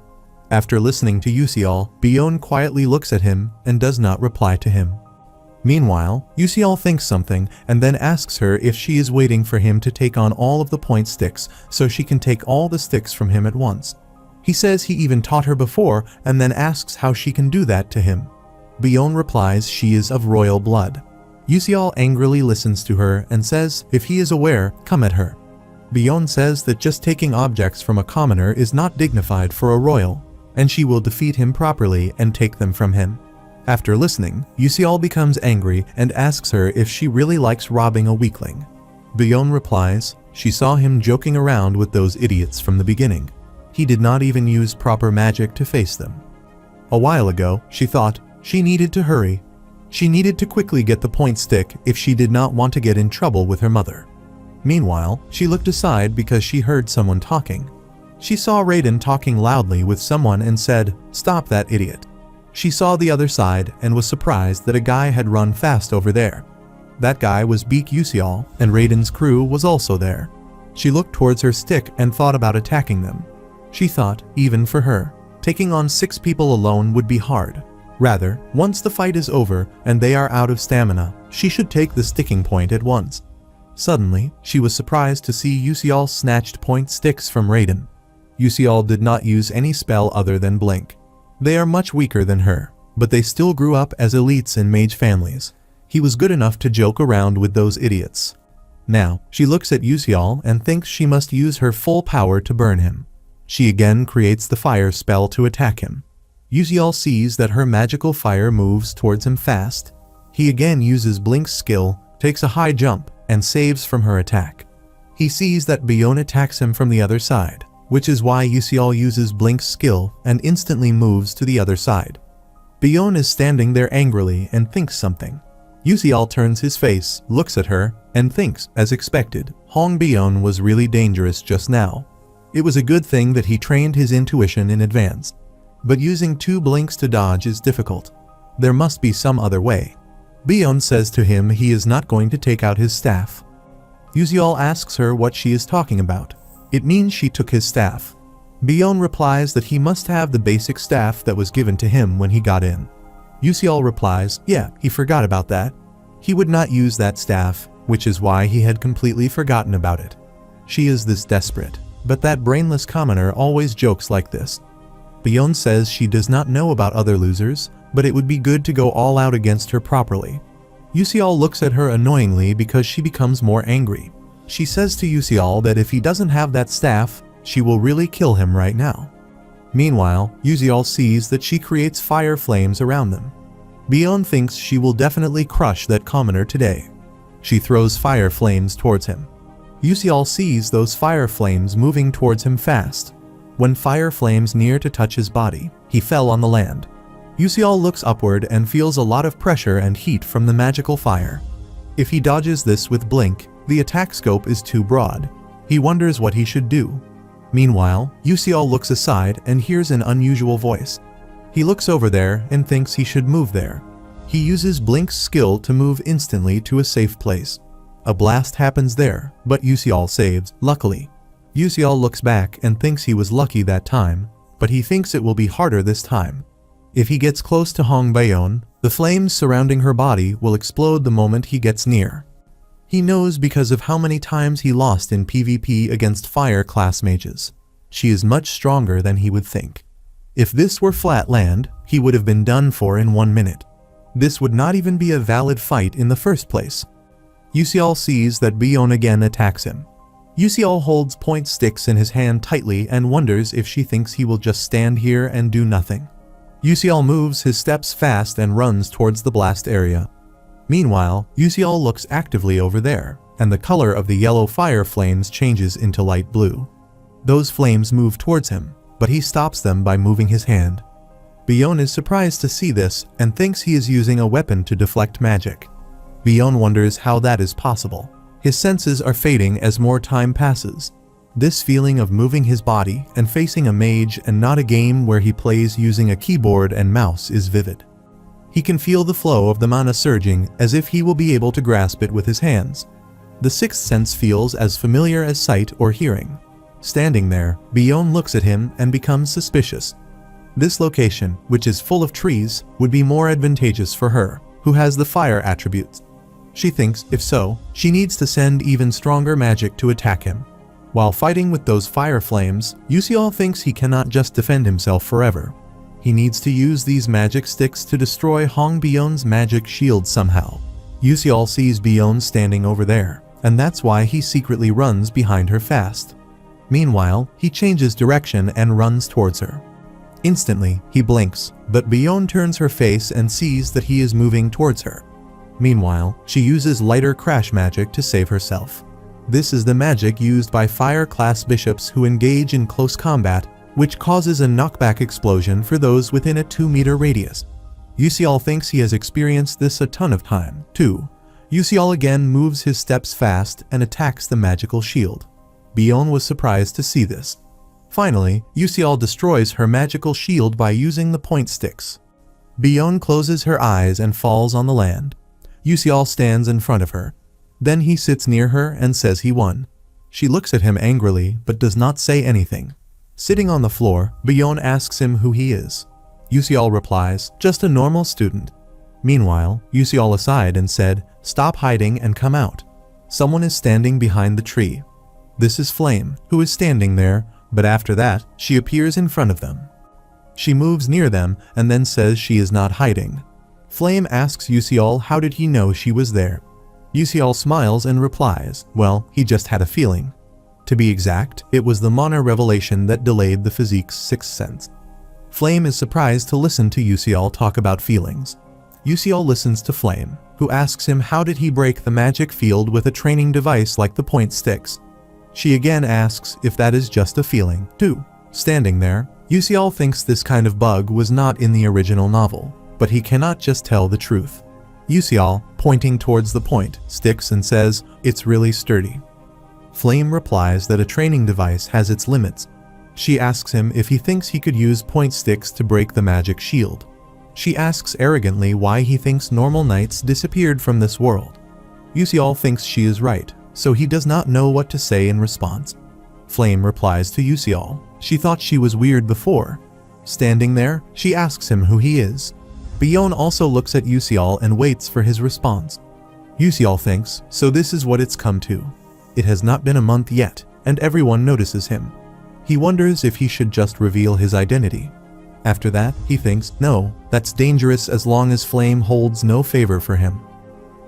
After listening to Yusiol, Bion quietly looks at him and does not reply to him. Meanwhile, Yusiol thinks something and then asks her if she is waiting for him to take on all of the point sticks so she can take all the sticks from him at once. He says he even taught her before and then asks how she can do that to him. Bion replies she is of royal blood. Yusiol angrily listens to her and says if he is aware, come at her. Bion says that just taking objects from a commoner is not dignified for a royal, and she will defeat him properly and take them from him. After listening, Yusiol becomes angry and asks her if she really likes robbing a weakling. Bion replies, she saw him joking around with those idiots from the beginning. He did not even use proper magic to face them. A while ago, she thought she needed to hurry. She needed to quickly get the point stick if she did not want to get in trouble with her mother. Meanwhile, she looked aside because she heard someone talking. She saw Raiden talking loudly with someone and said, "Stop that idiot." She saw the other side and was surprised that a guy had run fast over there. That guy was Beak Yusiol, and Raiden's crew was also there. She looked towards her stick and thought about attacking them. She thought, even for her, taking on 6 people alone would be hard. Rather, once the fight is over and they are out of stamina, she should take the sticking point at once. Suddenly, she was surprised to see Yusiol snatched point sticks from Raiden. Yusiol did not use any spell other than blink. They are much weaker than her, but they still grew up as elites in mage families. He was good enough to joke around with those idiots. Now, she looks at Yusiol and thinks she must use her full power to burn him. She again creates the fire spell to attack him. Yusiol sees that her magical fire moves towards him fast. He again uses Blink's skill, takes a high jump, and saves from her attack. He sees that Bion attacks him from the other side, which is why Yusiol uses Blink's skill and instantly moves to the other side. Bion is standing there angrily and thinks something. Yusiol turns his face, looks at her, and thinks, as expected, Hong Bion was really dangerous just now. It was a good thing that he trained his intuition in advance. But using 2 blinks to dodge is difficult. There must be some other way. Bion says to him he is not going to take out his staff. Yusiol asks her what she is talking about. It means she took his staff. Bion replies that he must have the basic staff that was given to him when he got in. Yusiol replies, yeah, he forgot about that. He would not use that staff, which is why he had completely forgotten about it. She is this desperate, but that brainless commoner always jokes like this. Bion says she does not know about other losers, but it would be good to go all out against her properly. Yusiol looks at her annoyingly because she becomes more angry. She says to Yusiol that if he doesn't have that staff, she will really kill him right now. Meanwhile, Yusiol sees that she creates fire flames around them. Bion thinks she will definitely crush that commoner today. She throws fire flames towards him. Yusiol sees those fire flames moving towards him fast. When fire flames near to touch his body, he fell on the land. Yusial looks upward and feels a lot of pressure and heat from the magical fire. If he dodges this with blink, the attack scope is too broad. He wonders what he should do. Meanwhile, Yusial looks aside and hears an unusual voice. He looks over there and thinks he should move there. He uses Blink's skill to move instantly to a safe place. A blast happens there, but Yusial saves, luckily. Yusial looks back and thinks he was lucky that time, but he thinks it will be harder this time. If he gets close to Hong Bayon, the flames surrounding her body will explode the moment he gets near. He knows because of how many times he lost in PvP against fire class mages. She is much stronger than he would think. If this were flat land, he would have been done for in 1 minute. This would not even be a valid fight in the first place. Yusial sees that Bayon again attacks him. Yusial holds point sticks in his hand tightly and wonders if she thinks he will just stand here and do nothing. Yusial moves his steps fast and runs towards the blast area. Meanwhile, Yusial looks actively over there, and the color of the yellow fire flames changes into light blue. Those flames move towards him, but he stops them by moving his hand. Bayon is surprised to see this and thinks he is using a weapon to deflect magic. Bayon wonders how that is possible. His senses are fading as more time passes. This feeling of moving his body and facing a mage and not a game where he plays using a keyboard and mouse is vivid. He can feel the flow of the mana surging as if he will be able to grasp it with his hands. The sixth sense feels as familiar as sight or hearing. Standing there, Bayon looks at him and becomes suspicious. This location, which is full of trees, would be more advantageous for her, who has the fire attributes. She thinks, if so, she needs to send even stronger magic to attack him. While fighting with those fire flames, Yusial thinks he cannot just defend himself forever. He needs to use these magic sticks to destroy Hong Bayon's magic shield somehow. Yusial sees Bayon standing over there, and that's why he secretly runs behind her fast. Meanwhile, he changes direction and runs towards her. Instantly, he blinks, but Bayon turns her face and sees that he is moving towards her. Meanwhile, she uses lighter crash magic to save herself. This is the magic used by fire-class bishops who engage in close combat, which causes a knockback explosion for those within a 2-meter radius. Yusial thinks he has experienced this a ton of time, too. Yusial again moves his steps fast and attacks the magical shield. Bayon was surprised to see this. Finally, Yusial destroys her magical shield by using the point sticks. Bayon closes her eyes and falls on the land. Yusial stands in front of her. Then he sits near her and says he won. She looks at him angrily but does not say anything. Sitting on the floor, Bayon asks him who he is. Yusial replies, just a normal student. Meanwhile, Yusial aside and said, stop hiding and come out. Someone is standing behind the tree. This is Flame, who is standing there, but after that, she appears in front of them. She moves near them and then says she is not hiding. Flame asks Yusial how did he know she was there. Yusial smiles and replies, well, he just had a feeling. To be exact, it was the mana revelation that delayed the physique's sixth sense. Flame is surprised to listen to Yusial talk about feelings. Yusial listens to Flame, who asks him how did he break the magic field with a training device like the point sticks. She again asks if that is just a feeling, too. Standing there, Yusial thinks this kind of bug was not in the original novel, but he cannot just tell the truth. Yusial, pointing towards the point, sticks and says, it's really sturdy. Flame replies that a training device has its limits. She asks him if he thinks he could use point sticks to break the magic shield. She asks arrogantly why he thinks normal knights disappeared from this world. Yusial thinks she is right, so he does not know what to say in response. Flame replies to Yusial. She thought she was weird before. Standing there, she asks him who he is. Bayon also looks at Yusial and waits for his response. Yusial thinks, so this is what it's come to. It has not been a month yet, and everyone notices him. He wonders if he should just reveal his identity. After that, he thinks, no, that's dangerous as long as Flame holds no favor for him.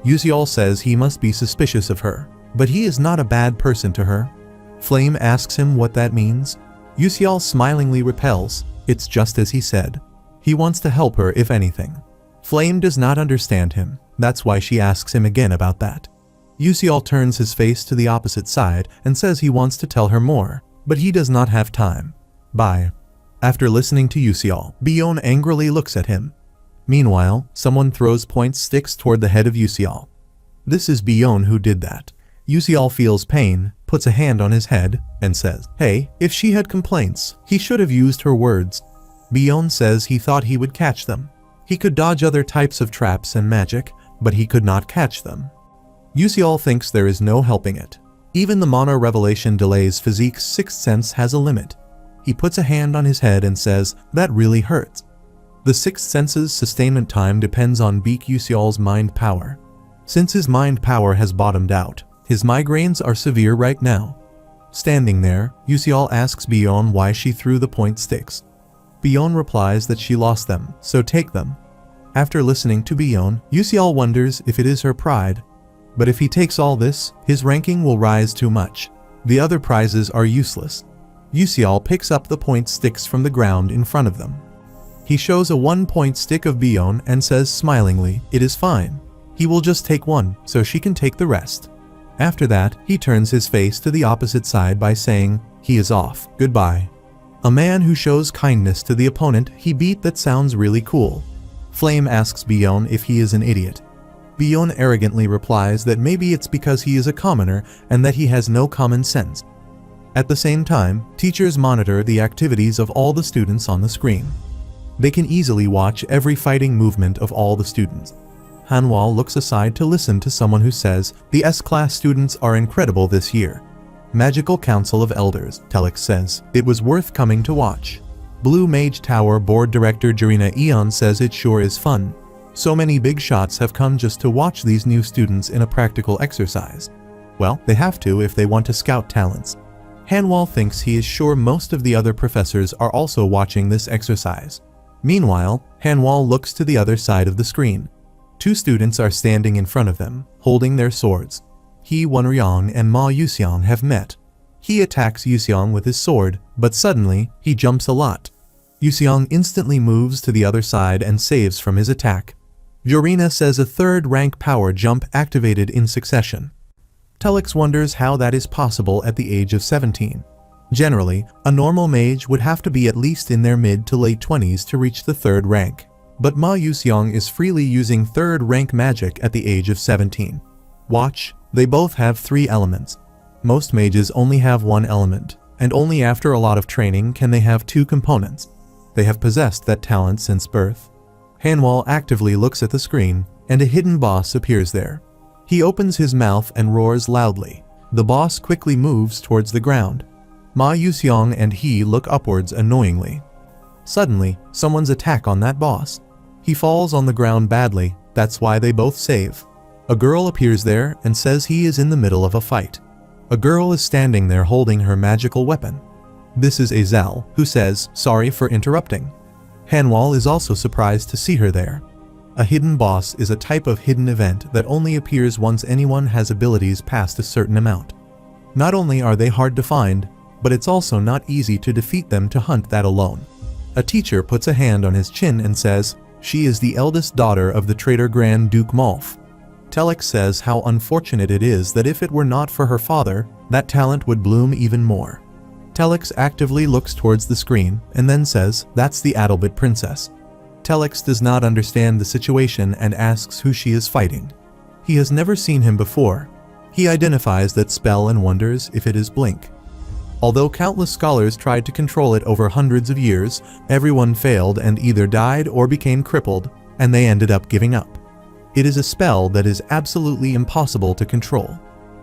Yusial says he must be suspicious of her, but he is not a bad person to her. Flame asks him what that means. Yusial smilingly repels, it's just as he said. He wants to help her if anything. Flame does not understand him, that's why she asks him again about that. Yusial turns his face to the opposite side and says he wants to tell her more, but he does not have time. Bye. After listening to Yusial, Bayon angrily looks at him. Meanwhile, someone throws point sticks toward the head of Yusial. This is Bion who did that. Yusial feels pain, puts a hand on his head, and says, "Hey, if she had complaints, he should have used her words." Bion says he thought he would catch them. He could dodge other types of traps and magic, but he could not catch them. Yusial thinks there is no helping it. Even the Mono Revelation Delay's physique's sixth sense has a limit. He puts a hand on his head and says, "That really hurts." The sixth sense's sustainment time depends on Beak Yusial's mind power. Since his mind power has bottomed out, his migraines are severe right now. Standing there, Yusial asks Bion why she threw the point sticks. Bion replies that she lost them, so take them. After listening to Bion, Yusial wonders if it is her pride. But if he takes all this, his ranking will rise too much. The other prizes are useless. Yusial picks up the point sticks from the ground in front of them. He shows a 1-point stick of Bion and says smilingly, "It is fine. He will just take one, so she can take the rest." After that, he turns his face to the opposite side by saying, "He is off. Goodbye." A man who shows kindness to the opponent he beat that sounds really cool. Flame asks Bion if he is an idiot. Bion arrogantly replies that maybe it's because he is a commoner and that he has no common sense. At the same time, teachers monitor the activities of all the students on the screen. They can easily watch every fighting movement of all the students. Hanwal looks aside to listen to someone who says, "The S-class students are incredible this year." Magical Council of Elders, Telex says, "It was worth coming to watch." Blue Mage Tower Board Director Jarina Eon says it sure is fun. So many big shots have come just to watch these new students in a practical exercise. Well, they have to if they want to scout talents. Hanwal thinks he is sure most of the other professors are also watching this exercise. Meanwhile, Hanwal looks to the other side of the screen. Two students are standing in front of them, holding their swords. He Wenryong and Ma Yuxiang have met. He attacks Yuxiang with his sword, but suddenly, he jumps a lot. Yuxiang instantly moves to the other side and saves from his attack. Jorina says a third rank power jump activated in succession. Telex wonders how that is possible at the age of 17. Generally, a normal mage would have to be at least in their mid to late 20s to reach the third rank. But Ma Yuxiang is freely using third rank magic at the age of 17. Watch, they both have 3 elements. Most mages only have 1 element, and only after a lot of training can they have 2 components. They have possessed that talent since birth. Hanwal actively looks at the screen, and a hidden boss appears there. He opens his mouth and roars loudly. The boss quickly moves towards the ground. Ma Yuxiang and he look upwards annoyingly. Suddenly, someone's attack on that boss. He falls on the ground badly, that's why they both save. A girl appears there and says he is in the middle of a fight. A girl is standing there holding her magical weapon. This is Azel, who says, "Sorry for interrupting." Hanwal is also surprised to see her there. A hidden boss is a type of hidden event that only appears once anyone has abilities past a certain amount. Not only are they hard to find, but it's also not easy to defeat them to hunt that alone. A teacher puts a hand on his chin and says, "She is the eldest daughter of the traitor Grand Duke Malf." Telex says how unfortunate it is that if it were not for her father, that talent would bloom even more. Telex actively looks towards the screen and then says, "That's the Adalbit princess." Telex does not understand the situation and asks who she is fighting. He has never seen him before. He identifies that spell and wonders if it is Blink. Although countless scholars tried to control it over hundreds of years, everyone failed and either died or became crippled, and they ended up giving up. It is a spell that is absolutely impossible to control.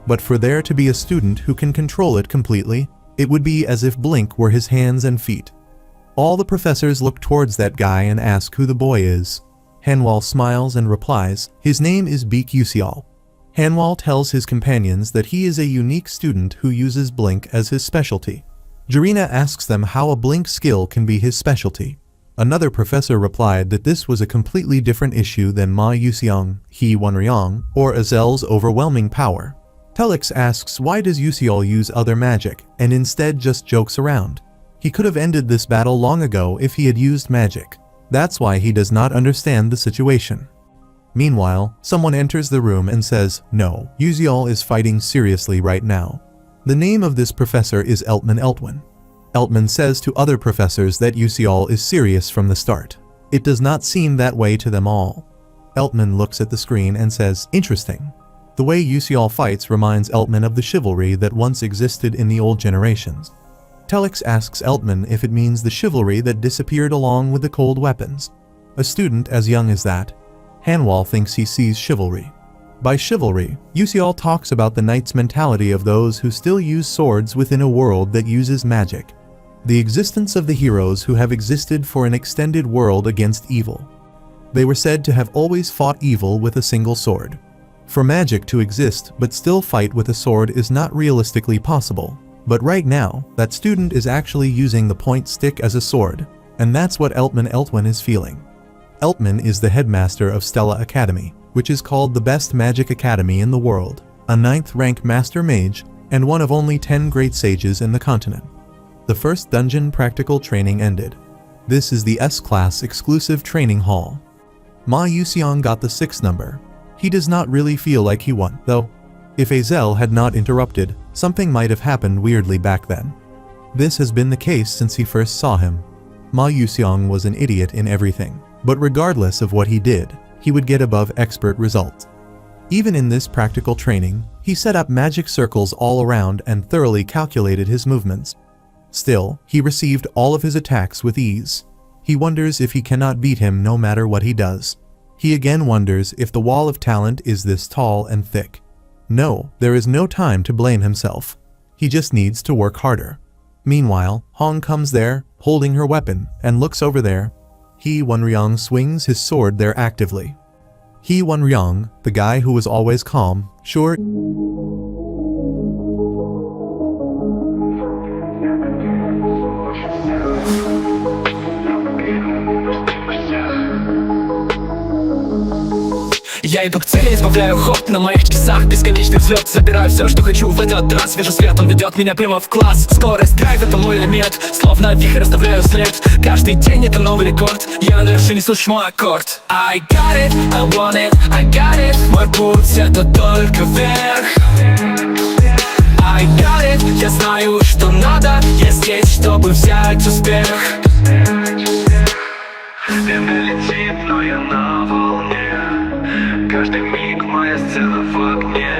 But for there to be a student who can control it completely, it would be as if Blink were his hands and feet. All the professors look towards that guy and ask who the boy is. Hanwal smiles and replies, "His name is Beak Yusial." Hanwal tells his companions that he is a unique student who uses Blink as his specialty. Jarina asks them how a Blink skill can be his specialty. Another professor replied that this was a completely different issue than Ma Yuxiang, He Wenryong, or Azel's overwhelming power. Telex asks why does Yusial use other magic, and instead just jokes around. He could have ended this battle long ago if he had used magic. That's why he does not understand the situation. Meanwhile, someone enters the room and says, "No, Yusial is fighting seriously right now." The name of this professor is Eltman Eltwin. Eltman says to other professors that Yusial is serious from the start. It does not seem that way to them all. Eltman looks at the screen and says, "Interesting." The way Yuseol fights reminds Eltman of the chivalry that once existed in the old generations. Telix asks Eltman if it means the chivalry that disappeared along with the cold weapons. A student as young as that, Hanwall thinks he sees chivalry. By chivalry, Yuseol talks about the knight's mentality of those who still use swords within a world that uses magic. The existence of the heroes who have existed for an extended world against evil. They were said to have always fought evil with a single sword. For magic to exist but still fight with a sword is not realistically possible. But right now, that student is actually using the point stick as a sword, and that's what Eltman is feeling. Eltman is the headmaster of Stella Academy, which is called the best magic academy in the world, a 9th rank master mage, and one of only 10 great sages in the continent. The first dungeon practical training ended. This is the S-Class exclusive training hall. Ma Yuseong got the 6th number. He does not really feel like he won, though. If Azel had not interrupted, something might have happened weirdly back then. This has been the case since he first saw him. Ma Yuseong was an idiot in everything, but regardless of what he did, he would get above expert results. Even in this practical training, he set up magic circles all around and thoroughly calculated his movements. Still, he received all of his attacks with ease. He wonders if he cannot beat him no matter what he does. He again wonders if the wall of talent is this tall and thick. No, there is no time to blame himself. He just needs to work harder. Meanwhile, Hong comes there, holding her weapon, and looks over there. He Wenryong swings his sword there actively. He Wenryong, the guy who was always calm, sure. Я иду к цели, избавляю ход на моих часах. Бесконечный взлет, забираю все, что хочу в этот раз. Вижу свет, он ведет меня прямо в класс. Скорость, драйв, это мой элемент. Словно вихрь оставляю след. Каждый день это новый рекорд. Я на вершине, слышу мой аккорд. I got it, I want it, I got it. Мой путь это только вверх. I got it, я знаю, что надо. Я здесь, чтобы взять успех. Время летит, но я на волне. Каждый миг моя сцена в огне.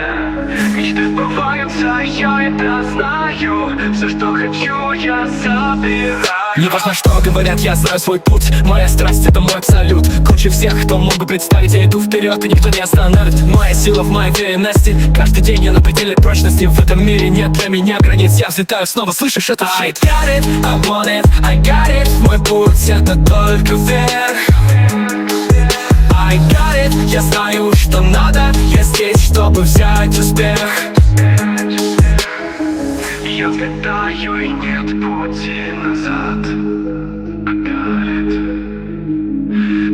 Мечты сбываются, я это знаю. Все, что хочу, я забираю. Не важно, что говорят, я знаю свой путь. Моя страсть — это мой абсолют. Круче всех, кто мог бы представить. Я иду вперед, и никто не остановит. Моя сила в моей уверенности. Каждый день я на пределе прочности. В этом мире нет для меня границ. Я взлетаю снова, слышишь это? I got it, I want it, I got it. Мой путь — это только вверх. I got it, я знаю, что надо. Я здесь, чтобы взять успех. Я взлетаю, и нет пути назад. I got it.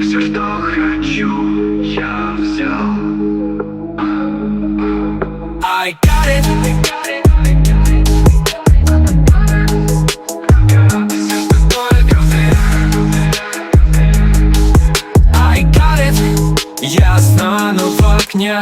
Все, что хочу, я взял. I got it, I got it, I got it. I got it. Я стану в окне.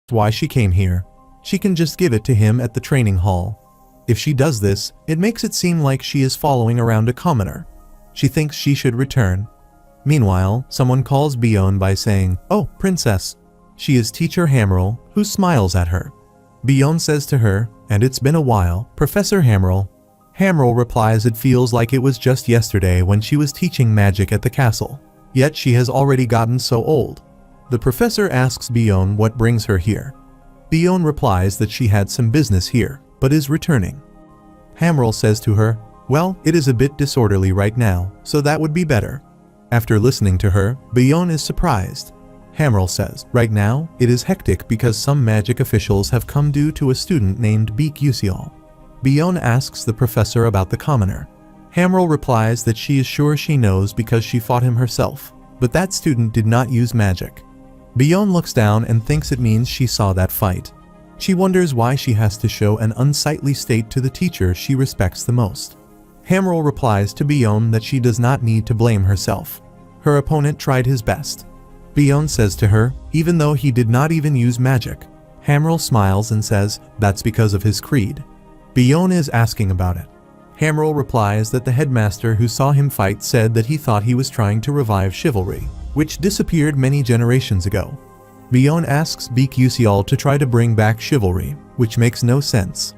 Why she came here. She can just give it to him at the training hall. If she does this, it makes it seem like she is following around a commoner. She thinks she should return. Meanwhile, someone calls Bion by saying, "Oh, princess." She is teacher Hammerl, who smiles at her. Bion says to her, "And it's been a while, Professor Hammerl." Hammerl replies it feels like it was just yesterday when she was teaching magic at the castle. Yet she has already gotten so old. The professor asks Bion what brings her here. Bion replies that she had some business here, but is returning. Hammerl says to her, "Well, it is a bit disorderly right now, so that would be better." After listening to her, Bion is surprised. Hammerl says, "Right now, it is hectic because some magic officials have come due to a student named Beek Yuseol." Bion asks the professor about the commoner. Hammerl replies that she is sure she knows because she fought him herself, but that student did not use magic. Bion looks down and thinks it means she saw that fight. She wonders why she has to show an unsightly state to the teacher she respects the most. Hammerl replies to Bion that she does not need to blame herself. Her opponent tried his best. Bion says to her, even though he did not even use magic. Hammerl smiles and says that's because of his creed. Bion is asking about it. Hammerl replies that the headmaster who saw him fight said that he thought he was trying to revive chivalry, which disappeared many generations ago. Bion asks Beak Usial to try to bring back chivalry, which makes no sense.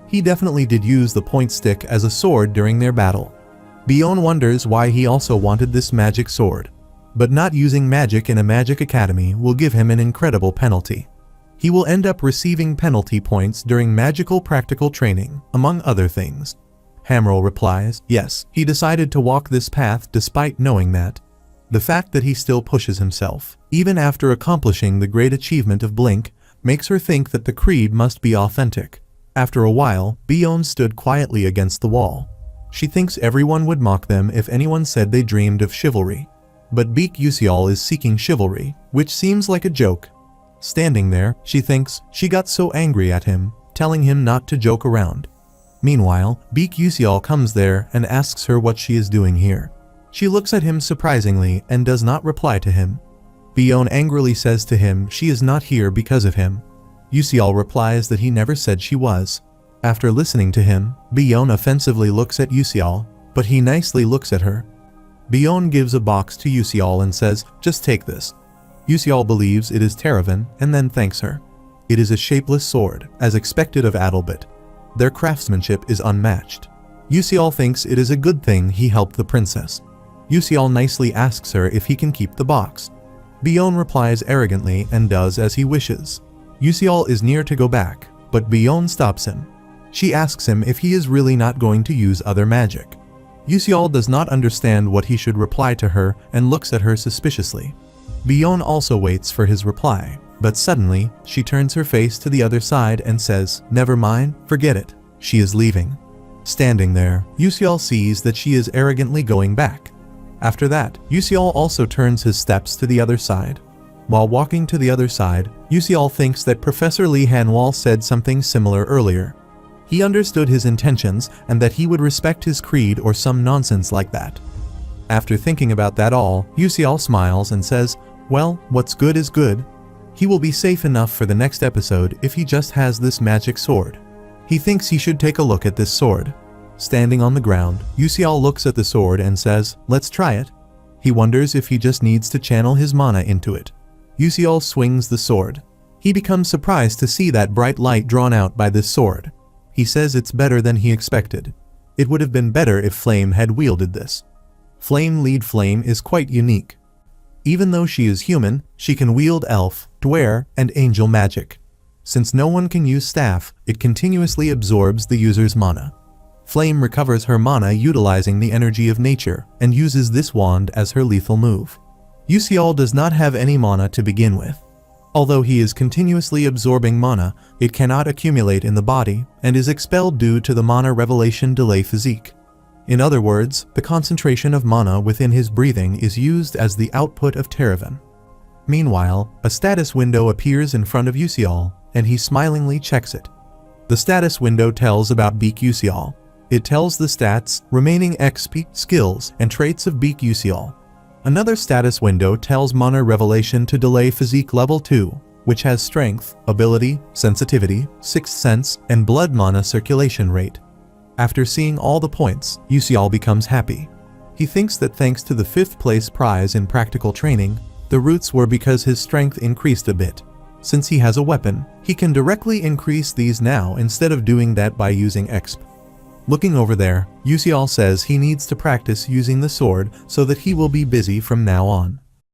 He definitely did use the point stick as a sword during their battle. Bion wonders why he also wanted this magic sword. But not using magic in a magic academy will give him an incredible penalty. He will end up receiving penalty points during magical practical training, among other things. Hammerl replies, yes, he decided to walk this path despite knowing that. The fact that he still pushes himself, even after accomplishing the great achievement of Blink, makes her think that the creed must be authentic. After a while, Bion stood quietly against the wall. She thinks everyone would mock them if anyone said they dreamed of chivalry. But Beak Usial is seeking chivalry, which seems like a joke. Standing there, she thinks she got so angry at him, telling him not to joke around. Meanwhile, Beak Usial comes there and asks her what she is doing here. She looks at him surprisingly and does not reply to him. Bion angrily says to him she is not here because of him. Usial replies that he never said she was. After listening to him, Bion offensively looks at Usial, but he nicely looks at her. Bion gives a box to Usial and says, just take this. Usial believes it is Teravan and then thanks her. It is a shapeless sword, as expected of Adalbert. Their craftsmanship is unmatched. Usial thinks it is a good thing he helped the princess. Usial nicely asks her if he can keep the box. Bion replies arrogantly and does as he wishes. Usial is near to go back, but Bion stops him. She asks him if he is really not going to use other magic. Usial does not understand what he should reply to her and looks at her suspiciously. Bion also waits for his reply, but suddenly, she turns her face to the other side and says, never mind, forget it. She is leaving. Standing there, Usial sees that she is arrogantly going back. After that, Usial also turns his steps to the other side. While walking to the other side, Usial thinks that Professor Li Hanwal said something similar earlier. He understood his intentions and that he would respect his creed or some nonsense like that. After thinking about that all, Usial smiles and says, well, what's good is good. He will be safe enough for the next episode if he just has this magic sword. He thinks he should take a look at this sword. Standing on the ground, Usial looks at the sword and says, let's try it. He wonders if he just needs to channel his mana into it. Usial swings the sword. He becomes surprised to see that bright light drawn out by this sword. He says it's better than he expected. It would have been better if Flame had wielded this. Flame Lead Flame is quite unique. Even though she is human, she can wield elf, dweller, and angel magic. Since no one can use staff, it continuously absorbs the user's mana. Flame recovers her mana utilizing the energy of nature and uses this wand as her lethal move. Usial does not have any mana to begin with. Although he is continuously absorbing mana, it cannot accumulate in the body and is expelled due to the mana revelation delay physique. In other words, the concentration of mana within his breathing is used as the output of Teravan. Meanwhile, a status window appears in front of Usial, and he smilingly checks it. The status window tells about Beak Usial. It tells the stats, remaining XP, skills, and traits of Beak Usial. Another status window tells Mana Revelation to delay Physique Level 2, which has Strength, Ability, Sensitivity, Sixth Sense, and Blood Mana Circulation Rate. After seeing all the points, Usial becomes happy. He thinks that thanks to the 5th place prize in practical training, the roots were because his strength increased a bit. Since he has a weapon, he can directly increase these now instead of doing that by using exp. Looking over there, Usial says he needs to practice using the sword so that he will be busy from now on.